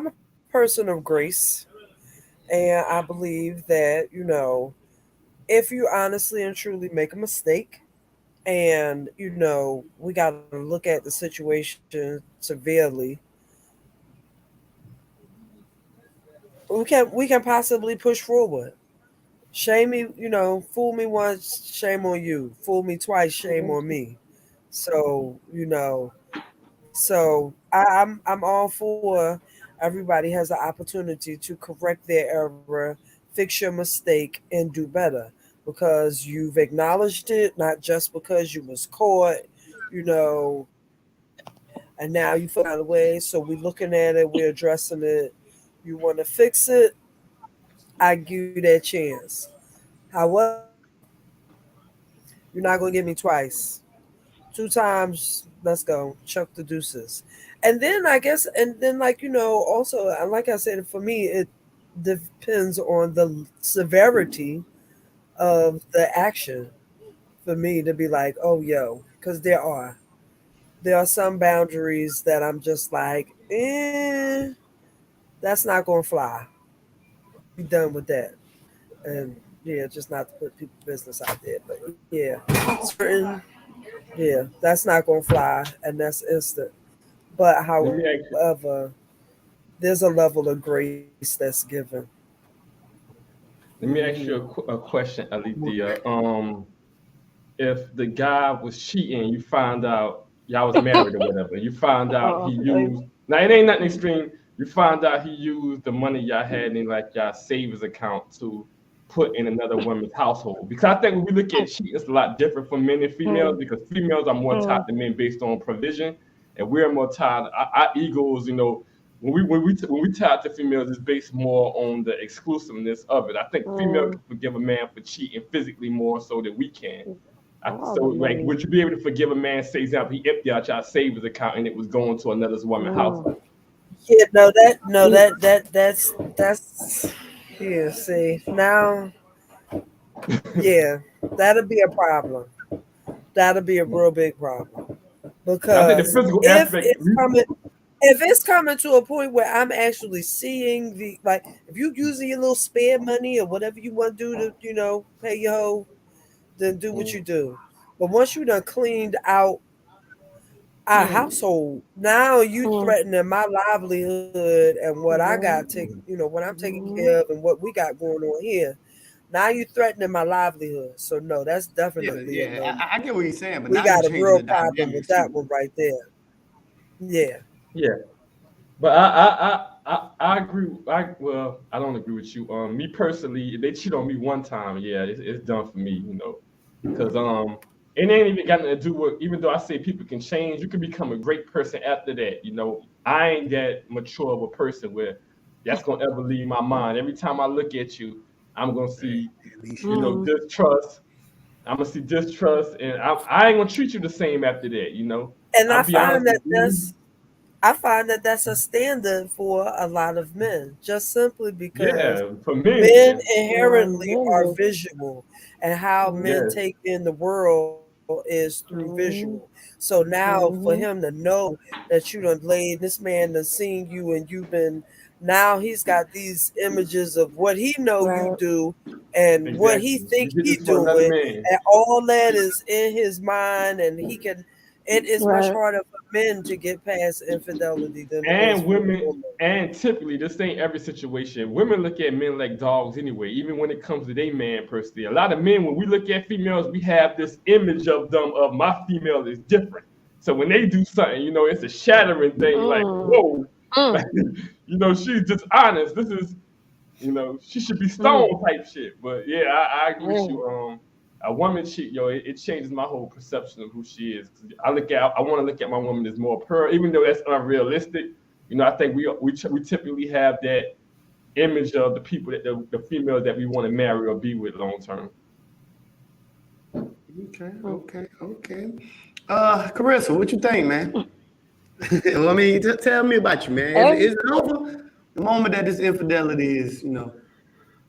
a person of grace, and I believe that if you honestly and truly make a mistake, and we got to look at the situation severely, we can possibly push forward. Shame me, fool me once, shame on you. Fool me twice, shame on me. So, I'm all for everybody has the opportunity to correct their error, fix your mistake, and do better because you've acknowledged it, not just because you was caught, you know, and now you find a way. So we're looking at it, we're addressing it. You want to fix it, I give you that chance. However, you're not gonna get me twice. Two times, let's go. Chuck the deuces. And then I guess, and then also, like I said, for me, it depends on the severity of the action for me to be like, oh, yo, because there are some boundaries that I'm just like, that's not gonna fly. Be done with that. And yeah, just not to put people's business out there, but yeah, certain, yeah, that's not gonna fly, and that's instant. But Let me ask you. however, there's a level of grace that's given. Let me ask you a question, Alethea. If the guy was cheating, you found out y'all was married or whatever, you found out he Oh, used now it ain't nothing extreme. You found out he used the money y'all had in like y'all savings account to put in another woman's household. Because I think when we look at cheating, it's a lot different for men and females because females are more tied to men based on provision, and we're more tied. Our egos, when we tied to females, it's based more on the exclusiveness of it. I think female can forgive a man for cheating physically more so than we can. all So, the like, money. would you be able to forgive a man, say, example, he emptied out your savings account and it was going to another woman's household? Yeah, that's yeah. See now, yeah, that'll be a problem. That'll be a real big problem I think the because physical aspect, if it's coming to a point where I'm actually seeing the like, if you using your little spare money or whatever you want to do to pay your hoe, then do what you do. But once you done cleaned out our household, now you threatening my livelihood and what I got what I'm taking care of and what we got going on here. Now you threatening my livelihood. So no, that's Yeah, definitely a yeah. no. I get what you're saying, but We now you're got a changing real the problem with dynamics that too. one right there. Yeah. yeah. But I agree. I don't agree with you. Me personally, if they cheat on me one time, yeah, it's done for me. Because it ain't even got nothing to do with. Even though I say people can change, you can become a great person after that. I ain't that mature of a person where that's gonna ever leave my mind. Every time I look at you, I'm gonna Hey, see, at least you know. distrust. I'm gonna see distrust, and I ain't gonna treat you the same after that. And I'll be honest with you. I find that that's a standard for a lot of men, just simply because Yeah, for men, men yeah. inherently are visual, and how men Yes, take in the world is through visual. So now for him to know that you done laid this man done seen you and you've been now he's got these images of what he know you Right, do and what he exactly. You think did he this for another doing, man. and all that is in his mind, and it is much right. harder for men to get past infidelity than it is And for a women, woman. and typically, this ain't every situation. Women look at men like dogs anyway, even when it comes to their man personally. A lot of men, when we look at females, we have this image of them, of my female is different. So when they do something, it's a shattering thing, like, whoa, like, she's just honest. This is, she should be stoned type shit. But yeah, I agree with you. A woman cheat, it changes my whole perception of who she is. I want to look at my woman as more pure, even though that's unrealistic. I think we typically have that image of the people that the females that we want to marry or be with long term. Okay. Carissa, what you think, man? I mean, tell me about you, man. Is Ev- it over? The moment that this infidelity is,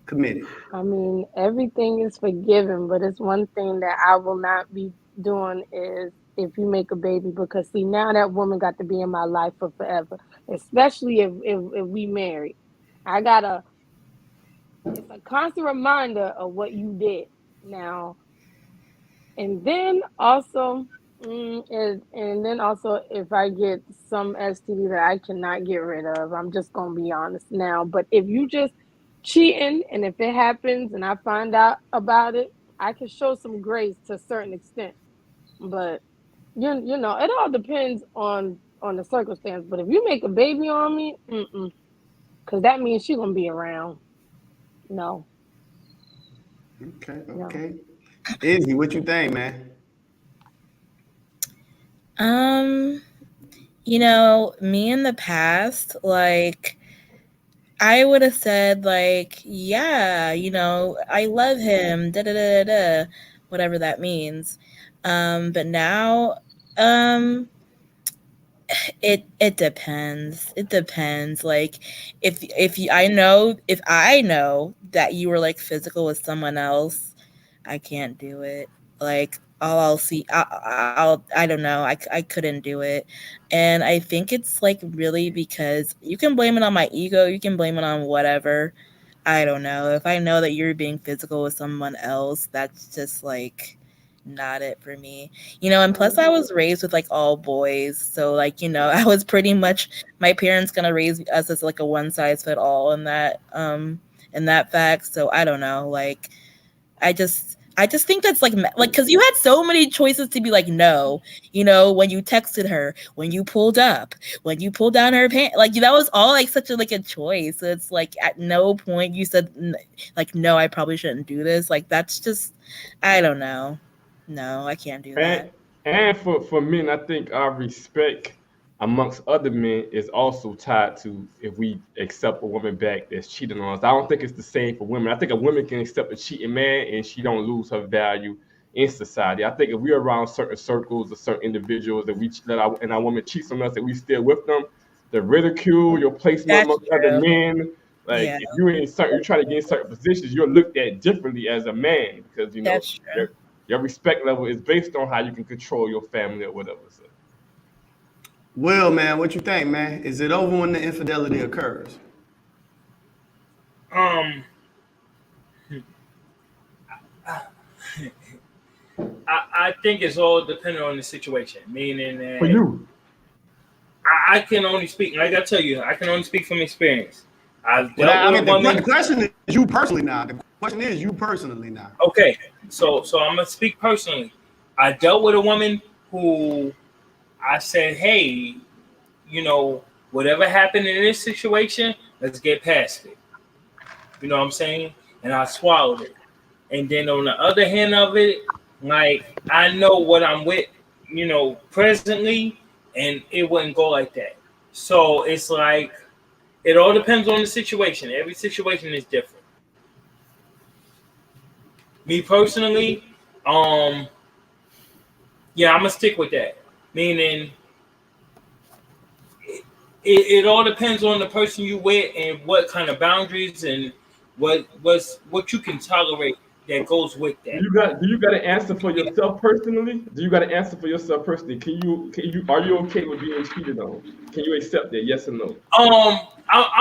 committed. I mean, everything is forgiven, but it's one thing that I will not be doing is if you make a baby, because see, now that woman got to be in my life for forever, especially if we married. I gotta, it's a constant reminder of what you did now. And then also, and then also, if I get some STD that I cannot get rid of, I'm just gonna be honest now. But if you just cheating, and if it happens, and I find out about it, I can show some grace to a certain extent. But you know, it all depends on the circumstance. But if you make a baby on me, because that means she's gonna be around. No, Okay, no. okay. Izzy, what you think, man? Me in the past, like I would have said like, yeah, I love him, da da da da, whatever that means. But now, um, it depends. It depends. Like, if I know that you were like physical with someone else, I can't do it. Like, I'll see. I don't know. I couldn't do it, and I think it's like really because you can blame it on my ego. You can blame it on whatever. I don't know. If I know that you're being physical with someone else, that's just like not it for me. And plus I was raised with like all boys. So like, I was pretty much my parents gonna raise us as like a one size fit all in that fact. So I don't know. Like I just think that's like because you had so many choices to be like no, when you texted her, when you pulled up, when you pulled down her pants, like that was all like such a choice. So it's like at no point you said like no, I probably shouldn't do this. Like that's just I don't know. No, I can't do that. And for men, I think our respect amongst other men is also tied to if we accept a woman back that's cheating on us. I don't think it's the same for women. I think a woman can accept a cheating man and she don't lose her value in society. I think if we're around certain circles or certain individuals that and our woman cheats on us and we still with them, the ridicule, your placement That's amongst other true. men, like Yeah, if you're trying to get in certain positions, you're looked at differently as a man because that's true. your respect level is based on how you can control your family or whatever. So. Will, man, what you think, man? Is it over when the infidelity occurs? Um, I think it's all dependent on the situation. Meaning For that you, I can only speak, like I tell you, I can only speak from experience. I've Well, dealt I with a mean, the woman. question is you personally now. The question is you personally now. Okay, so I'm gonna speak personally. I dealt with a woman who I said, hey, whatever happened in this situation, let's get past it. You know what I'm saying? And I swallowed it. And then on the other hand of it, like I know what I'm with, presently, and it wouldn't go like that. So it's like it all depends on the situation. Every situation is different. Me personally, um, yeah, I'm gonna stick with that. Meaning, it all depends on the person you with and what kind of boundaries and what you can tolerate that goes with that. do you got an answer for yourself personally? Do you got an answer for yourself personally? Can you are you okay with being cheated on? Can you accept that? Yes or no? I'm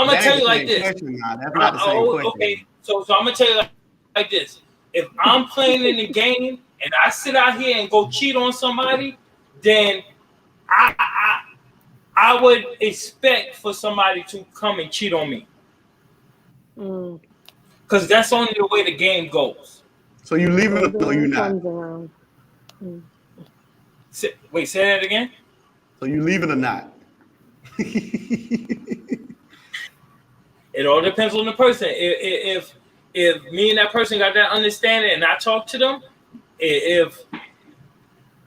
gonna That tell ain't you the like same this. question now. That's not the same Okay, question. so I'm gonna tell you like this. If I'm playing in the game and I sit out here and go cheat on somebody, then I I, I would expect for somebody to come and cheat on me Mm. because that's only the way the game goes. So you leaving Goes it or you around, not? comes around. Mm. Wait, say that again. So you leave it or not? It all depends on the person. If me and that person got that understanding and I talk to them, if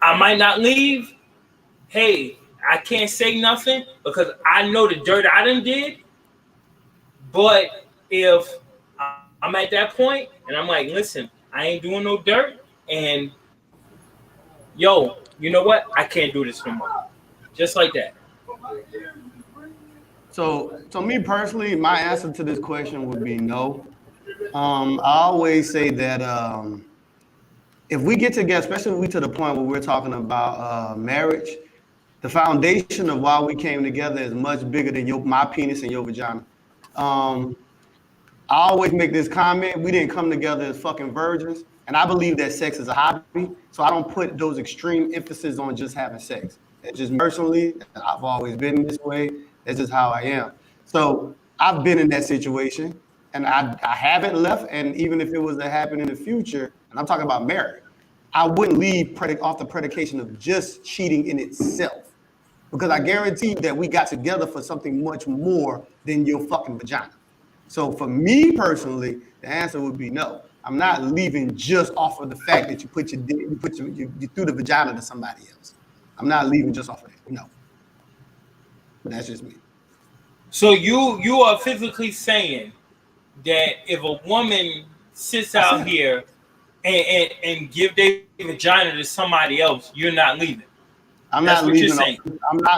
I might not leave, hey, I can't say nothing because I know the dirt I done did. But if I'm at that point and I'm like, listen, I ain't doing no dirt, and yo, you know what? I can't do this no more. Just like that. So me personally, my answer to this question would be no. I always say that if we get together, especially if we to the point where we're talking about marriage, the foundation of why we came together is much bigger than my penis and your vagina. I always make this comment: we didn't come together as fucking virgins, and I believe that sex is a hobby. So I don't put those extreme emphasis on just having sex. It's just personally, I've always been this way. That's just how I am. So I've been in that situation, and I haven't left. And even if it was to happen in the future, and I'm talking about marriage, I wouldn't leave off the predication of just cheating in itself, because I guarantee you that we got together for something much more than your fucking vagina. So for me personally, the answer would be no. I'm not leaving just off of the fact that you put your dick, you threw the vagina to somebody else. I'm not leaving just off of that. No. That's just me. So you are physically saying that if a woman sits out here and give their vagina to somebody else, you're not leaving. I'm not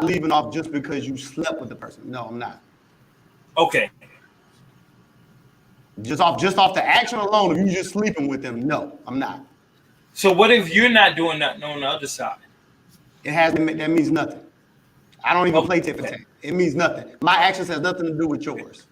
leaving off just because you slept with the person. No, I'm not. Okay. Just off the action alone, if you just sleeping with them, no, I'm not. So what if you're not doing nothing on the other side? That means nothing. I don't even play tit for tat. It means nothing. My actions has nothing to do with yours.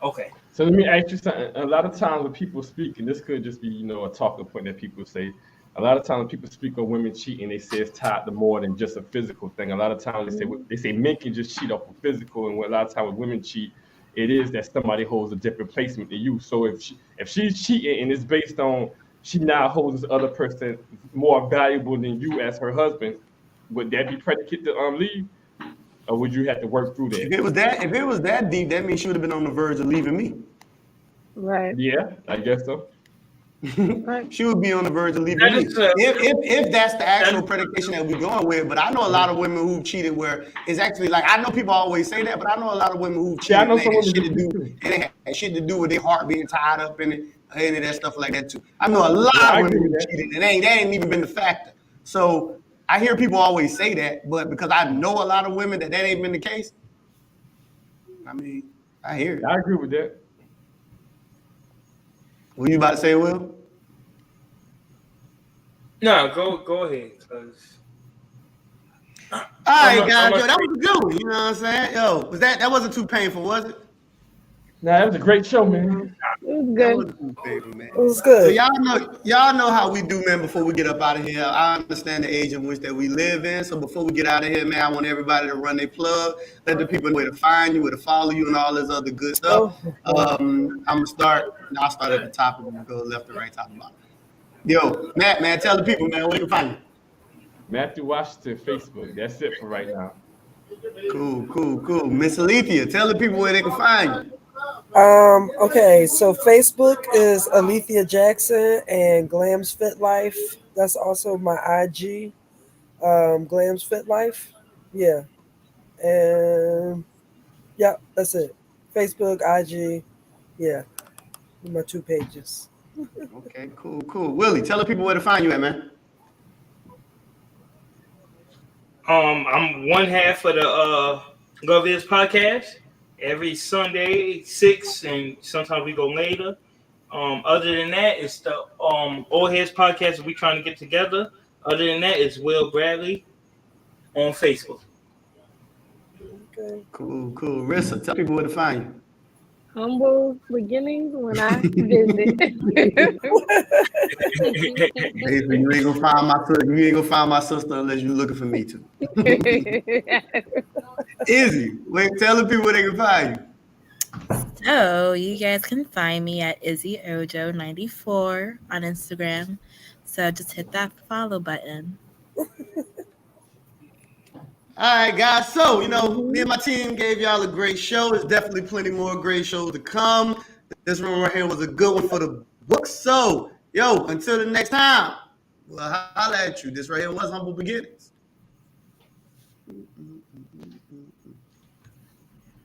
Okay. So let me ask you something. A lot of times when people speak, and this could just be, a talking point that people say, a lot of times when people speak on women cheating, they say it's tied to more than just a physical thing. A lot of times they say men can just cheat off of physical, and a lot of times when women cheat, it is that somebody holds a different placement than you. So if she's cheating and it's based on she now holds this other person more valuable than you as her husband, would that be predicate to leave, or would you have to work through that? If it was that deep, that means she would have been on the verge of leaving me. Right. Yeah, I guess so. She would be on the verge of leaving me. If that's the actual predication that we're going with. But I know a lot of women who cheated where it's actually like, I know people always say that, but I know a lot of women who cheated. Yeah, I know some women it had shit to do with their heart being tied up in it, any of that stuff like that too. I know a lot of women who cheated, and that ain't even been the factor. So I hear people always say that, but because I know a lot of women that ain't been the case, I mean, I hear it. I agree with that. What you about to say, Will? No, go ahead. All right, guys, yo, that was a good one. You know what I'm saying? Yo, that wasn't too painful, was it? Nah, that was a great show, man. It was good. That wasn't too painful, man. It was good. So y'all know how we do, man. Before we get up out of here, I understand the age in which that we live in. So before we get out of here, man, I want everybody to run their plug, let the people know where to find you, where to follow you, and all this other good stuff. I'll start at the top and go left to right, top and bottom. Yo, Matt, man, tell the people, man, where you can find you. Matthew Washington, Facebook. That's it for right now. Cool. Miss Alethea, tell the people where they can find you. Okay, so Facebook is Alethea Jackson and Glams Fit Life. That's also my IG. Glams Fit Life. Yeah. And yeah, that's it. Facebook, IG. Yeah. My 2 pages. Okay, cool. Willie, tell the people where to find you at, man. I'm one half of the Love Is podcast. Every Sunday, 6, and sometimes we go later. Other than that, it's the Old Heads podcast that we trying to get together. Other than that, it's Will Bradley on Facebook. Okay. Cool. Rissa, tell people where to find you. Humble beginnings when I visit. Basically, you ain't gonna find my sister unless you're looking for me too. Izzy, tell the people where they can find you. So you guys can find me at IzzyOjo94 on Instagram. So just hit that follow button. All right, guys. So, me and my team gave y'all a great show. There's definitely plenty more great shows to come. This one right here was a good one for the books. So, until the next time, we'll holla at you. This right here was Humble Beginnings.